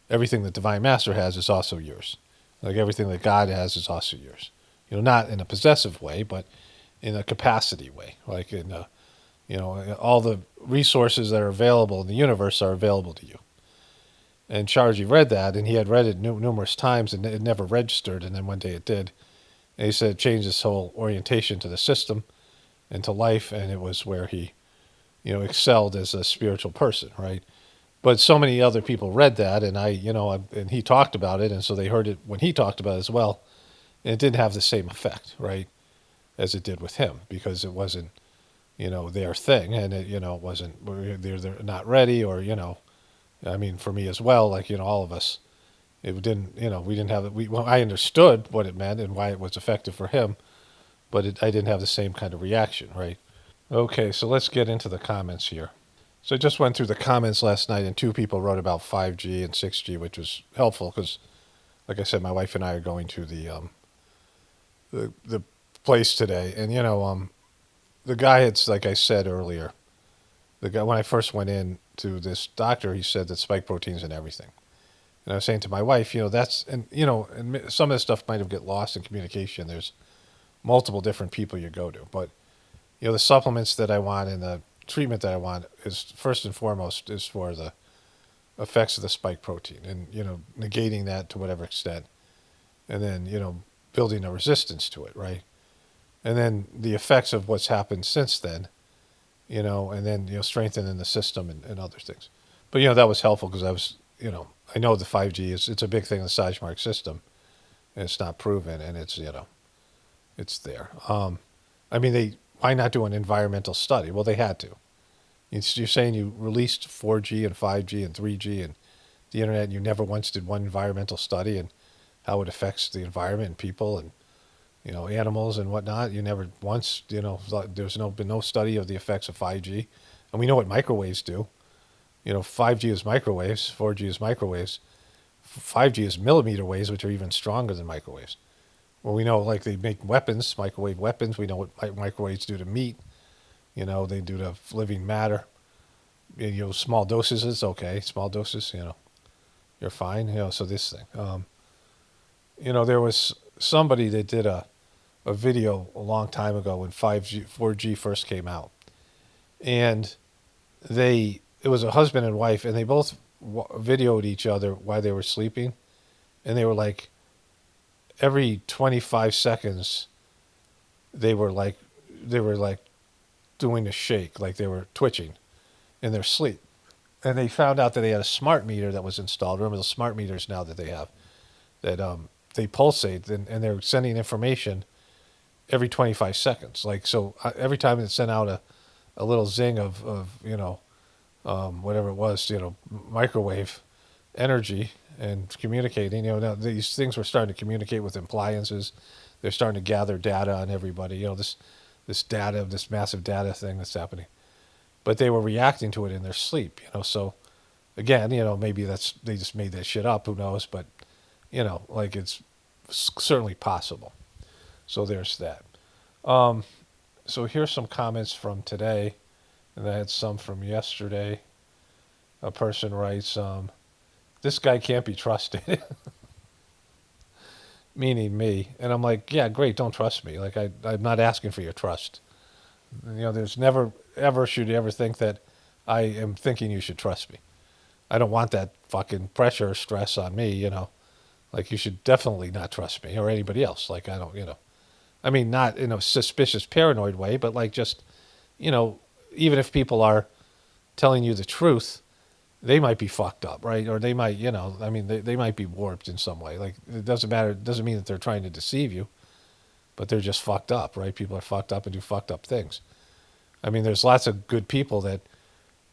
everything that Divine Master has is also yours. Like everything that God has is also yours. Not in a possessive way, but in a capacity way. Like in, all the resources that are available in the universe are available to you. And Charji read that, and he had read it numerous times, and it never registered. And then one day it did. And he said it changed his whole orientation to the system and to life, and it was where he, excelled as a spiritual person, right? But so many other people read that, and and he talked about it, and so they heard it when he talked about it as well. And it didn't have the same effect, right, as it did with him, because it wasn't, their thing, and it, it wasn't, they're not ready, or, I mean, for me as well, like, all of us, it didn't, we didn't have it. Well, I understood what it meant and why it was effective for him, but I didn't have the same kind of reaction, right? Okay, so let's get into the comments here. So I just went through the comments last night, and 2 people wrote about 5G and 6G, which was helpful because, like I said, my wife and I are going to the place today, and the guy had, like I said earlier, the guy, when I first went in to this doctor, he said that spike protein's in everything. And I was saying to my wife, that's, and some of this stuff might have get lost in communication. There's multiple different people you go to, but the supplements that I want and the treatment that I want is first and foremost is for the effects of the spike protein and, negating that to whatever extent. And then, building a resistance to it, right? And then the effects of what's happened since then, and then, strengthening the system and other things. But, that was helpful because I was, I know the 5G it's a big thing in the Sagemark system, and it's not proven, and it's, it's there. I mean, why not do an environmental study? Well, they had to. You're saying you released 4G and 5G and 3G and the internet, and you never once did one environmental study and how it affects the environment and people and, animals and whatnot. You never once, there's been no study of the effects of 5G. And we know what microwaves do. 5G is microwaves, 4G is microwaves. 5G is millimeter waves, which are even stronger than microwaves. Well, we know, like, they make weapons, microwave weapons. We know what microwaves do to meat. They do to living matter. Small doses is okay. Small doses, you're fine. So this thing. There was somebody that did a video a long time ago when 4G first came out. And it was a husband and wife, and they both videoed each other while they were sleeping. And they were like, every 25 seconds, they were like doing a shake, like they were twitching in their sleep. And they found out that they had a smart meter that was installed. Remember the smart meters now that they have, that they pulsate, and they're sending information every 25 seconds. Like, so every time it sent out a little zing of whatever it was, microwave energy and communicating. Now these things were starting to communicate with appliances. They're starting to gather data on everybody. This data, this massive data thing that's happening. But they were reacting to it in their sleep. So again, maybe they just made that shit up. Who knows? But like, it's certainly possible. So there's that. So here's some comments from today, and I had some from yesterday. A person writes, this guy can't be trusted. Meaning me. And I'm like, yeah, great, don't trust me. Like, I'm not asking for your trust. There's never, ever should you ever think that I am thinking you should trust me. I don't want that fucking pressure or stress on me, Like, you should definitely not trust me or anybody else. Like, I don't, I mean, not in a suspicious, paranoid way, but like, just, even if people are telling you the truth, they might be fucked up, right? Or they might, I mean, they might be warped in some way. Like, it doesn't matter. It doesn't mean that they're trying to deceive you, but they're just fucked up, right? People are fucked up and do fucked up things. I mean, there's lots of good people that,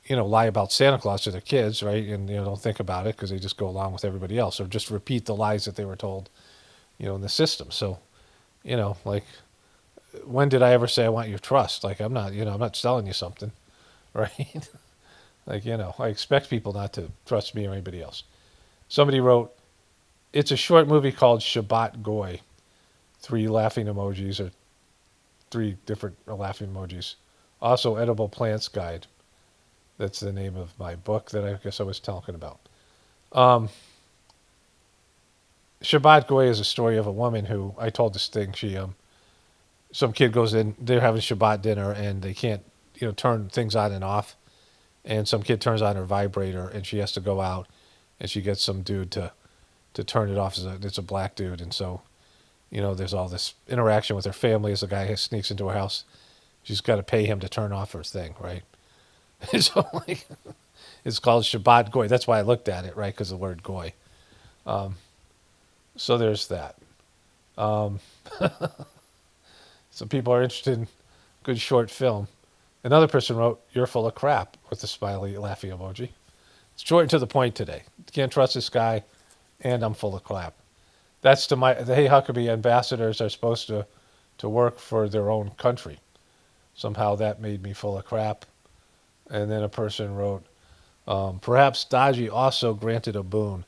lie about Santa Claus to their kids, right? And, don't think about it because they just go along with everybody else or just repeat the lies that they were told, in the system. So, like, when did I ever say I want your trust? Like, I'm not selling you something, right? Like, I expect people not to trust me or anybody else. Somebody wrote, it's a short movie called Shabbat Goy. 3 laughing emojis, or 3 different laughing emojis. Also, Edible Plants Guide. That's the name of my book that I guess I was talking about. Shabbat Goy is a story of a woman who, I told this thing, some kid goes in, they're having Shabbat dinner, and they can't, turn things on and off. And some kid turns on her vibrator, and she has to go out, and she gets some dude to turn it off. It's a black dude, and so, there's all this interaction with her family as the guy sneaks into her house. She's got to pay him to turn off her thing, right? So, like, it's called Shabbat Goy. That's why I looked at it, right? Because of the word Goy. So there's that. So people are interested in good short film. Another person wrote, "You're full of crap," with the smiley laughing emoji. Short and to the point today. Can't trust this guy, and I'm full of crap. That's the Hey Huckabee ambassadors are supposed to work for their own country. Somehow that made me full of crap. And then a person wrote, perhaps Daji also granted a boon.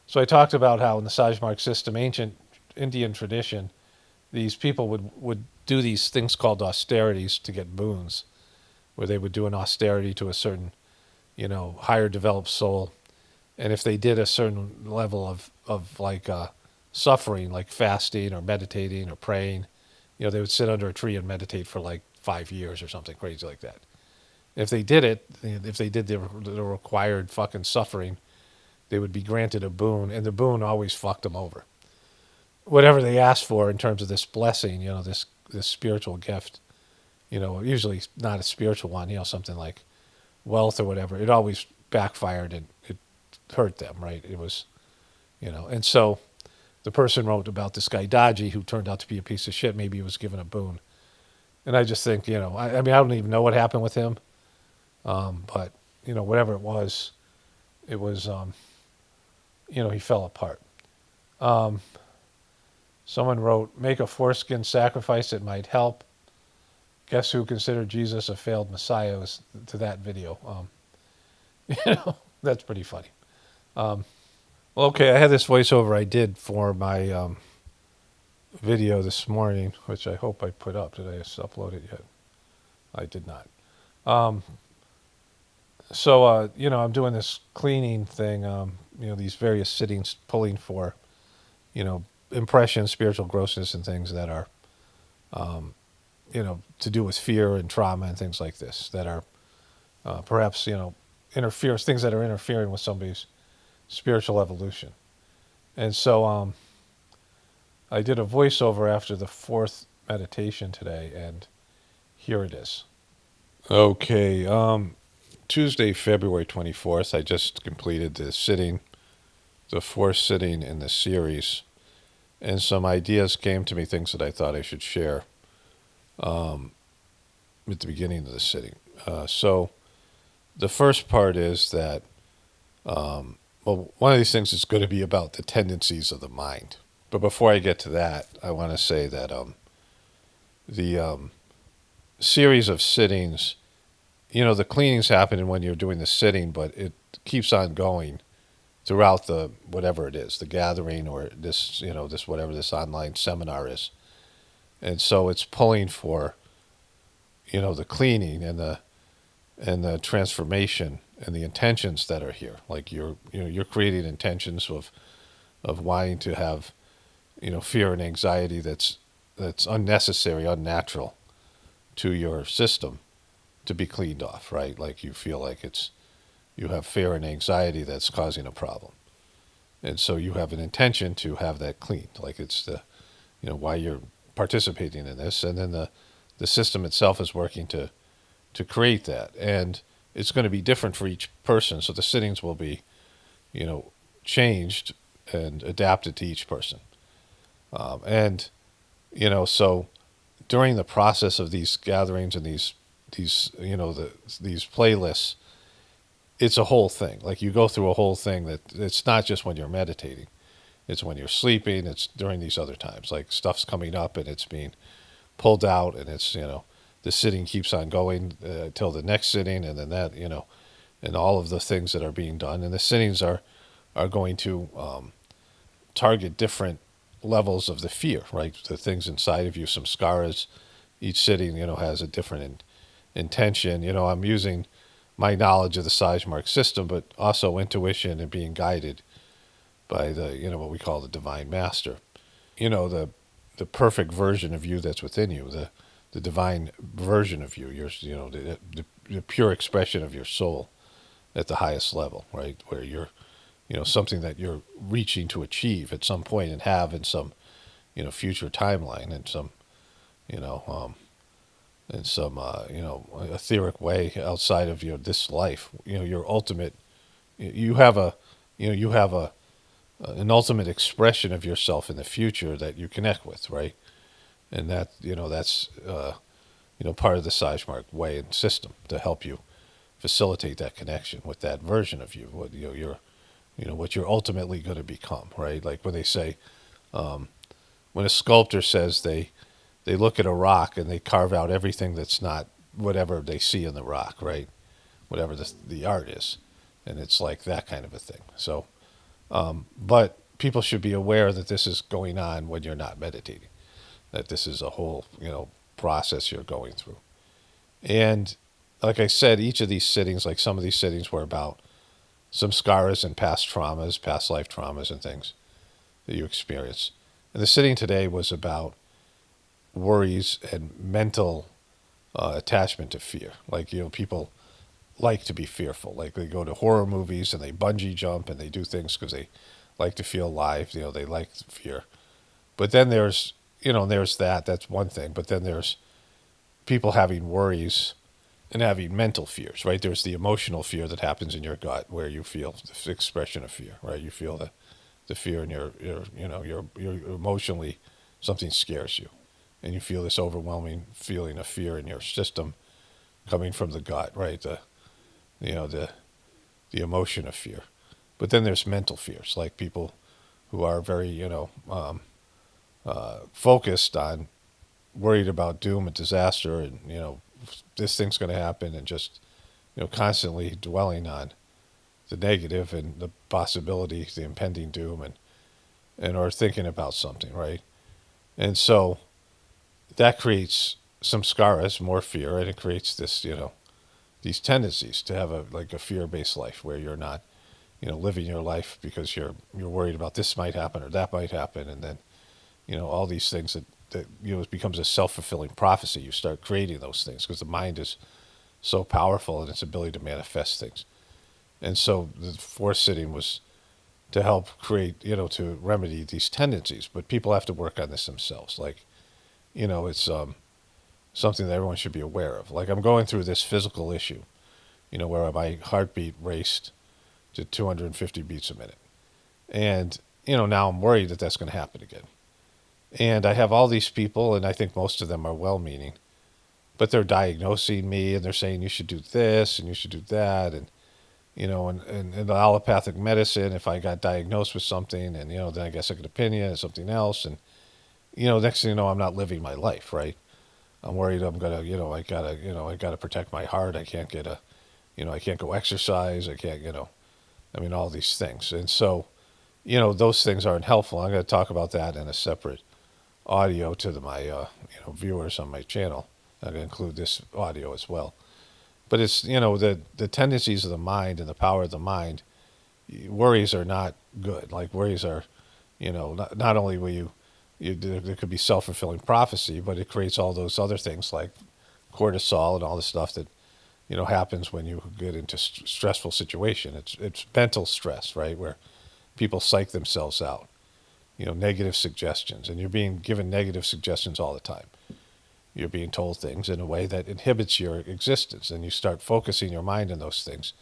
So I talked about how in the Sajmark system, ancient Indian tradition, these people would do these things called austerities to get boons, where they would do an austerity to a certain, higher developed soul. And if they did a certain level of like suffering, like fasting or meditating or praying, they would sit under a tree and meditate for like 5 years or something crazy like that. If they did it, if they did the required fucking suffering, they would be granted a boon, and the boon always fucked them over. Whatever they asked for in terms of this blessing, this spiritual gift, usually not a spiritual one, something like wealth or whatever, it always backfired and it hurt them, right? It was, and so the person wrote about this guy Daji who turned out to be a piece of shit. Maybe he was given a boon. And I just think, I mean, I don't even know what happened with him. But, whatever it was, he fell apart. Someone wrote, make a foreskin sacrifice that might help. Guess who considered Jesus a failed Messiah was to that video. That's pretty funny. Okay, I had this voiceover I did for my video this morning, which I hope I put up. Did I upload it yet? I did not. So, I'm doing this cleaning thing, these various sittings pulling for, impressions, spiritual grossness, and things that are, to do with fear and trauma and things like this that are perhaps, things that are interfering with somebody's spiritual evolution. And so I did a voiceover after the 4th meditation today, and here it is. Okay, Tuesday, February 24th, I just completed the 4th sitting in the series, and some ideas came to me, things that I thought I should share at the beginning of the sitting. So the first part is that, one of these things is going to be about the tendencies of the mind. But before I get to that, I want to say that the series of sittings, the cleaning's happening when you're doing the sitting, but it keeps on going throughout the whatever it is, the gathering or this, this whatever this online seminar is. And so it's pulling for, the cleaning and the transformation and the intentions that are here. Like you're creating intentions of wanting to have, fear and anxiety that's unnecessary, unnatural to your system to be cleaned off, right? Like you feel like you have fear and anxiety that's causing a problem. And so you have an intention to have that cleaned. Like it's the, why you're participating in this. And then the system itself is working to create that. And it's going to be different for each person. So the sittings will be, changed and adapted to each person. So during the process of these gatherings and these playlists, it's a whole thing. Like you go through a whole thing that it's not just when you're meditating. It's when you're sleeping. It's during these other times. Like stuff's coming up and it's being pulled out, and it's, the sitting keeps on going till the next sitting, and then that, and all of the things that are being done. And the sittings are going to target different levels of the fear, right? The things inside of you, some scars. Each sitting, has a different intention. I'm using my knowledge of the Sajmark system, but also intuition and being guided by the, what we call the divine master. The perfect version of you that's within you, the divine version of you, your, the pure expression of your soul at the highest level, right? Where you're, something that you're reaching to achieve at some point and have in some, future timeline and some, in some, etheric way outside of this life. Your ultimate, you have an ultimate expression of yourself in the future that you connect with, right? And that, that's, part of the Sajmark way and system to help you facilitate that connection with that version of you, what what you're ultimately going to become, right? Like when they say, when a sculptor says they look at a rock and they carve out everything that's not whatever they see in the rock, right? Whatever the art is, and it's like that kind of a thing. So, but people should be aware that this is going on when you're not meditating, that this is a whole process you're going through, and like I said, each of these sittings, like some of these sittings were about some scars and past traumas, past life traumas and things that you experience. And the sitting today was about worries and mental attachment to fear. Like, people like to be fearful. Like they go to horror movies and they bungee jump and they do things because they like to feel alive. They like fear. But then there's that's one thing. But then there's people having worries and having mental fears, right? There's the emotional fear that happens in your gut where you feel the expression of fear, right? You feel the fear in you're emotionally, something scares you. And you feel this overwhelming feeling of fear in your system coming from the gut, right? The emotion of fear. But then there's mental fears, like people who are very, focused on, worried about doom and disaster and, this thing's going to happen, and just, constantly dwelling on the negative and the possibility, the impending doom, and or thinking about something, right? And so that creates some scars, more fear, and it creates this, these tendencies to have a fear-based life where you're not, living your life because you're worried about this might happen or that might happen, and then, all these things that it becomes a self-fulfilling prophecy. You start creating those things because the mind is so powerful in its ability to manifest things. And so the fourth sitting was to help create, to remedy these tendencies. But people have to work on this themselves. Like, it's something that everyone should be aware of. Like, I'm going through this physical issue, where my heartbeat raced to 250 beats a minute. And, now I'm worried that that's going to happen again. And I have all these people, and I think most of them are well-meaning, but they're diagnosing me, and they're saying you should do this and you should do that, and and the allopathic medicine, if I got diagnosed with something, and then I get a second opinion and something else, and next thing you know, I'm not living my life, right? I'm worried I'm gonna, I gotta protect my heart. I can't get I can't go exercise. I can't, all these things, and so, those things aren't helpful. I'm going to talk about that in a separate audio to my viewers on my channel. I'm going to include this audio as well. But it's the tendencies of the mind and the power of the mind. Worries are not good. Like, worries are, not only will there could be self-fulfilling prophecy, but it creates all those other things like cortisol and all the stuff that happens when you get into stressful situation. It's mental stress, right, where people psych themselves out. Negative suggestions, and you're being given negative suggestions all the time. You're being told things in a way that inhibits your existence, and you start focusing your mind on those things,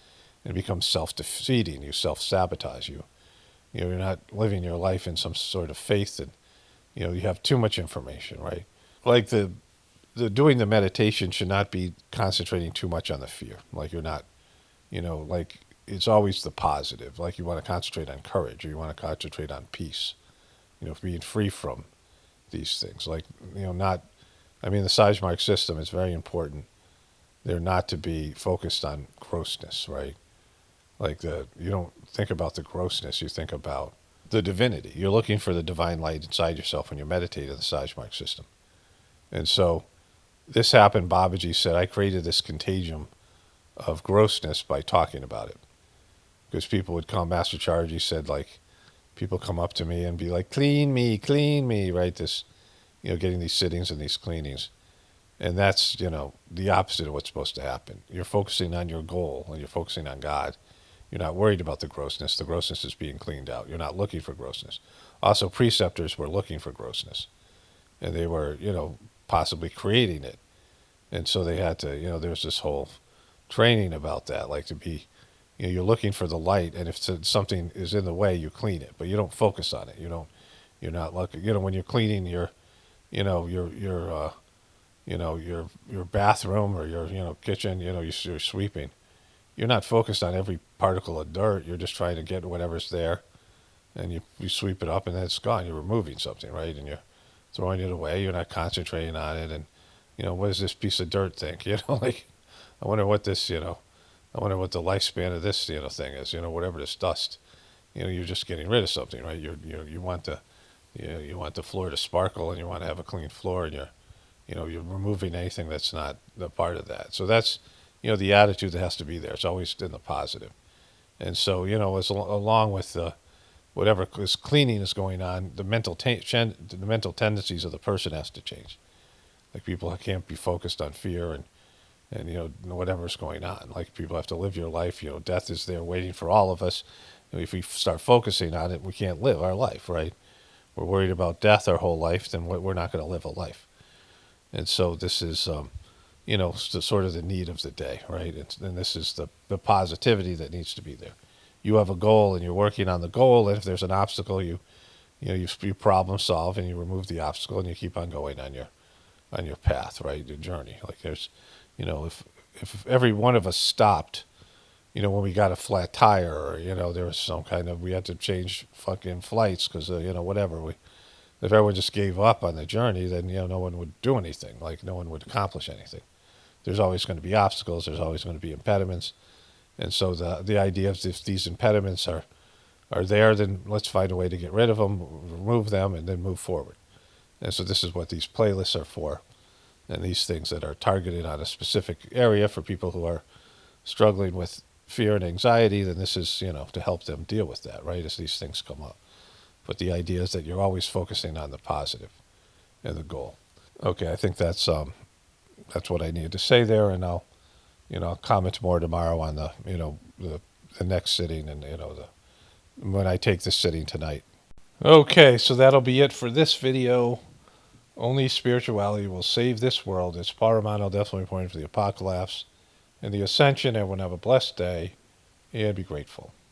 and it becomes self-defeating. You self-sabotage. You're not living your life in some sort of faith, and you have too much information, right? Like the doing the meditation should not be concentrating too much on the fear. Like, you're not, like, it's always the positive. Like, you want to concentrate on courage, or you want to concentrate on peace. Being free from these things. Like, the Sajmark system is very important. They're not to be focused on grossness, right? Like, you don't think about the grossness, you think about the divinity. You're looking for the divine light inside yourself when you meditate in the Sajmark system. And so this happened, Babaji said, I created this contagion of grossness by talking about it. Because people would come, Master Charji said, like, people come up to me and be like, clean me, right? This, getting these sittings and these cleanings. And that's, the opposite of what's supposed to happen. You're focusing on your goal, and you're focusing on God. You're not worried about the grossness. The grossness is being cleaned out. You're not looking for grossness. Also, preceptors were looking for grossness. And they were, possibly creating it. And so they had to, there's this whole training about that, like to be, you're looking for the light, and if something is in the way, you clean it, but you don't focus on it. You're not looking, when you're cleaning your bathroom or your, kitchen, you're sweeping. you're not focused on every particle of dirt. You're just trying to get whatever's there, and you sweep it up, and then it's gone. You're removing something, right? And you're throwing it away. You're not concentrating on it. And, what does this piece of dirt think? Like, I wonder what this, I wonder what the lifespan of this, thing is, whatever this dust. You're just getting rid of something, right? You want you want the floor to sparkle, and you want to have a clean floor, and you're removing anything that's not the part of that. So that's, the attitude that has to be there. It's always in the positive. And so, along with whatever is cleaning is going on, the mental tendencies of the person has to change. Like, people can't be focused on fear and whatever's going on. Like, people have to live your life. Death is there waiting for all of us. If we start focusing on it, we can't live our life, right? We're worried about death our whole life, then we're not going to live a life. And so this is, sort of the need of the day, right? And this is the positivity that needs to be there. You have a goal, and you're working on the goal, and if there's an obstacle, you problem solve, and you remove the obstacle, and you keep on going on your path, right? Your journey. Like, there's, if every one of us stopped, when we got a flat tire, or, there was some kind of, we had to change fucking flights because, whatever. If everyone just gave up on the journey, then, no one would do anything. Like, no one would accomplish anything. There's always going to be obstacles. There's always going to be impediments. And so the idea is, if these impediments are there, then let's find a way to get rid of them, remove them, and then move forward. And so this is what these playlists are for. And these things that are targeted on a specific area for people who are struggling with fear and anxiety, then this is, to help them deal with that, right, as these things come up. But the idea is that you're always focusing on the positive and the goal. Okay, I think that's what I needed to say there, and I'll comment more tomorrow on the next sitting, and when I take this sitting tonight. Okay, so that'll be it for this video. Only spirituality will save this world. It's paramount, definitely pointing for the apocalypse and the ascension. Everyone have a blessed day and be grateful.